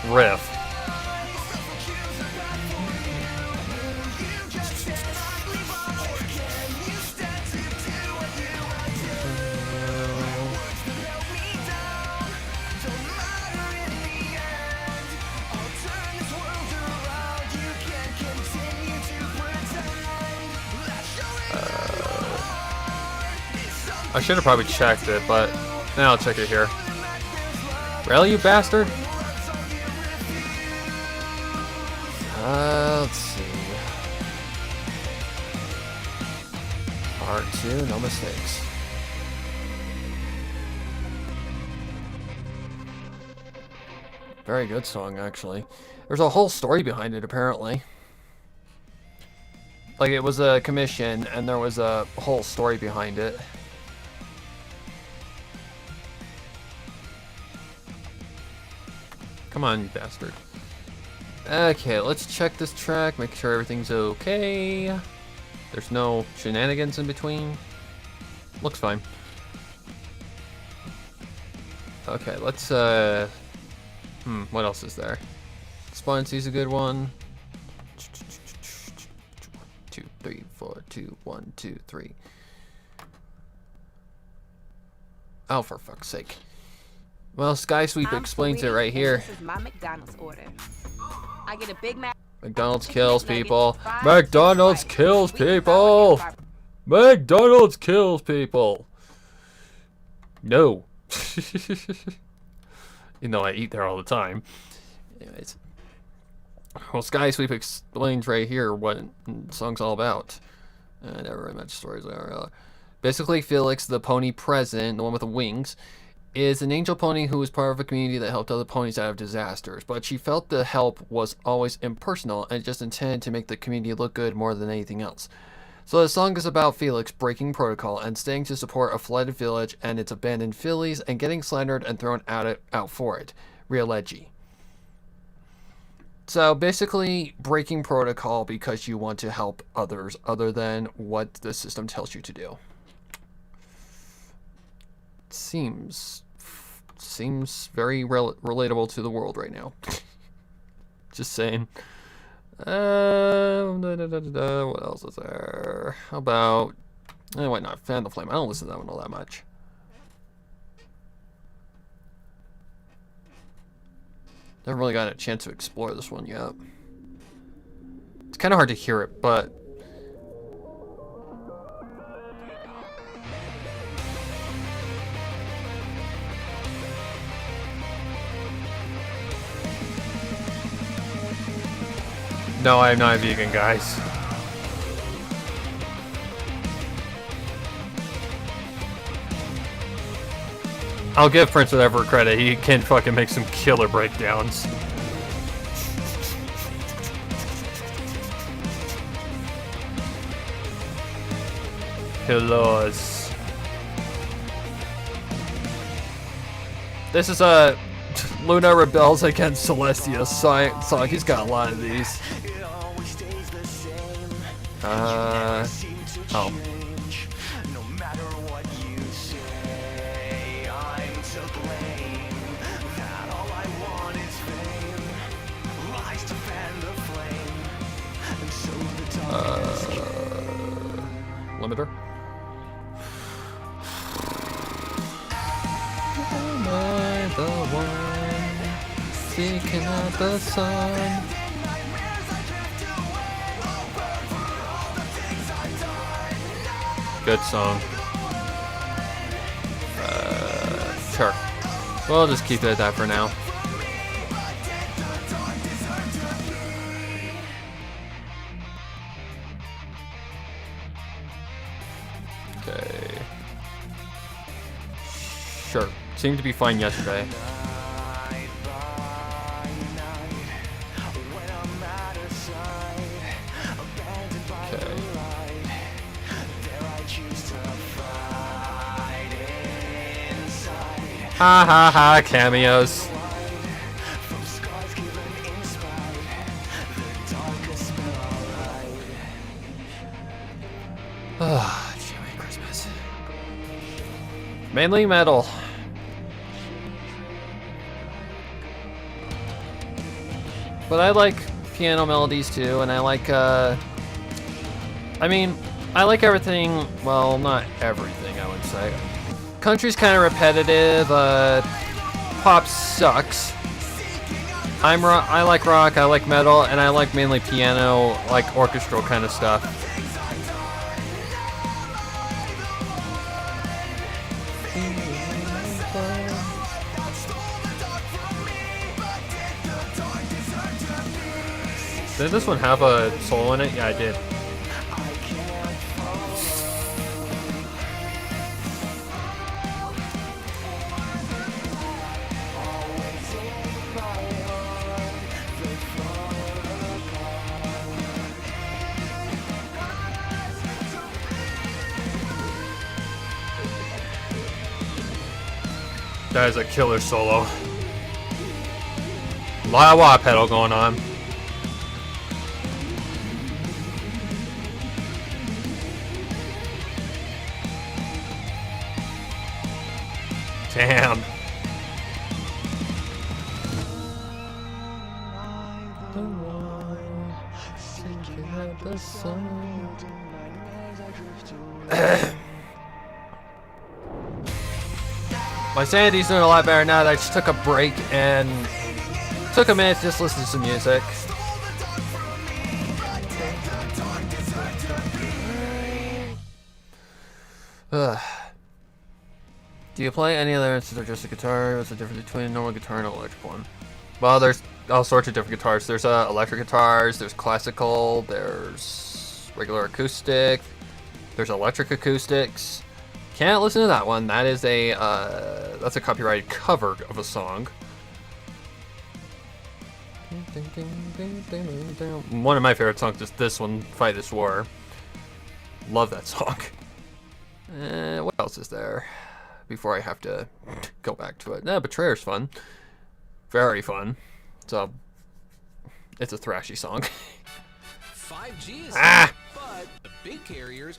riff. I should have probably checked it, but now I'll check it here. Really, you bastard? Let's see. Part 2, no mistakes. Very good song, actually. There's a whole story behind it, apparently. Like, it was a commission, and there was a whole story behind it. Come on, you bastard. Okay, let's check this track, make sure everything's okay. There's no shenanigans in between. Looks fine. Okay, let's, what else is there? Sponsy's a good one. 2, 3, 4, 2, 1, 2, 3. Oh, for fuck's sake. Well, Sky Sweep explains it right here. This is my McDonald's order. I get a Big Mac. McDonald's kills people. McDonald's kills people. McDonald's kills people. No. You know I eat there all the time. Anyways. Well, Sky Sweep explains right here what the song's all about. I never really much stories are. Basically, Felix, the pony present, the one with the wings, is an angel pony who was part of a community that helped other ponies out of disasters, but she felt the help was always impersonal and just intended to make the community look good more than anything else. So the song is about Felix breaking protocol and staying to support a flooded village and its abandoned fillies and getting slandered and thrown out for it. TRILOGY. So basically, breaking protocol because you want to help others other than what the system tells you to do. Seems very relatable to the world right now. Just saying. What else is there? How about... why not? Fan the Flame. I don't listen to that one all that much. Never really got a chance to explore this one yet. It's kind of hard to hear it, but... No, I'm not a vegan, guys. I'll give Prince whatever credit. He can fucking make some killer breakdowns. Pillows. This is a Luna rebels against Celestia song. He's got a lot of these. Oh. Limiter. Am I the one seeking out the sun? Good song. Sure. We'll just keep it at that for now. Okay. Sure. Seemed to be fine yesterday. Okay. Ha ha ha, cameos. Ah, Merry Christmas. Mainly metal. But I like piano melodies too, and I like, I mean, I like everything, well, not everything, I would say. Country's kind of repetitive, pop sucks. I like rock, I like metal, and I like mainly piano, like orchestral kind of stuff. Did this one have a solo in it? Yeah, I did. That is a killer solo. A lot of wah pedal going on. Damn. My sanity's doing a lot better now that I just took a break and took a minute to just listen to some music. Do you play any other instruments or just a guitar? What's the difference between a normal guitar and an electric one? Well, there's all sorts of different guitars. There's electric guitars, there's classical, there's regular acoustic, there's electric acoustics. Can't listen to that one. That is a that's a copyrighted cover of a song. One of my favorite songs is this one, Fight This War. Love that song. What else is there? Before I have to go back to it. Betrayer's fun. Very fun. It's a thrashy song. 5G is but the big carriers.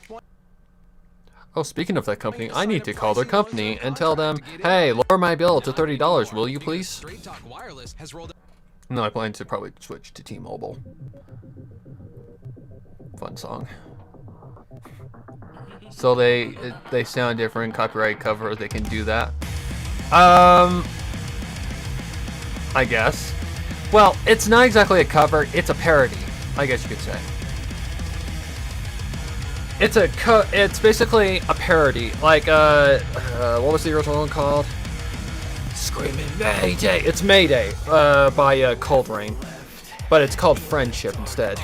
Oh, speaking of that company, I need to call their company and tell them, hey, lower my bill to $30, will you please? No, I plan to probably switch to T-Mobile. Fun song. So they sound different, copyright cover, they can do that. I guess. Well, it's not exactly a cover, it's a parody, I guess you could say. It's basically a parody, like, what was the original one called? Screaming Mayday! It's Mayday, by Cold Rain. But it's called Friendship instead.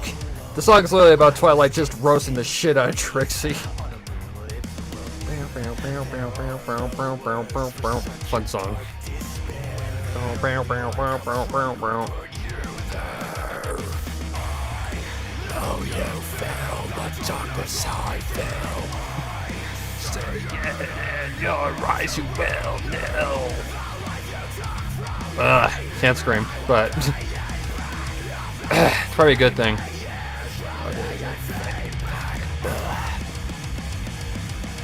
The song is literally about Twilight just roasting the shit out of Trixie. Fun song. Oh, you fell, the darkness side fell. Stay in your rise, you will know. Can't scream, but it's probably a good thing.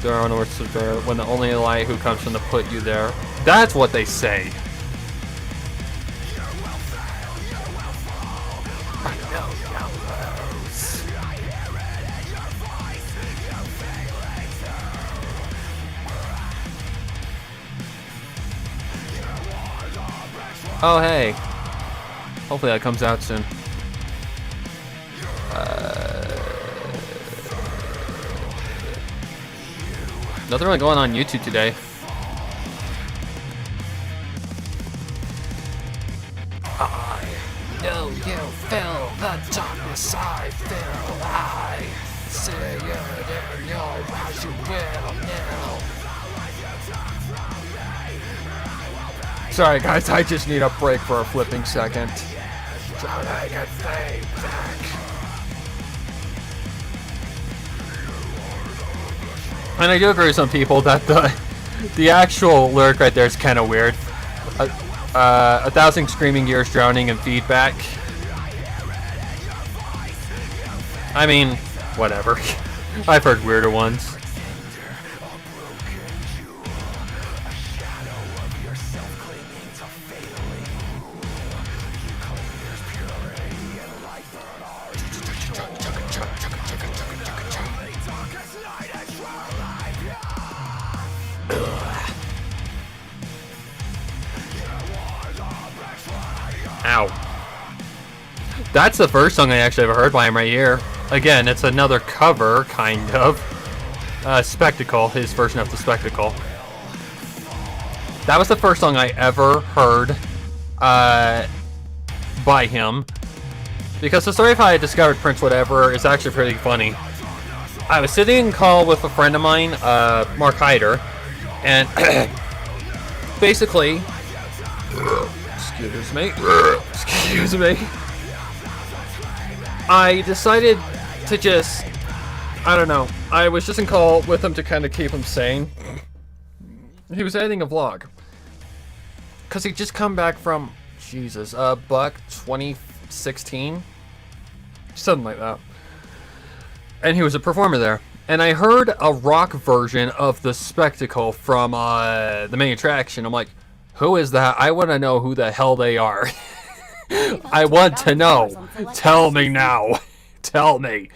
There are no words to bear when the only light who comes from to put you there. That's what they say. Oh, hey. Hopefully that comes out soon. Nothing really going on YouTube today. I know you feel the darkness I feel. I say it in your eyes, you will know. Sorry, guys, I just need a break for a flipping second. So I can stay back. And I do agree with some people that the actual lyric right there is kind of weird. 1,000 screaming gears drowning in feedback. I mean, whatever. I've heard weirder ones. Ow. That's the first song I actually ever heard by him right here. Again, it's another cover, kind of. Spectacle, his version of The Spectacle. That was the first song I ever heard by him. Because the story of how I discovered Prince Whatever is actually pretty funny. I was sitting in call with a friend of mine, Mark Hyder, and basically... Excuse me. I decided to just, I don't know. I was just in call with him to kind of keep him sane. He was editing a vlog. Because he'd just come back from, Jesus, Buck 2016? Something like that. And he was a performer there. And I heard a rock version of The Spectacle from the main attraction. I'm like, who is that? I want to know who the hell they are. I want to know. Tell me now. Tell me.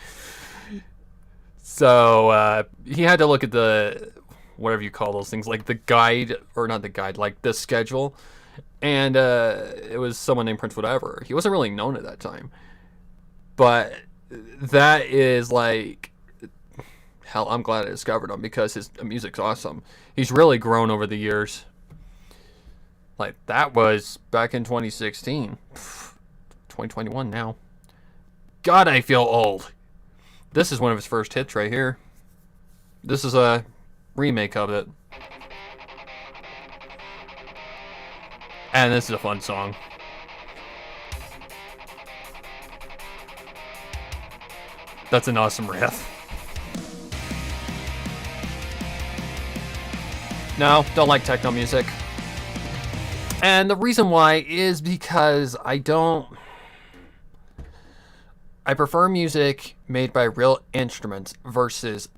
So, he had to look at the, whatever you call those things, like the guide, or not the guide, like the schedule. And it was someone named Prince Whatever. He wasn't really known at that time. But that is like, hell, I'm glad I discovered him because his music's awesome. He's really grown over the years. Like, that was back in 2016. 2021 now. God, I feel old. This is one of his first hits right here. This is a remake of it. And this is a fun song. That's an awesome riff. No, don't like techno music. And the reason why is because I prefer music made by real instruments versus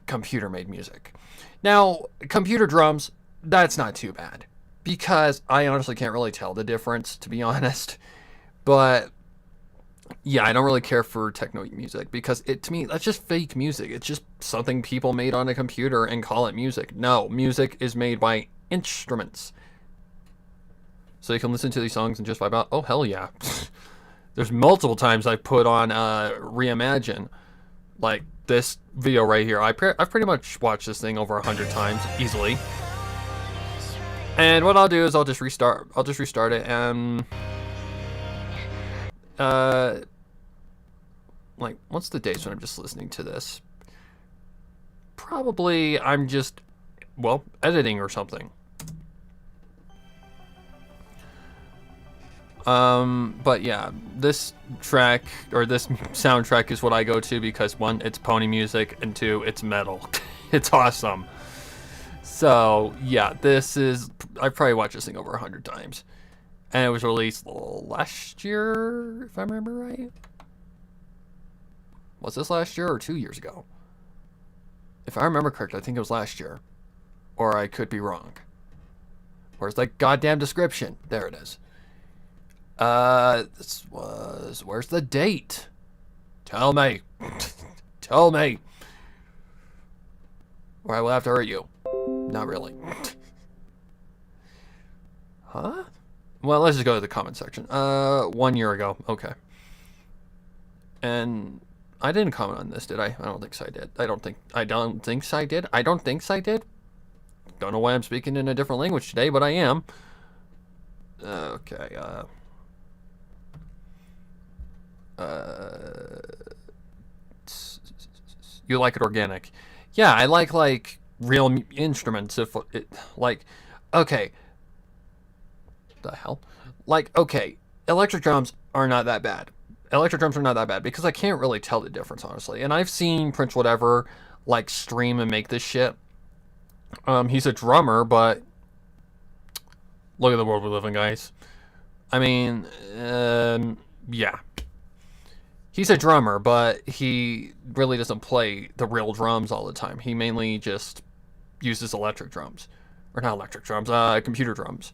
computer-made music. Now, computer drums, that's not too bad. Because I honestly can't really tell the difference, to be honest. But, yeah, I don't really care for techno music. Because, to me, that's just fake music. It's just something people made on a computer and call it music. No, music is made by instruments. So you can listen to these songs and just vibe out. Oh, hell yeah. There's multiple times I put on Reimagine. Like this video right here. I've pretty much watched this thing over 100 times, easily. And what I'll do is I'll just restart it and... like, what's the dates when I'm just listening to this? Probably I'm just, well, editing or something. But yeah, this track, or this soundtrack is what I go to because one, it's pony music, and two, it's metal. It's awesome. So, yeah, I've probably watched this thing over 100 times. And it was released last year, if I remember right. Was this last year or 2 years ago? If I remember correctly, I think it was last year. Or I could be wrong. Where's that goddamn description? There it is. Where's the date? Tell me. Tell me. Or I will have to hurt you. Not really. Huh? Well, let's just go to the comment section. 1 year ago. Okay. And I didn't comment on this, did I? I don't think so I did. I don't think so I did. Don't know why I'm speaking in a different language today, but I am. Okay, you like it organic. Yeah, I like real instruments. If it, like, okay, The hell? Like, okay, electric drums are not that bad. Electric drums are not that bad because I can't really tell the difference, honestly. And I've seen Prince Whatever, like, stream and make this shit. He's a drummer, but look at the world we live in, guys. I mean, yeah. He's a drummer, but he really doesn't play the real drums all the time. He mainly just uses electric drums. Or not electric drums, computer drums.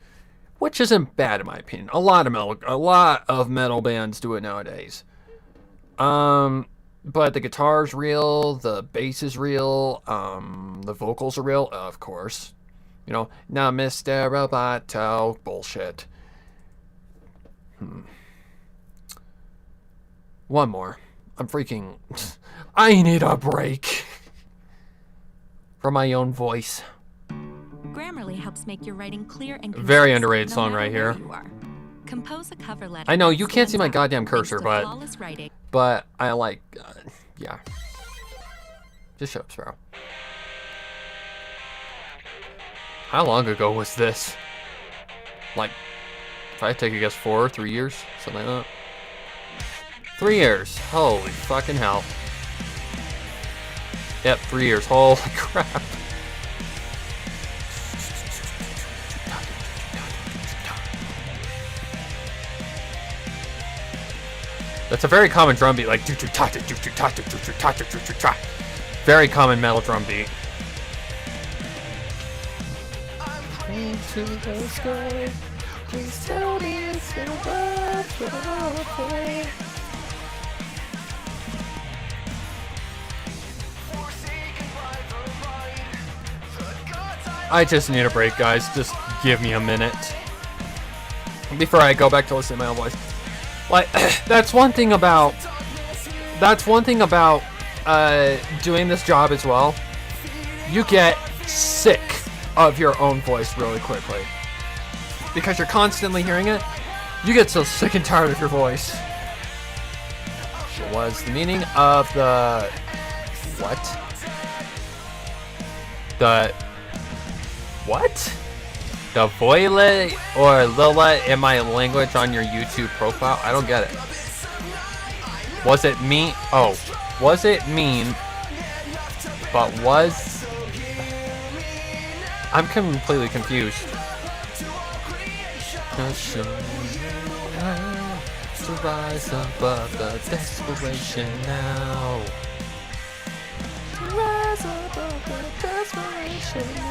Which isn't bad in my opinion. A lot of metal bands do it nowadays. But the guitar's real, the bass is real, the vocals are real, of course. You know, now Mr. Roboto, bullshit. One more. I'm freaking... I need a break. From my own voice. Grammarly helps make your writing clear and concise, Very underrated no song matter right where here. you are. Compose a cover letter I know, that you can't see my stands out, goddamn thanks cursor, to but... flawless writing. But I like... yeah. Just shut up, Sparrow. How long ago was this? Like, if I had to take a guess, 3 years? Something like that. 3 years. Holy fucking hell. Yep, 3 years. Holy crap. That's a very common drum beat, like very common metal drum beat. I just need a break, guys. Just give me a minute before I go back to listen to my own voice. Like, that's one thing about doing this job as well. You get sick of your own voice really quickly because you're constantly hearing it. You get so sick and tired of your voice. What was the meaning of the what? The what? The Voile or Lila in my language on your YouTube profile? I don't get it. Was it mean? Oh, was it mean? But was... I'm completely confused. To rise above the desperation now. To rise above the desperation now.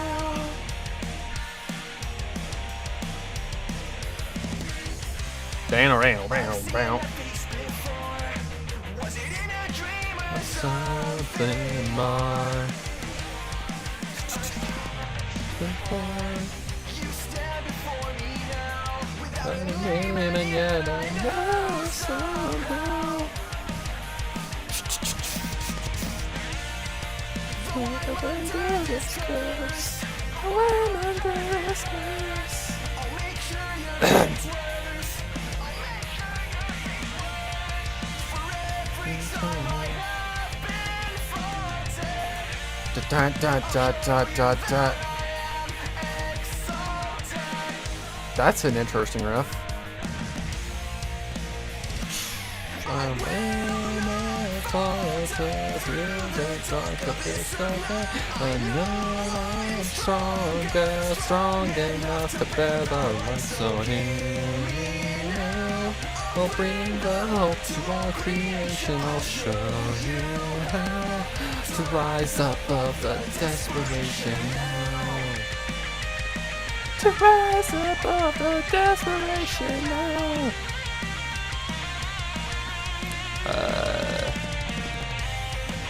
Something more. And yet I know somehow. That's an interesting riff. I'm stronger, strong enough to bear the light, so here I'll bring the hope to all creation. I'll show you how to rise up above the desperation now. To rise above the desperation now.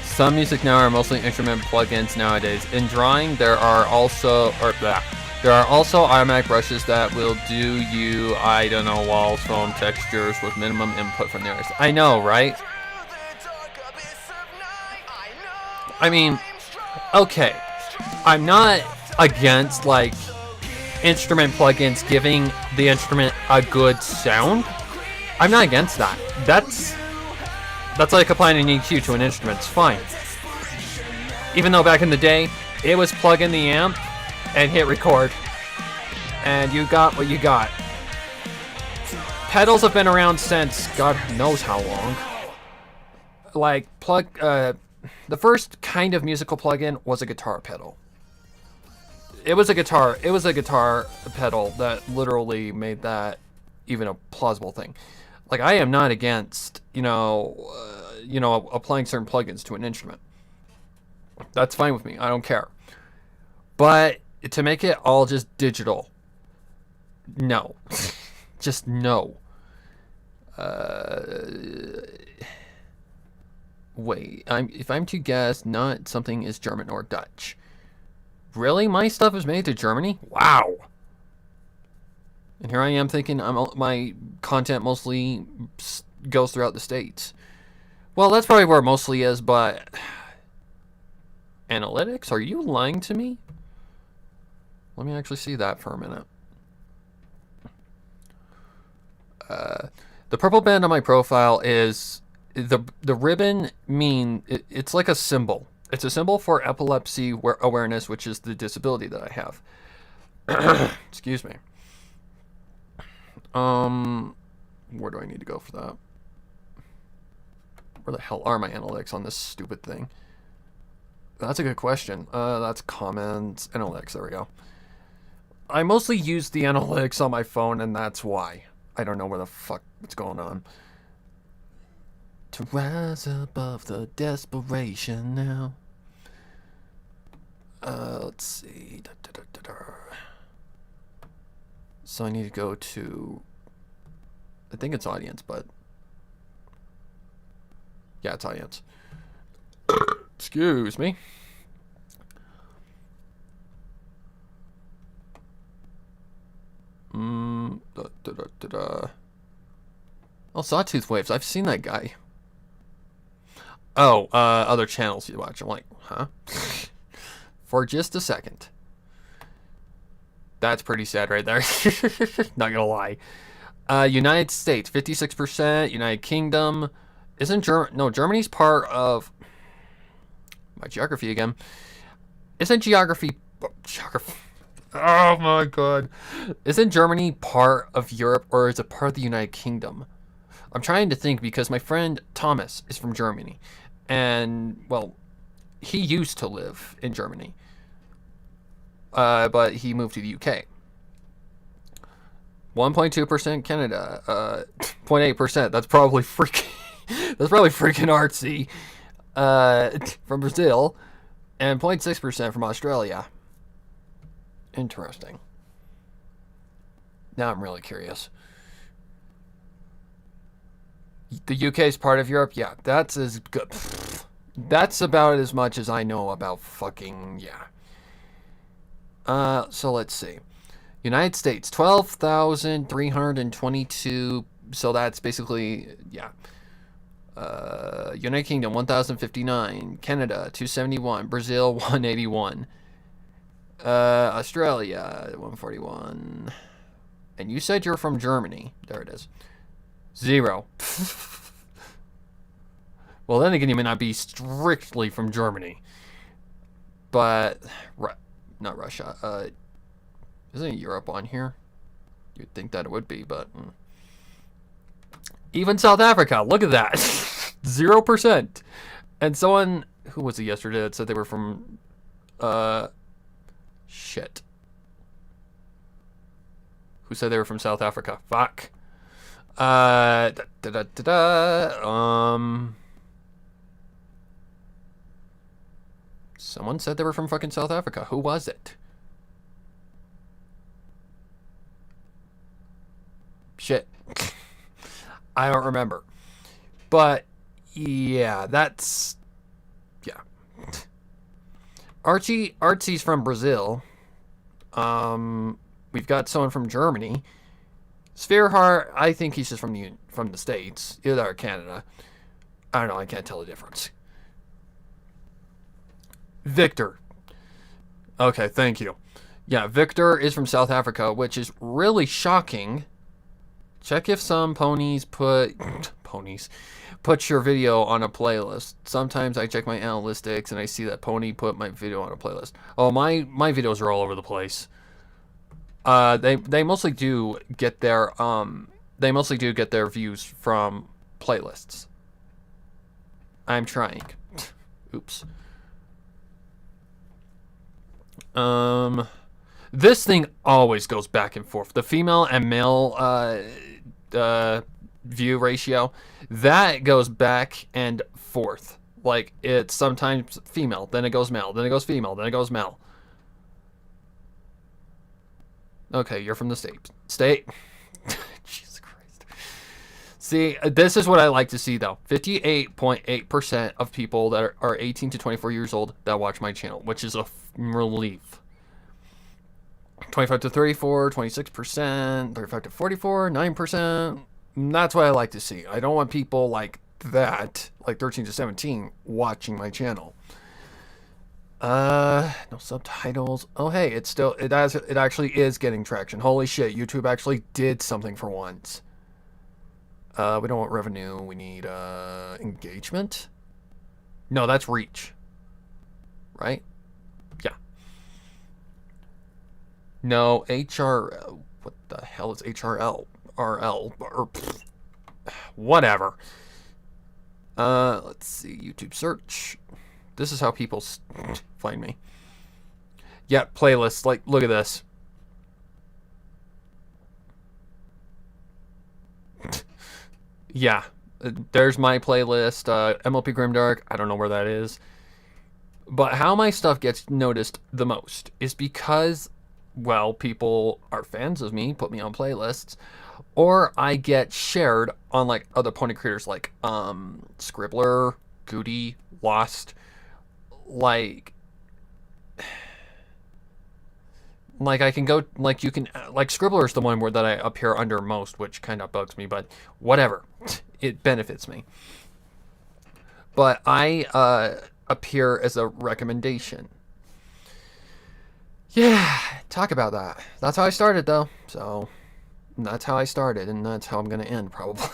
Some music now are mostly instrument plugins nowadays. In drawing, there are also automatic brushes that will do you, I don't know, walls, foam, textures with minimum input from the artist. I know, right? I mean, okay, I'm not against like instrument plugins giving the instrument a good sound. I'm not against that. That's like applying an EQ to an instrument. It's fine. Even though back in the day, it was plug in the amp and hit record. And you got what you got. pedals have been around since God knows how long. Like, the first kind of musical plugin was a guitar pedal. It was a guitar pedal that literally made that even a plausible thing. Like, I am not against, applying certain plugins to an instrument. That's fine with me. I don't care. But to make it all just digital, no. Just no. Wait, if I'm to guess, not something is German or Dutch. Really? My stuff is made to Germany? Wow. And here I am thinking my content mostly goes throughout the States. Well, that's probably where it mostly is, but... Analytics? Are you lying to me? Let me actually see that for a minute. The purple band on my profile is... The ribbon it's like a symbol. It's a symbol for epilepsy awareness, which is the disability that I have. Excuse me. Where do I need to go for that? Where the hell are my analytics on this stupid thing? That's a good question. That's comments, analytics, there we go. I mostly use the analytics on my phone, and that's why. I don't know where the fuck what's going on. To rise above the desperation now. Let's see. So I need to go to... I think it's audience, but... Yeah, it's audience. Excuse me. Oh, Sawtooth Waves. I've seen that guy. Oh, other channels you watch. I'm like, huh? For just a second. That's pretty sad right there. Not gonna lie. United States, 56%. United Kingdom. Isn't Germany's part of... My geography again. Isn't geography... Oh my god. Isn't Germany part of Europe, or is it part of the United Kingdom? I'm trying to think because my friend Thomas is from Germany. And, well, he used to live in Germany. But he moved to the UK. 1.2% Canada. 0.8%. That's probably freaking... That's probably freaking artsy. From Brazil. And 0.6% from Australia. Interesting. Now I'm really curious. The UK is part of Europe? Yeah, that's as good. That's about as much as I know about fucking, yeah. So let's see. United States, 12,322. So that's basically, yeah. United Kingdom, 1,059. Canada, 271. Brazil, 181. Australia, 141. And you said you're from Germany. There it is. 0. Well, then again, you may not be strictly from Germany. But, not Russia. Isn't Europe on here? You'd think that it would be, but... Even South Africa, look at that. 0%. And someone, who was it yesterday that said they were from... Shit. Who said they were from South Africa? Fuck. Someone said they were from fucking South Africa. Who was it? Shit. I don't remember. But, yeah, that's... Yeah. Artsy's from Brazil. We've got someone from Germany. Sphereheart, I think he's just from the States. Either or Canada. I don't know, I can't tell the difference. Victor. Okay, thank you. Yeah, Victor is from South Africa, which is really shocking. Check if some ponies put your video on a playlist. Sometimes I check my analytics and I see that pony put my video on a playlist. Oh, my videos are all over the place. They mostly do get their they mostly do get their views from playlists. I'm trying. Oops. This thing always goes back and forth. The female and male view ratio, that goes back and forth. Like, it's sometimes female, then it goes male, then it goes female, then it goes male. Okay, you're from the state. Jesus Christ. See, this is what I like to see, though. 58.8% of people that are 18 to 24 years old that watch my channel, which is a relief. 25 to 34, 26%, 35 to 44, 9%. That's what I like to see. I don't want people like that, like 13 to 17, watching my channel. No subtitles. Oh hey, it actually is getting traction. Holy shit, YouTube actually did something for once. We don't want revenue, we need engagement. No, that's reach. Right? Yeah. No, what the hell is HRL? RL or whatever. Let's see, YouTube search. This is how people find me. Yeah, playlists. Like, look at this. Yeah, there's my playlist. MLP Grimdark. I don't know where that is. But how my stuff gets noticed the most is because, well, people are fans of me, put me on playlists, or I get shared on like other pony creators like Scribbler, Goody, Lost. Like I can go, like, you can, like, Scribbler is the one that I appear under most, which kind of bugs me, but whatever. It benefits me. But I appear as a recommendation. Yeah, talk about that. That's how I started, though. So, that's how I started, and that's how I'm going to end, probably.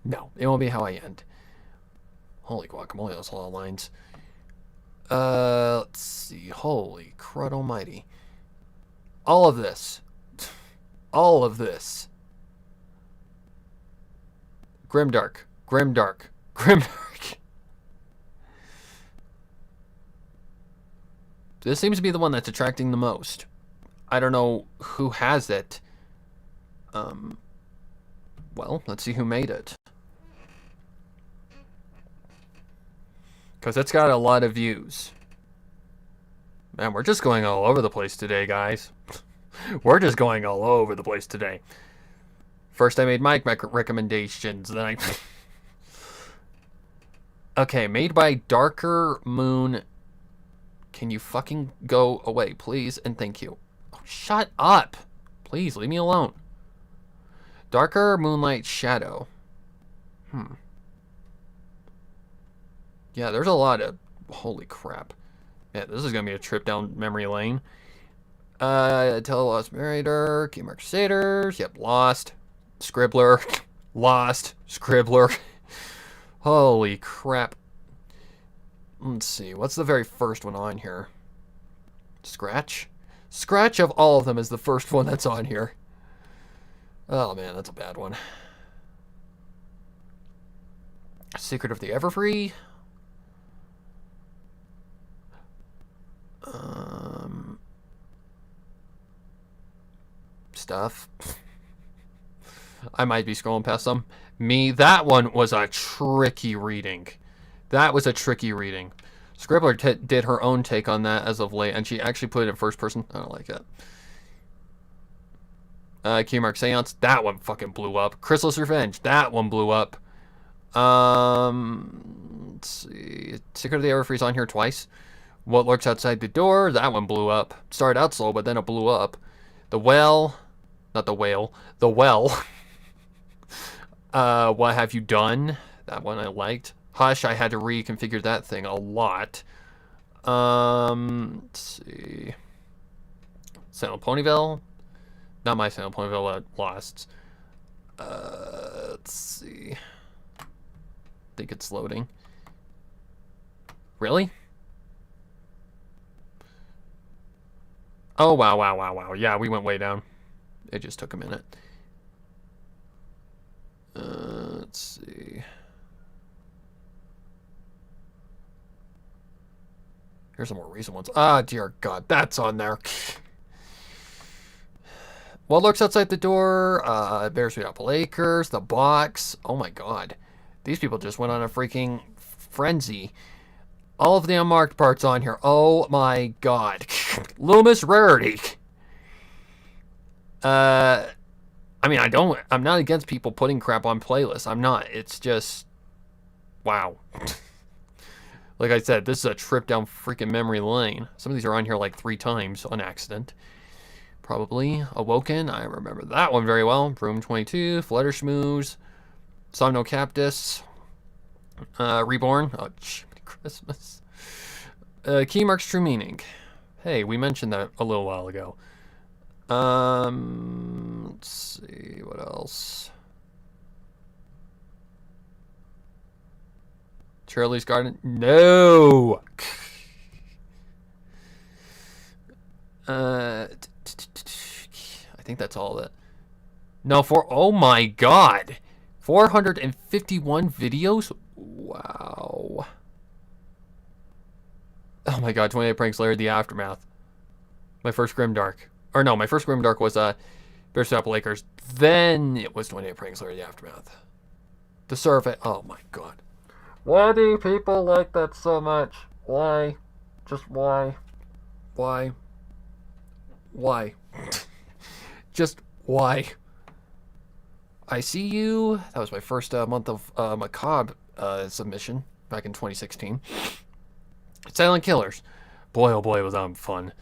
No, it won't be how I end. Holy guacamole, that's a lot of lines. Let's see. Holy crud almighty. All of this. Grimdark. This seems to be the one that's attracting the most. I don't know who has it. Well, let's see who made it. Because it's got a lot of views. Man, we're just going all over the place today, guys. We're just going all over the place today. First I made my recommendations, then I... Okay, made by Darker Moon. Can you fucking go away, please? And thank you. Oh, shut up! Please, leave me alone. Darker Moonlight Shadow. Yeah, there's a lot of... Holy crap. Yeah, this is going to be a trip down memory lane. Telelost Narrator, Keymark Crusaders, yep, Lost, Scribbler, Lost, Scribbler. Holy crap. Let's see, what's the very first one on here? Scratch? Scratch of all of them is the first one that's on here. Oh man, that's a bad one. Secret of the Everfree. Stuff. I might be scrolling past some. That one was a tricky reading. That was a tricky reading. Scribbler did her own take on that as of late, and she actually put it in first person. I don't like it. Keymark Seance, that one fucking blew up. Chrysalis Revenge, that one blew up. Let's see. Secret of the Everfree's on here twice. What Lurks Outside the Door, that one blew up. Started out slow, but then it blew up. The Well, not the Whale, The Well. What Have You Done? That one I liked. Hush, I had to reconfigure that thing a lot. Let's see. Silent Ponyville. Not my Silent Ponyville, Lost. Let's see. I think it's loading. Really? Oh, wow. Yeah, we went way down. It just took a minute. Let's see. Here's some more recent ones. Ah, dear God, that's on there. What lurks outside the door? Bittersweet Apple Acres, The Box. Oh my God. These people just went on a freaking frenzy. All of the unmarked parts on here. Oh my God. Loomis Rarity. I mean, I'm not against people putting crap on playlists. I'm not. It's just, wow. Like I said, this is a trip down freaking memory lane. Some of these are on here like 3 times on accident. Probably. Awoken, I remember that one very well. Room 22, Flutter Schmooze, Somno Captus, Reborn, oh, Jiminy Christmas. Key Marks True Meaning. Hey, we mentioned that a little while ago. Let's see, what else? Shirley's Garden? No! I think that's all of it. No, oh my God! 451 videos? Wow. Oh my God, 28 Pranks Layer, The Aftermath. My first Grimdark. Or no, my first Grimdark was Bittersweet Apple Acres. Then it was 28 Pranks Layer, The Aftermath. The Survey. Oh my God. Why do people like that so much? Why? Just why? Why? Why? Just why? I See You. That was my first month of Macabre submission back in 2016. Silent Killers. Boy, oh boy, was that fun.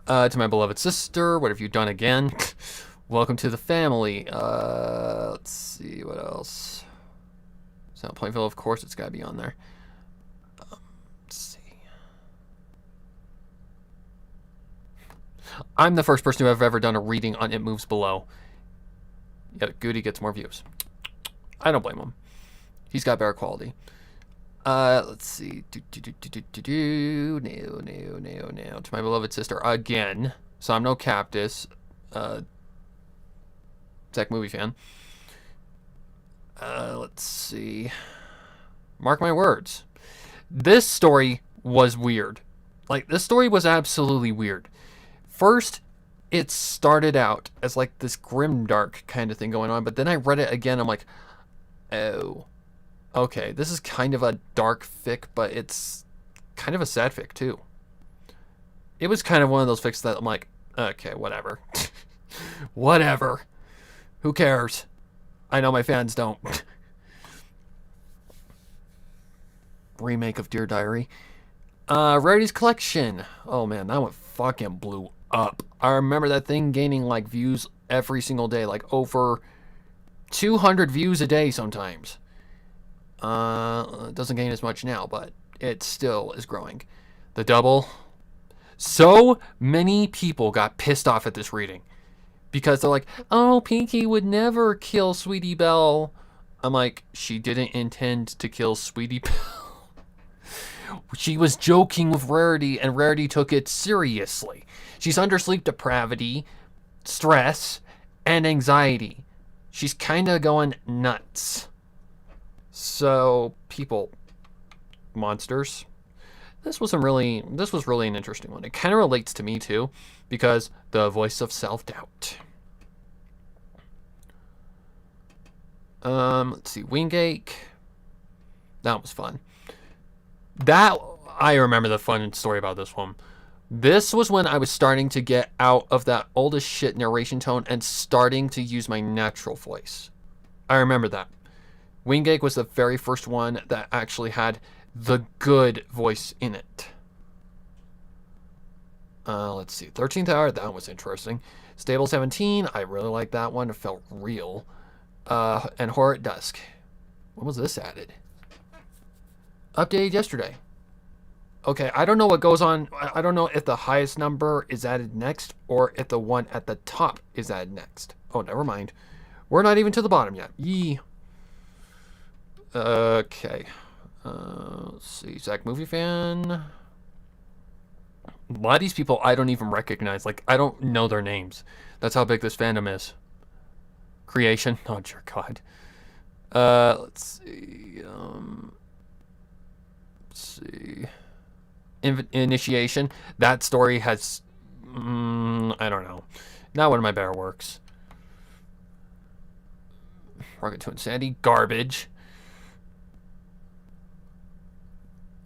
To My Beloved Sister. What have you done again? Welcome to the family. Let's see, what else? Sound Plainville, of course, it's got to be on there. Let's see. I'm the first person to have ever done a reading on It Moves Below. Yet Goody gets more views. I don't blame him. He's got better quality. Let's see. No. To My Beloved Sister again. Somno Captus. Zach Movie Fan. Let's see. Mark My Words. This story was weird. Like, this story was absolutely weird. First, it started out as like this grimdark kind of thing going on, but then I read it again. I'm like, oh, okay, this is kind of a dark fic, but it's kind of a sad fic too. It was kind of one of those fics that I'm like, okay, whatever. Whatever. Who cares? I know my fans don't. Remake of Dear Diary. Rarities Collection. Oh man, that one fucking blew up. I remember that thing gaining like views every single day, like over 200 views a day sometimes. It doesn't gain as much now, but it still is growing. The Double. So many people got pissed off at this reading because they're like, oh, Pinky would never kill Sweetie Belle. I'm like, she didn't intend to kill Sweetie Belle. She was joking with Rarity, and Rarity took it seriously. She's under sleep depravity, stress, and anxiety. She's kind of going nuts. So, people, monsters. This was really an interesting one. It kind of relates to me too, because the voice of self-doubt. Let's see, Wingate. That was fun. I remember the fun story about this one. This was when I was starting to get out of that old as shit narration tone and starting to use my natural voice. I remember that. Wingate was the very first one that actually had the good voice in it. Let's see. 13th Hour, that was interesting. Stable 17, I really liked that one. It felt real. And Horror at Dusk. When was this added? Updated yesterday. Okay, I don't know what goes on. I don't know if the highest number is added next or if the one at the top is added next. Oh, never mind. We're not even to the bottom yet. Yee. Okay. Let's see. Zach Movie Fan. A lot of these people I don't even recognize. Like, I don't know their names. That's how big this fandom is. Creation. Oh, dear God. Let's see. Let's see. Initiation. That story has, I don't know, not one of my better works. Rocket to Insanity, garbage.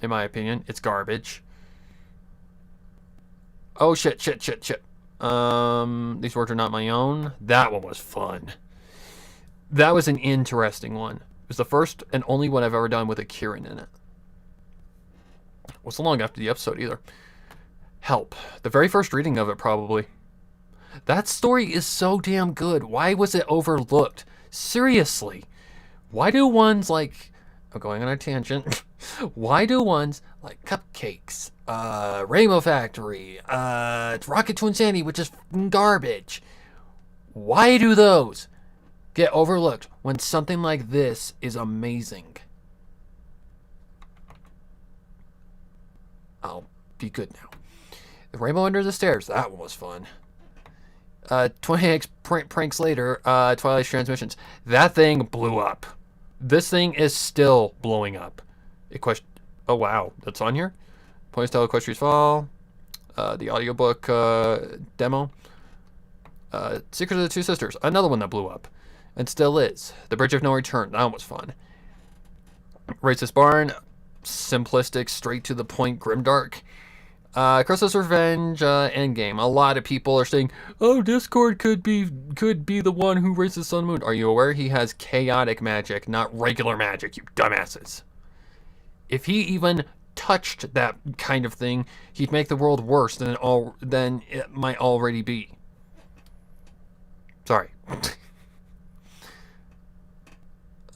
In my opinion, it's garbage. Oh shit. These words are not my own. That one was fun. That was an interesting one. It was the first and only one I've ever done with a Kieran in it. Wasn't long after the episode either. Help. The very first reading of it, probably. That story is so damn good. Why was it overlooked? Seriously. Why do ones like... I'm going on a tangent. Why do ones like Cupcakes, Rainbow Factory, Rocket to Insanity, which is garbage, why do those get overlooked when something like this is amazing? I'll be good now. The Rainbow Under the Stairs, that one was fun. 20x pranks later, Twilight's Transmissions. That thing blew up. This thing is still blowing up. Oh wow, that's on here? Points to Equestria's Fall. The audiobook demo. Secret of the Two Sisters, another one that blew up. And still is. The Bridge of No Return, that one was fun. Racist Barn, simplistic, straight to the point, grimdark. Crystal's Revenge, Endgame. A lot of people are saying, oh, Discord could be the one who races Sun Moon. Are you aware he has chaotic magic, not regular magic, you dumbasses? If he even touched that kind of thing, he'd make the world worse than it might already be. Sorry.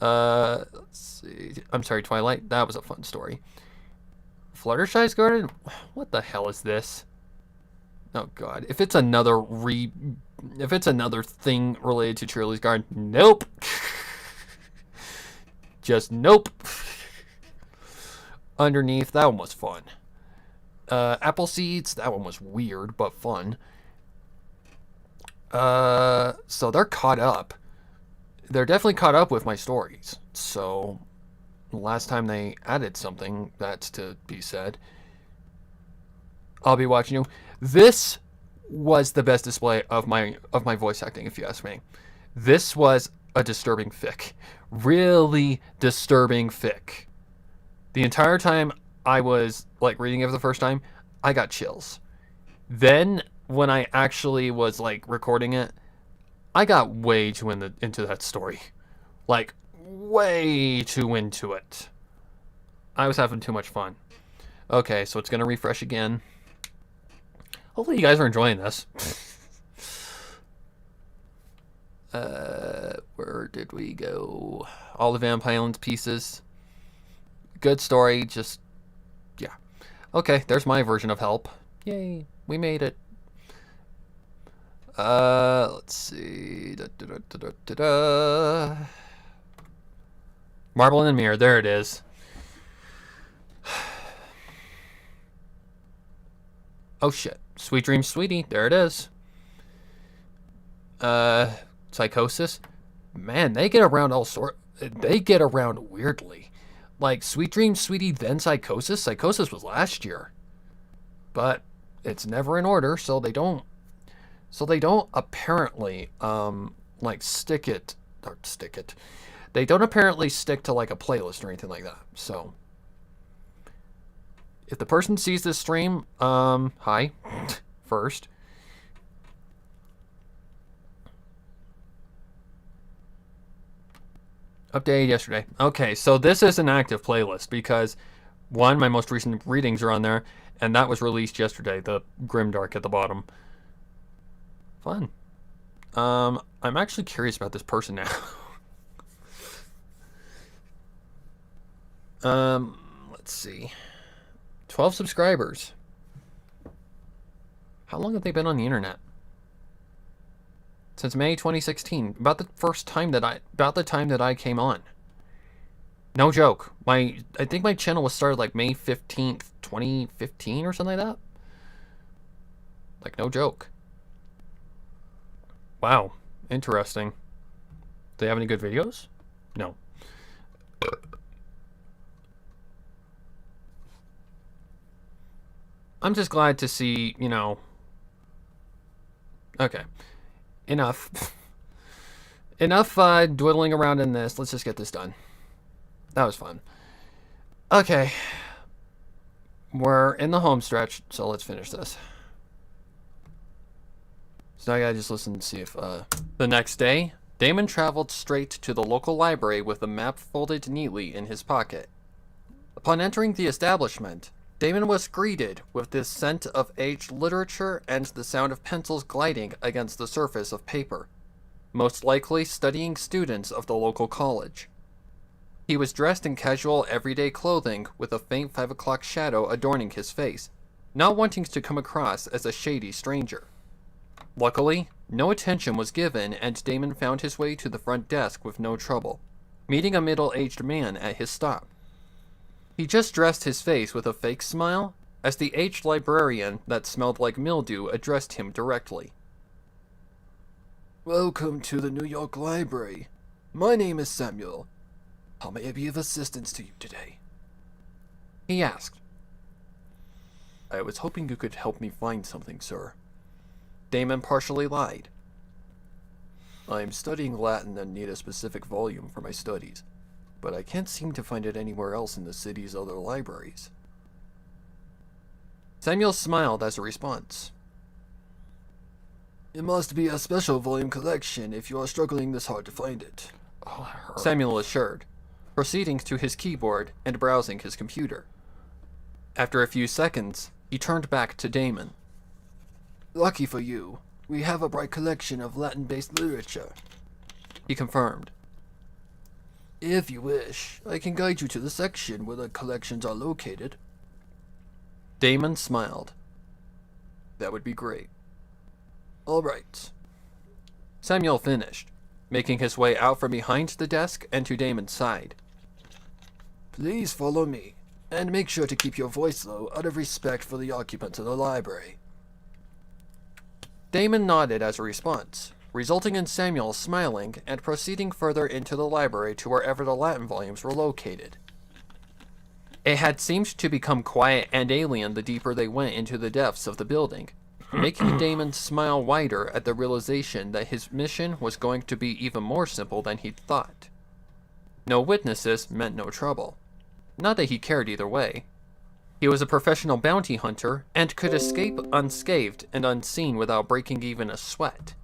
Let's see. I'm sorry, Twilight. That was a fun story. Fluttershy's Garden? What the hell is this? Oh god. If it's another thing related to Trilogy's Garden, nope. Just nope. Underneath, that one was fun. Apple Seeds, that one was weird but fun. So they're caught up. They're definitely caught up with my stories. So last time they added something, that's to be said. I'll be watching you. This was the best display of my voice acting, if you ask me. This was a disturbing fic. Really disturbing fic. The entire time I was like reading it for the first time, I got chills. Then when I actually was like recording it, I got way too into that story. Like way too into it. I was having too much fun. Okay, so it's gonna refresh again. Hopefully you guys are enjoying this. Where did we go? All the Vamp Island pieces. Good story, just yeah. Okay, there's my version of Help. Yay, we made it. Let's see. Marble in the Mirror, there it is. Oh shit. Sweet Dreams Sweetie, there it is. Psychosis. Man, they get around they get around weirdly. Like Sweet Dreams Sweetie, then Psychosis. Psychosis was last year. But it's never in order, so they don't apparently like stick it. They don't apparently stick to like a playlist or anything like that. So if the person sees this stream, hi, first. Updated yesterday. Okay, so this is an active playlist because one, my most recent readings are on there, and that was released yesterday, the Grimdark at the bottom. Fun. I'm actually curious about this person now. Let's see. 12 subscribers. How long have they been on the internet? Since May 2016. About the time that I came on. No joke. I think my channel was started like May 15th, 2015 or something like that. Like no joke. Wow. Interesting. Do they have any good videos? No. I'm just glad to see, you know... Okay. Enough. Enough dwiddling around in this. Let's just get this done. That was fun. Okay. We're in the home stretch, so let's finish this. So now I gotta just listen and see if, The next day, Damon traveled straight to the local library with the map folded neatly in his pocket. Upon entering the establishment, Damon was greeted with the scent of aged literature and the sound of pencils gliding against the surface of paper, most likely studying students of the local college. He was dressed in casual, everyday clothing with a faint 5 o'clock shadow adorning his face, not wanting to come across as a shady stranger. Luckily, no attention was given and Damon found his way to the front desk with no trouble, meeting a middle-aged man at his stop. He just dressed his face with a fake smile as the aged librarian that smelled like mildew addressed him directly. Welcome to the New York Library. My name is Samuel. How may I be of assistance to you today? He asked. I was hoping you could help me find something, sir. Damon partially lied. I am studying Latin and need a specific volume for my studies, but I can't seem to find it anywhere else in the city's other libraries. Samuel smiled as a response. It must be a special volume collection if you are struggling this hard to find it. Samuel assured, proceeding to his keyboard and browsing his computer. After a few seconds, he turned back to Damon. Lucky for you, we have a bright collection of Latin-based literature, he confirmed. If you wish, I can guide you to the section where the collections are located. Damon smiled. That would be great. All right. Samuel finished, making his way out from behind the desk and to Damon's side. Please follow me, and make sure to keep your voice low out of respect for the occupants of the library. Damon nodded as a response, resulting in Samuel smiling and proceeding further into the library to wherever the Latin volumes were located. It had seemed to become quiet and alien the deeper they went into the depths of the building, making Damon smile wider at the realization that his mission was going to be even more simple than he'd thought. No witnesses meant no trouble. Not that he cared either way. He was a professional bounty hunter and could escape unscathed and unseen without breaking even a sweat.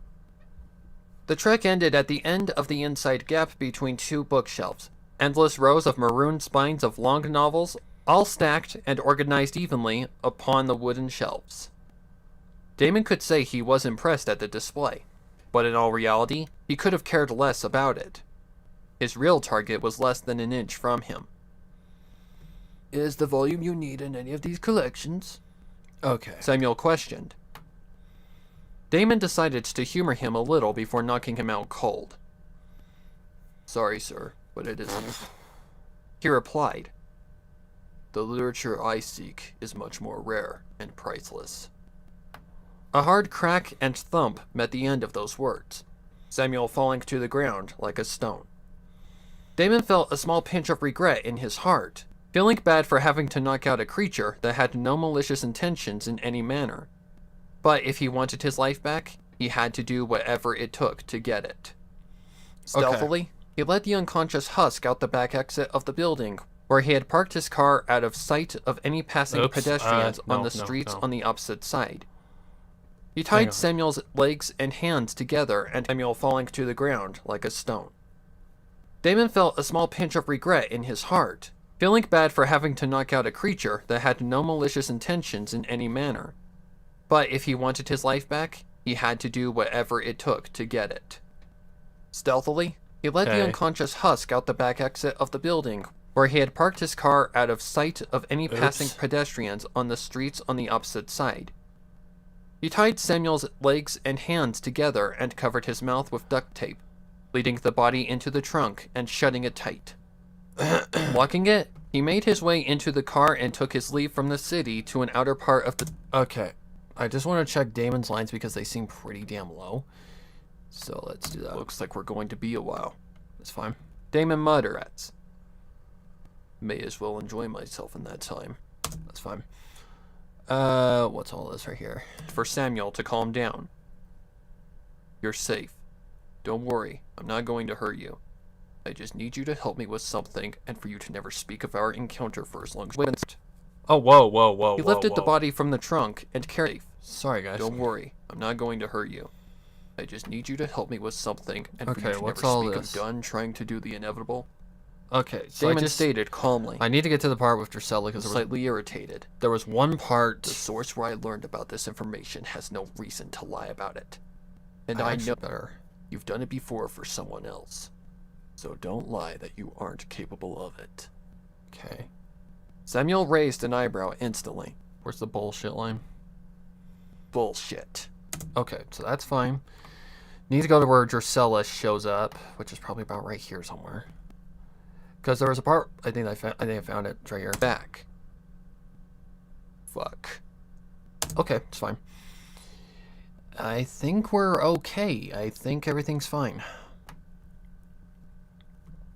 The trek ended at the end of the inside gap between two bookshelves, endless rows of maroon spines of long novels, all stacked and organized evenly upon the wooden shelves. Damon could say he was impressed at the display, but in all reality, he could have cared less about it. His real target was less than an inch from him. Is the volume you need in any of these collections? Okay, Samuel questioned. Damon decided to humor him a little before knocking him out cold. Sorry, sir, but it isn't. He replied. The literature I seek is much more rare and priceless. A hard crack and thump met the end of those words, Samuel falling to the ground like a stone. Damon felt a small pinch of regret in his heart, feeling bad for having to knock out a creature that had no malicious intentions in any manner. But if he wanted his life back, he had to do whatever it took to get it. Stealthily, he led the unconscious husk out the back exit of the building, where he had parked his car out of sight of any passing pedestrians on the streets on the opposite side. He tied Samuel's legs and hands together, and Samuel falling to the ground like a stone. Damon felt a small pinch of regret in his heart, feeling bad for having to knock out a creature that had no malicious intentions in any manner. But if he wanted his life back, he had to do whatever it took to get it. Stealthily, he led the unconscious husk out the back exit of the building, where he had parked his car out of sight of any passing pedestrians on the streets on the opposite side. He tied Samuel's legs and hands together and covered his mouth with duct tape, leading the body into the trunk and shutting it tight. Locking it, he made his way into the car and took his leave from the city to an outer part of the... Okay, I just want to check Damon's lines because they seem pretty damn low. So let's do that. Looks like we're going to be a while. That's fine. Damon mutters. May as well enjoy myself in that time. That's fine. What's all this right here? For Samuel to calm down. You're safe. Don't worry, I'm not going to hurt you. I just need you to help me with something, and for you to never speak of our encounter for as long as we can. Oh, whoa. He lifted the body from the trunk and carried. Sorry, guys. Don't worry, I'm not going to hurt you. I just need you to help me with something, and for you Okay, to what's never all speak this? of done trying to do the inevitable. Okay, so Damon stated calmly, I need to get to the part with Drusilla because slightly irritated. there was one part. The source where I learned about this information has no reason to lie about it. And I I actually know better. you've done it before for someone else. So don't lie that you aren't capable of it. Okay. Samuel raised an eyebrow instantly. Where's the bullshit line? Bullshit. Okay, so that's fine. Need to go to where Drusilla shows up, which is probably about right here somewhere. Because there was a part I think I found it. It's right here. Back. Fuck. Okay, it's fine. I think we're okay. I think everything's fine.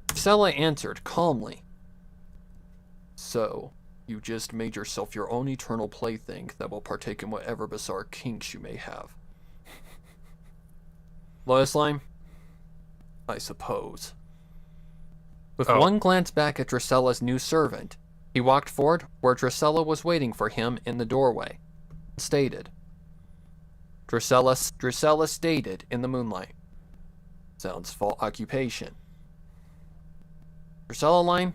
Drusilla answered calmly. So, you just made yourself your own eternal plaything that will partake in whatever bizarre kinks you may have. Lois Lime? I suppose. With one glance back at Drusilla's new servant, he walked forward where Drusilla was waiting for him in the doorway. Stated. Drusilla stated in the moonlight. Sounds full occupation. Drusilla line?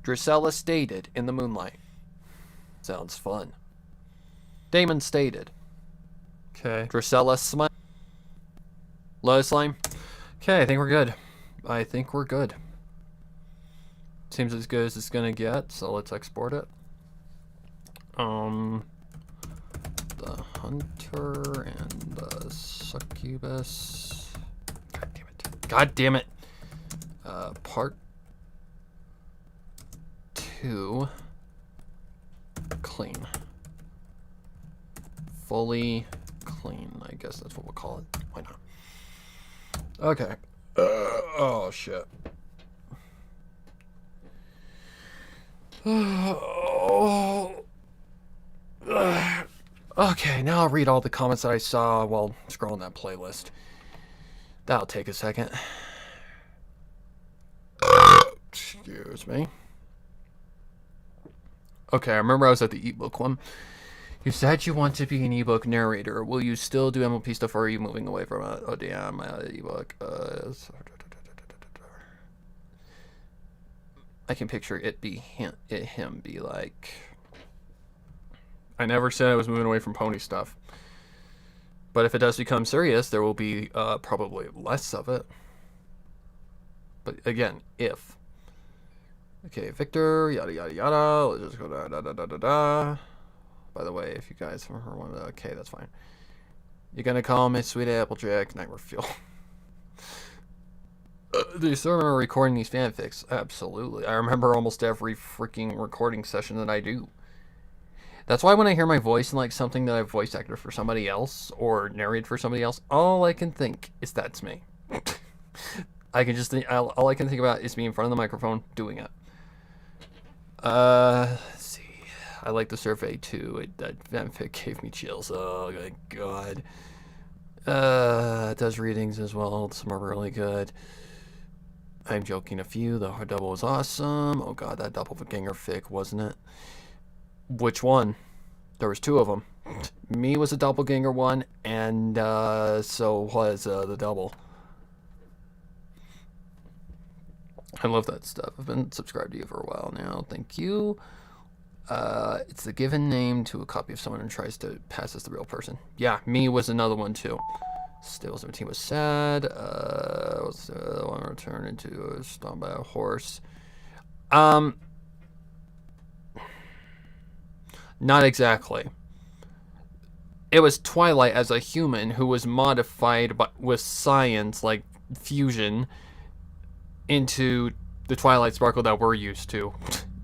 Drusilla stated in the moonlight. Sounds fun. Damon stated. Okay. Drusilla smiled. Lois line? Okay, I think we're good. I think we're good. Seems as good as it's gonna get, so let's export it. The hunter and the succubus. God damn it. God damn it. Part 2. Clean. Fully clean. I guess that's what we'll call it. Why not? Okay. Oh shit. Okay, now I'll read all the comments that I saw while scrolling that playlist. That'll take a second. Excuse me. Okay, I remember I was at the ebook one. You said you want to be an ebook narrator. Will you still do MLP stuff, or are you moving away from it? Oh damn, ebook. I can picture it be him be like. I never said I was moving away from pony stuff. But if it does become serious, there will be probably less of it. But again, if. Okay, Victor, yada yada yada. Let's just go da da da da da da. By the way, if you guys haven't heard one of that, okay, that's fine. You're gonna call me Sweet Applejack, Nightmare Fuel. Do you still remember recording these fanfics? Absolutely. I remember almost every freaking recording session that I do. That's why when I hear my voice in like something that I've voice acted for somebody else or narrated for somebody else, all I can think is that's me. I can just think, all I can think about is me in front of the microphone doing it. Let's see. I like the survey too. That fanfic gave me chills. Oh my god. It does readings as well. Some are really good. I'm joking a few. The hard double was awesome. Oh god, that doppelganger fic, wasn't it? Which one? There was 2 of them. Me was a doppelganger one, and so was the double. I love that stuff. I've been subscribed to you for a while now. Thank you. It's the given name to a copy of someone who tries to pass as the real person. Yeah, me was another one too. Still 17 was sad. Was the one returned into a stomped by a horse. Not exactly. It was Twilight as a human who was modified with science, like fusion, into the Twilight Sparkle that we're used to.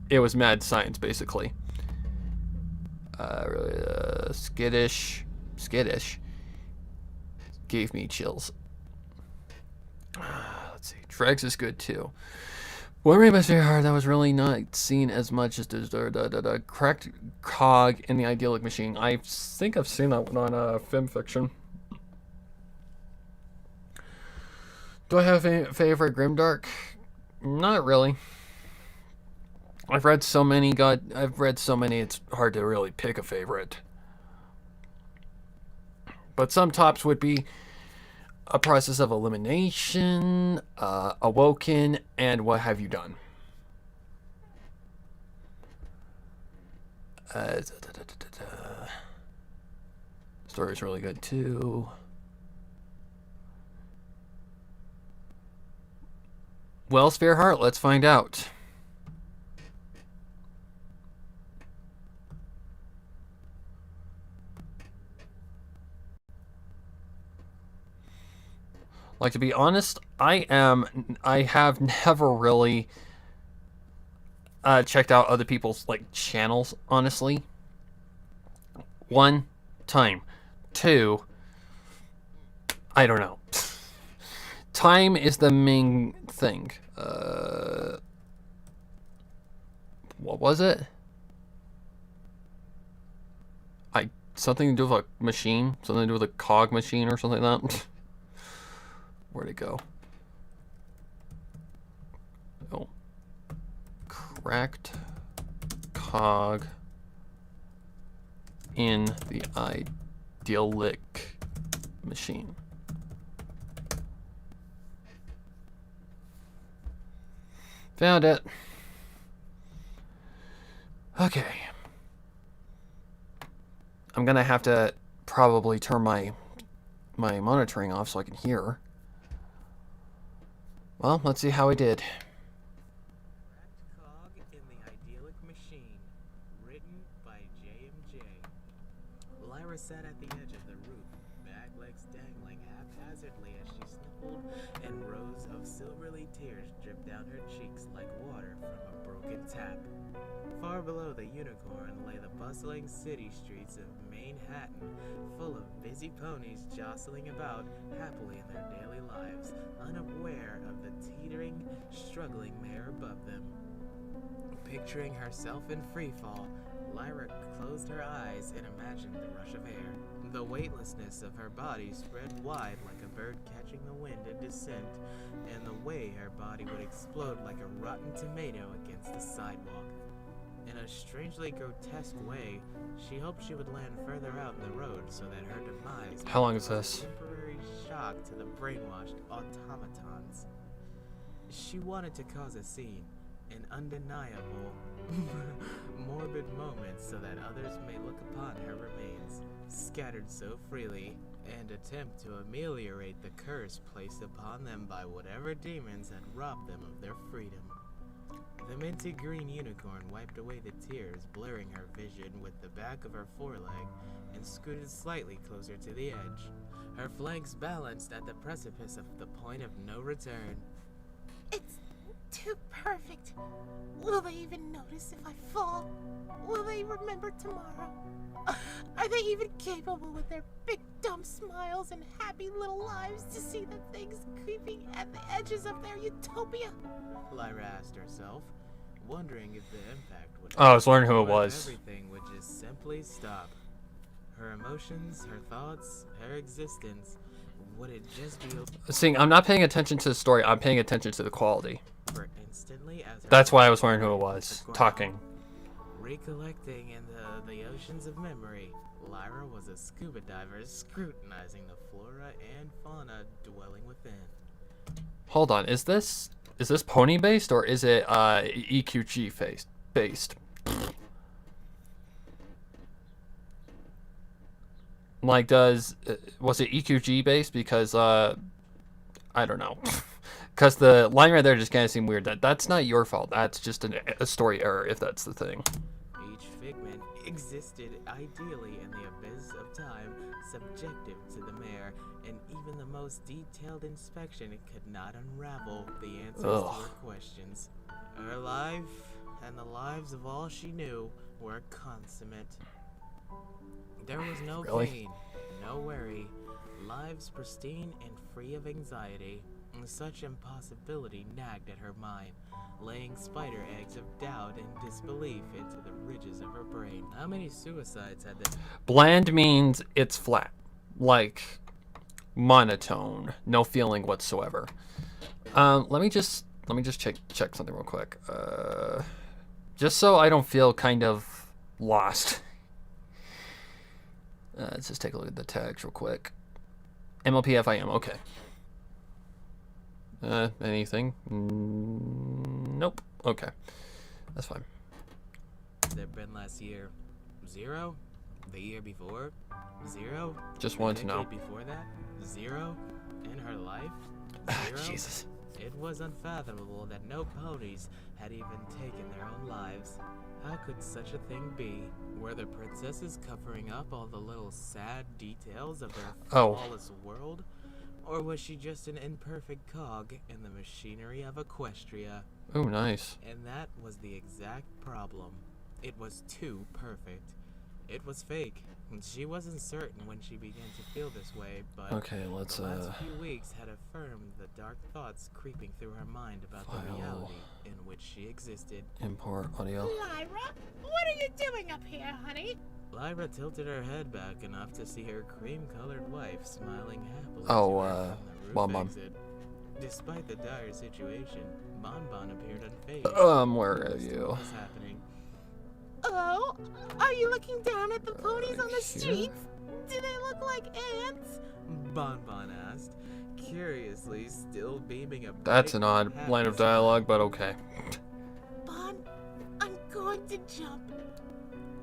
It was mad science, basically. Really, skittish, gave me chills. Let's see, Dregs is good too. What made my very hard that was really not seen as much as the correct cog in the idyllic machine. I think I've seen that one on Film Fiction. Do I have a favorite Grimdark? Not really. I've read so many, it's hard to really pick a favorite. But some tops would be A Process of Elimination, Awoken, and What Have You Done? Story's really good too. Well, Spearheart, let's find out. Like, to be honest, I have never really checked out other people's like channels, honestly. One time. Two, I don't know. Time is the main thing. What was it? Something to do with a machine? Something to do with a cog machine or something like that? Where'd it go? Oh. Cracked cog in the idyllic machine. Found it. Okay. I'm gonna have to probably turn my monitoring off so I can hear. Well, let's see how I did. Cog in the Idyllic Machine, written by J.M.J. Lyra sat at the edge of the roof, back legs dangling haphazardly as she sniffled, and rows of silvery tears dripped down her cheeks like water from a broken tap. Far below the Unicorn lay the bustling city streets of Manhattan, full of busy ponies jostling about happily in their daily lives, unaware of the teetering, struggling mare above them. Picturing herself in freefall, Lyra closed her eyes and imagined the rush of air. The weightlessness of her body spread wide like a bird catching the wind at descent, and the way her body would explode like a rotten tomato against the sidewalk. In a strangely grotesque way, she hoped she would land further out in the road so that her demise How long is would this? cause a temporary shock to the brainwashed automatons. She wanted to cause a scene, an undeniable, morbid moment so that others may look upon her remains, scattered so freely, and attempt to ameliorate the curse placed upon them by whatever demons had robbed them of their freedom. The minty green unicorn wiped away the tears, blurring her vision with the back of her foreleg, and scooted slightly closer to the edge. Her flanks balanced at the precipice of the point of no return. It's too perfect. Will they even notice if I fall? Will they remember tomorrow? Are they even capable with their big dumb smiles and happy little lives to see the things creeping at the edges of their utopia? Lyra asked herself, wondering if the impact would Oh, I was wondering who it or if was. everything would just simply stop. Her emotions, her thoughts, her existence, would it just be See, I'm not paying attention to the story, I'm paying attention to the quality. over instantly as her That's why I was wondering who it was, talking. Recollecting in the oceans of memory, Lyra was a scuba diver scrutinizing the flora and fauna dwelling within. Hold on, is this pony based or is it EQG based? Like, was it EQG based? Because I don't know. Because the line right there just kind of seemed weird. That's not your fault. That's just a story error, if that's the thing. Each figment existed ideally in the abyss of time, subjective to the mare, and even the most detailed inspection could not unravel the answers to her questions. Her life, and the lives of all she knew, were consummate. There was no pain, no worry, lives pristine and free of anxiety. Such impossibility nagged at her mind, laying spider eggs of doubt and disbelief into the ridges of her brain. How many suicides had this? Bland means it's flat, like monotone, no feeling whatsoever. Let me just check something real quick. Just so I don't feel kind of lost. Let's just take a look at the text real quick. MLPFIM, okay. Anything? Nope. Okay. That's fine. There been last year? 0? The year before? 0? Just The wanted to know. decade before that? 0? In her life? 0? Jesus. It was unfathomable that no ponies had even taken their own lives. How could such a thing be? Were the princesses covering up all the little sad details of their flawless world? Or was she just an imperfect cog in the machinery of Equestria? Oh, nice. And that was the exact problem. It was too perfect. It was fake. And she wasn't certain when she began to feel this way, but okay, let's the last few weeks had affirmed the dark thoughts creeping through her mind about the reality in which she existed. Import audio. Lyra, what are you doing up here, honey? Lyra tilted her head back enough to see her cream-colored wife smiling happily Oh, to her from the roof Bonbon. exit. Despite the dire situation, Bonbon appeared unfazed. Where are you? What was happening? Oh, are you looking down at the ponies on the streets? Do they look like ants? Bonbon asked, curiously still beaming a That's bright, an odd happy line of smile. dialogue, but okay. Bon, I'm going to jump.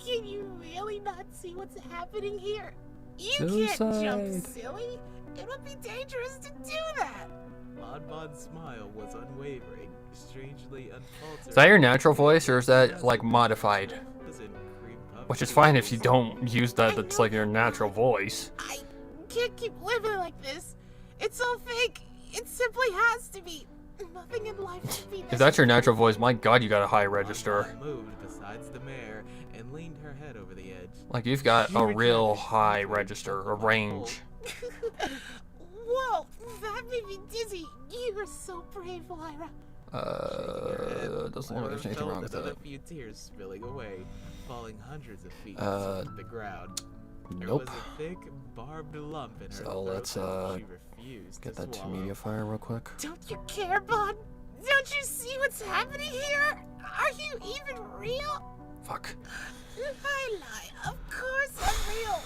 Can you really not see what's happening here? You can't jump, Suicide. silly. It would be dangerous to do that. Bonbon's smile was unwavering, strangely unfaltering. Is that your natural voice, or is that like modified? Which is fine if you don't use that. That's like your natural voice. I can't keep living like this. It's all fake. It simply has to be. Nothing in life should be this. If that's your natural voice, my God, you got a high register. Bonbon moved besides the mare and leaned her head over the edge. Like you've got a real high register, a range. Whoa, that made me dizzy. You are so brave, Lyra. Doesn't look like there's anything wrong with A it. few tears spilling away, falling hundreds of feet Uh, to the ground. There Nope. was a thick, barbed lump in her So throat let's that she refused get to that to swallow. media fire real quick. Don't you care, Bon? Don't you see what's happening here? Are you even real? Fuck. I lie. Of course I'm real.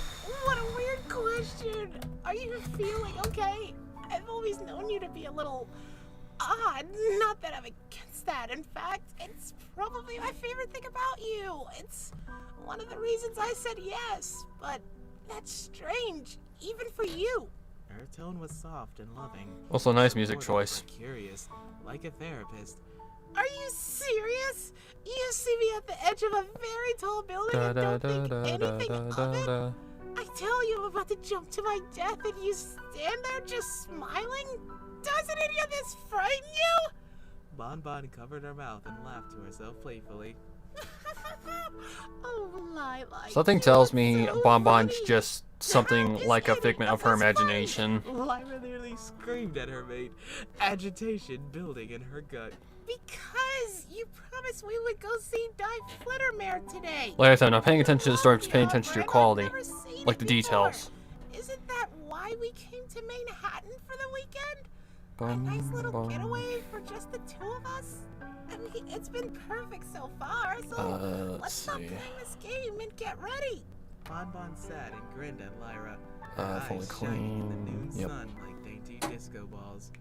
What a weird question. Are you feeling okay? I've always known you to be a little odd. Not that I'm against that. In fact, it's probably my favorite thing about you. It's one of the reasons I said yes. But that's strange, even for you. Her tone was soft and loving. Also, nice music supportive choice. but curious, like a therapist. Are you serious? You see me at the edge of a very tall building and don't think anything of it? I tell you I'm about to jump to my death and you stand there just smiling? Doesn't any of this frighten you? Bonbon covered her mouth and laughed to herself playfully. Oh, Lila. Something you tells are me so Bonbon's funny. just something Just like a kidding, figment of that her was funny. imagination. Lyra nearly screamed at her mate, agitation building in her gut. Because you promised we would go see Die Flittermare today. Like I said, I'm not paying attention to the story, I'm just paying attention to your I've quality. never seen Like it the before. details. Isn't that why we came to Manhattan for the weekend? A nice little getaway for just the two of us? I mean, it's been perfect so far, so let's stop see. playing this game and get ready. Bonbon sat and grinned at Lyra, her Fully eyes shining in the clean. noon Yep. sun like dainty disco balls.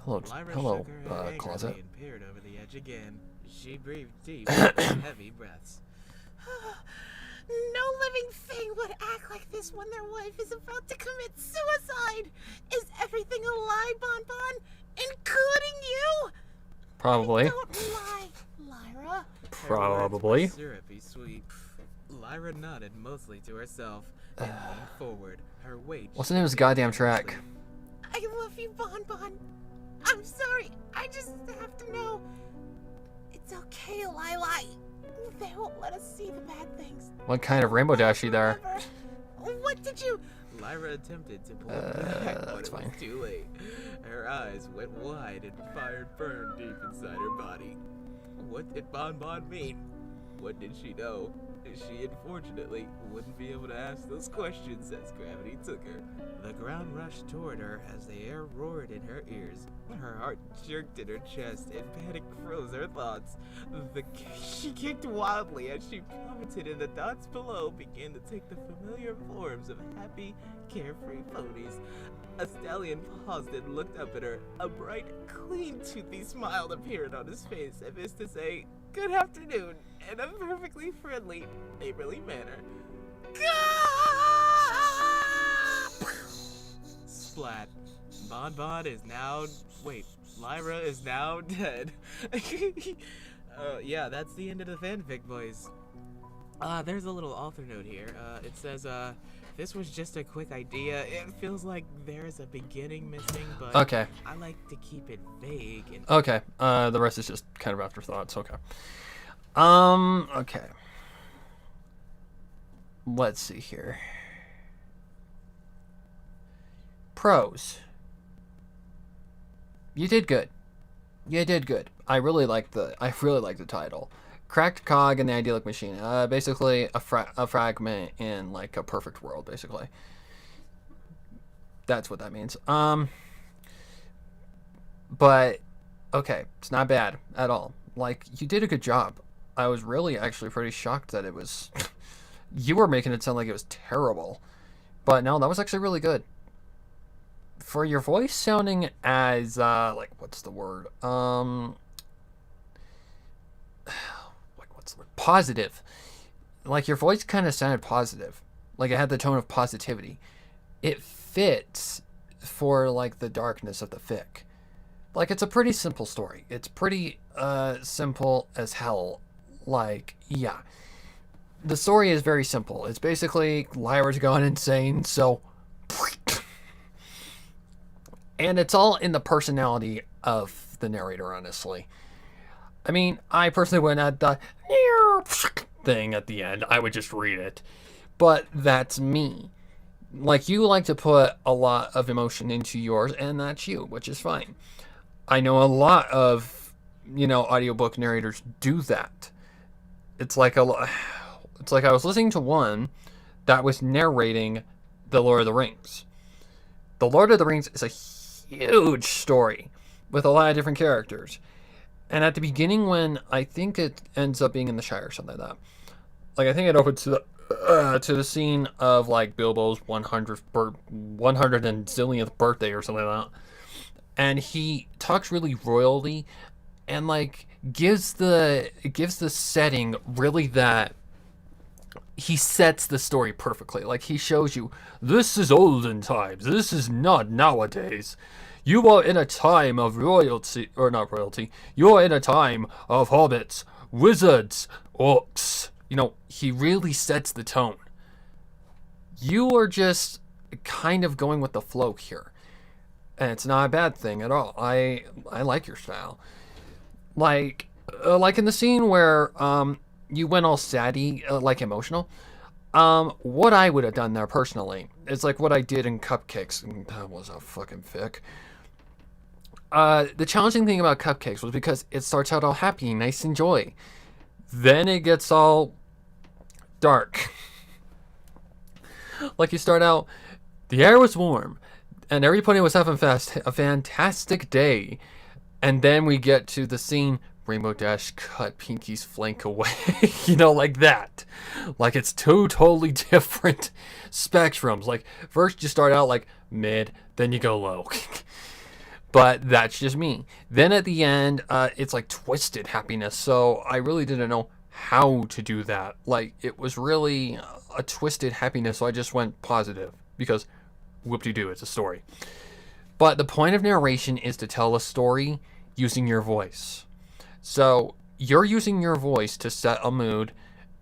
Hello, Lyra hello, shook her head angrily closet. and peered over the edge again. She breathed deep, with heavy breaths. No living thing would act like this when their wife is about to commit suicide. Is everything a lie, Bonbon? Including you? Probably. Don't lie, Lyra. Probably. Her words were syrupy sweet. Lyra nodded mostly to herself and leaned forward, her weight. What's the name of this goddamn track? I love you, Bonbon. I'm sorry. I just have to know. It's okay, Lila. They won't let us see the bad things. What kind of rainbow dash you there? Remember, what did you... Lyra attempted to pull it back, but that's it was fine. too late. Her eyes went wide and fire burned deep inside her body. What did Bon Bon mean? What did she know? She unfortunately wouldn't be able to ask those questions as gravity took her. The ground rushed toward her as the air roared in her ears. Her heart jerked in her chest and panic froze her thoughts. She kicked wildly as she plummeted, and the dots below began to take the familiar forms of happy, carefree ponies. A stallion paused and looked up at her. A bright, clean-toothy smile appeared on his face as if to say, "Good afternoon," in a perfectly friendly, neighborly manner. Splat. Bon Bon is now... Wait, Lyra is now dead. Yeah, that's the end of the fanfic, boys. There's a little author note here. It says, this was just a quick idea. It feels like there's a beginning missing, but Okay. I like to keep it vague and... Okay. The rest is just kind of afterthoughts. Okay. Okay. Let's see here. Pros. You did good. You did good. I really like the title. Cracked cog in the idyllic machine. Basically a fragment in like a perfect world, basically. That's what that means. But okay, it's not bad at all. Like, you did a good job. I was really actually pretty shocked that it was you were making it sound like it was terrible. But no, that was actually really good. For your voice sounding as like, what's the word? Positive. Like, your voice kind of sounded positive. Like, it had the tone of positivity. It fits for like the darkness of the fic. Like, it's a pretty simple story. It's pretty simple as hell. Like, yeah. The story is very simple. It's basically Lyra's gone insane, so and it's all in the personality of the narrator, honestly. I mean, I personally wouldn't add the thing at the end. I would just read it. But that's me. Like, you like to put a lot of emotion into yours, and that's you, which is fine. I know a lot of, audiobook narrators do that. It's like I was listening to one that was narrating The Lord of the Rings. The Lord of the Rings is a huge story with a lot of different characters. And at the beginning, when I think it ends up being in the Shire or something like that, like, I think it opens to the scene of like Bilbo's 100th and zillionth birthday or something like that, and he talks really royally, and like gives the setting really that he sets the story perfectly. Like, he shows you, this is olden times. This is not nowadays. You are in a time of royalty, or not royalty. You are in a time of hobbits, wizards, orcs. He really sets the tone. You are just kind of going with the flow here. And it's not a bad thing at all. I like your style. Like in the scene where you went all saddy, like emotional. What I would have done there personally is like what I did in Cupcakes. That was a fucking fic. The challenging thing about Cupcakes was because it starts out all happy, nice and joy. Then it gets all dark. Like, you start out, the air was warm, and everybody was having a fantastic day. And then we get to the scene, Rainbow Dash cut Pinky's flank away. Like that. Like, it's two totally different spectrums. Like, first you start out like mid, then you go low. But that's just me. Then at the end, it's like twisted happiness. So I really didn't know how to do that. Like, it was really a twisted happiness. So I just went positive because whoop-de-doo, it's a story. But the point of narration is to tell a story using your voice. So you're using your voice to set a mood,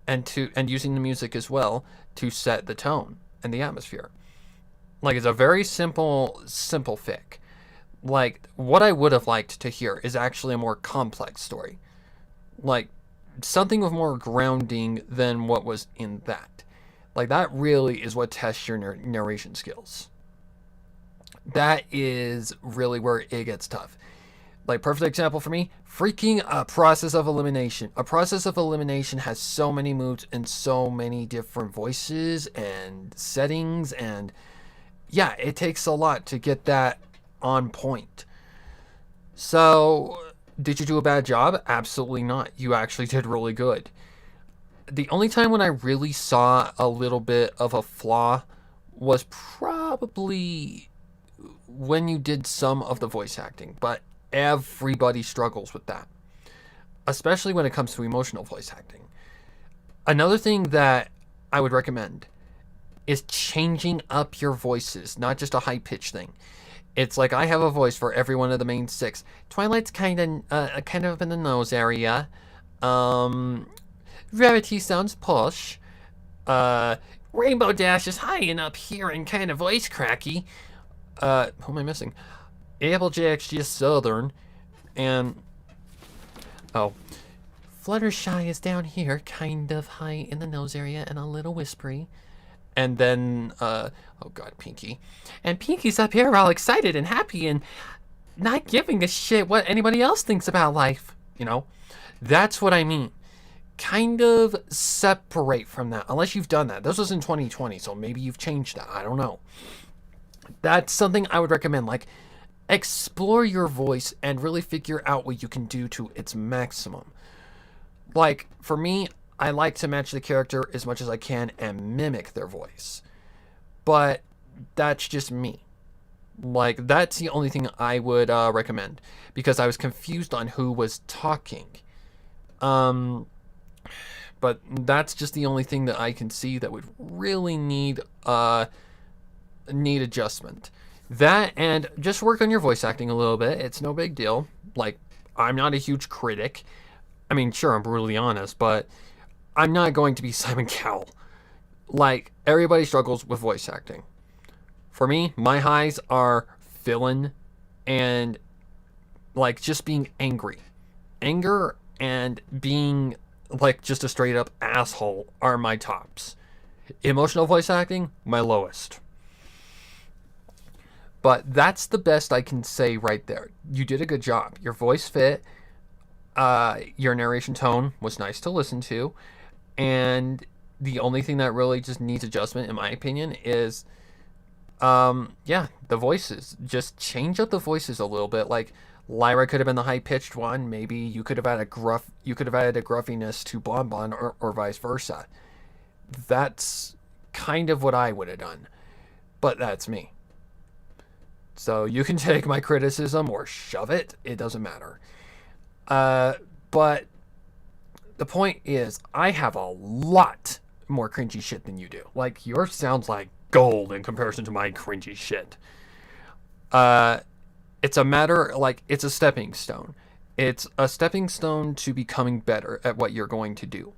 and using the music as well to set the tone and the atmosphere. Like, it's a very simple fic. Like, what I would have liked to hear is actually a more complex story. Like, something with more grounding than what was in that. Like, that really is what tests your narration skills. That is really where it gets tough. Like, perfect example for me, freaking a process of elimination. A process of elimination has so many moves and so many different voices and settings, and yeah, it takes a lot to get that on point. So, did you do a bad job? Absolutely not. You actually did really good. The only time when I really saw a little bit of a flaw was probably when you did some of the voice acting, but everybody struggles with that, especially when it comes to emotional voice acting. Another thing that I would recommend is changing up your voices, not just a high pitch thing. It's like I have a voice for every one of the main 6. Twilight's kind of in the nose area. Rarity sounds push. Rainbow Dash is high and up here and kind of voice cracky. Who am I missing? Applejack's just southern. And Fluttershy is down here, kind of high in the nose area and a little whispery. And then, oh god, Pinky. And Pinky's up here all excited and happy and not giving a shit what anybody else thinks about life. You know? That's what I mean. Kind of separate from that. Unless you've done that. This was in 2020, so maybe you've changed that. I don't know. That's something I would recommend. Like, explore your voice and really figure out what you can do to its maximum. Like, for me, I like to match the character as much as I can and mimic their voice. But that's just me. Like, that's the only thing I would recommend. Because I was confused on who was talking. But that's just the only thing that I can see that would really need adjustment. That, and just work on your voice acting a little bit. It's no big deal. Like, I'm not a huge critic. I mean, sure, I'm brutally honest, but I'm not going to be Simon Cowell. Like, everybody struggles with voice acting. For me, my highs are villain and, like, just being angry. Anger and being, like, just a straight up asshole are my tops. Emotional voice acting, my lowest. But that's the best I can say right there. You did a good job. Your voice fit. Your narration tone was nice to listen to. And the only thing that really just needs adjustment, in my opinion, is, the voices. Just change up the voices a little bit. Like, Lyra could have been the high-pitched one. Maybe you could have added a gruffiness to Bonbon, or vice versa. That's kind of what I would have done. But that's me. So you can take my criticism or shove it. It doesn't matter. But the point is, I have a lot more cringy shit than you do. Like, yours sounds like gold in comparison to my cringy shit. It's a matter, like, it's a stepping stone. It's a stepping stone to becoming better at what you're going to do.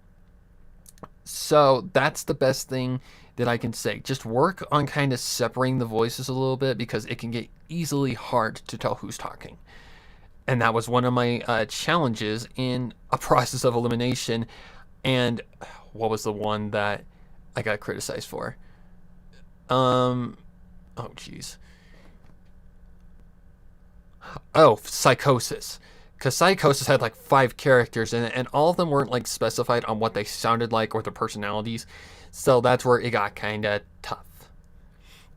So that's the best thing that I can say. Just work on kind of separating the voices a little bit, because it can get easily hard to tell who's talking. And that was one of my challenges in a process of elimination. And what was the one that I got criticized for? Oh, jeez. Oh, Psychosis. Because Psychosis had like 5 characters in it, and all of them weren't like specified on what they sounded like or their personalities. So that's where it got kind of tough.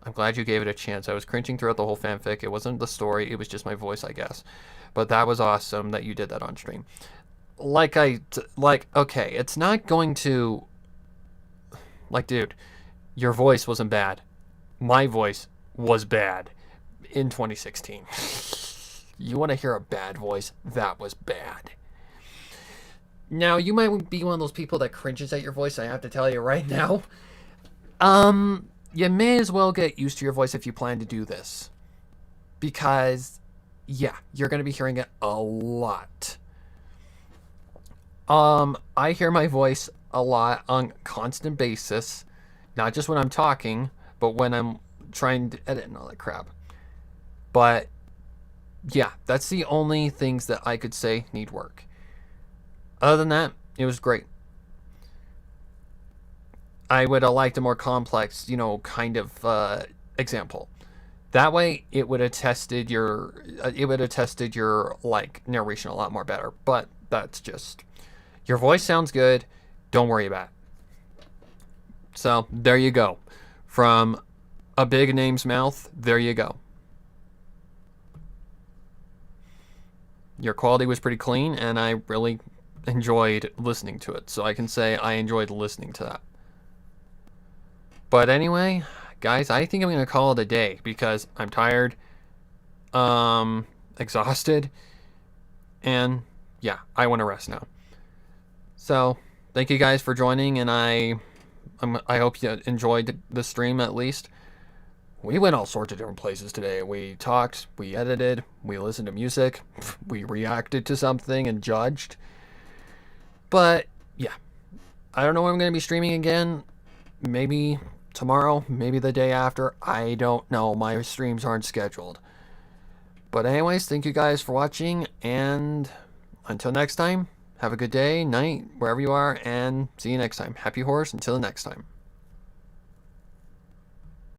I'm glad you gave it a chance. I was cringing throughout the whole fanfic. It wasn't the story, it was just my voice, I guess. But that was awesome that you did that on stream. Okay, it's not going to... Like, dude, your voice wasn't bad. My voice was bad in 2016. You want to hear a bad voice? That was bad. Now, you might be one of those people that cringes at your voice, I have to tell you right now. You may as well get used to your voice if you plan to do this. Because, yeah, you're going to be hearing it a lot. I hear my voice a lot on a constant basis. Not just when I'm talking, but when I'm trying to edit and all that crap. But, yeah, that's the only things that I could say need work. Other than that, it was great. I would have liked a more complex, kind of example. That way, it would have tested your like narration a lot more better. But that's just your voice sounds good. Don't worry about it. So there you go. From a big name's mouth, there you go. Your quality was pretty clean, and I really enjoyed listening to it. So I can say I enjoyed listening to that. But anyway, guys, I think I'm going to call it a day because I'm tired, exhausted, and yeah, I want to rest now. So thank you guys for joining, and I hope you enjoyed the stream at least. We went all sorts of different places today. We talked, we edited, we listened to music, we reacted to something and judged. But yeah, I don't know when I'm going to be streaming again. Maybe tomorrow, maybe the day after. I don't know. My streams aren't scheduled. But anyways, thank you guys for watching, and until next time, have a good day, night, wherever you are, and see you next time. Happy horrors until the next time.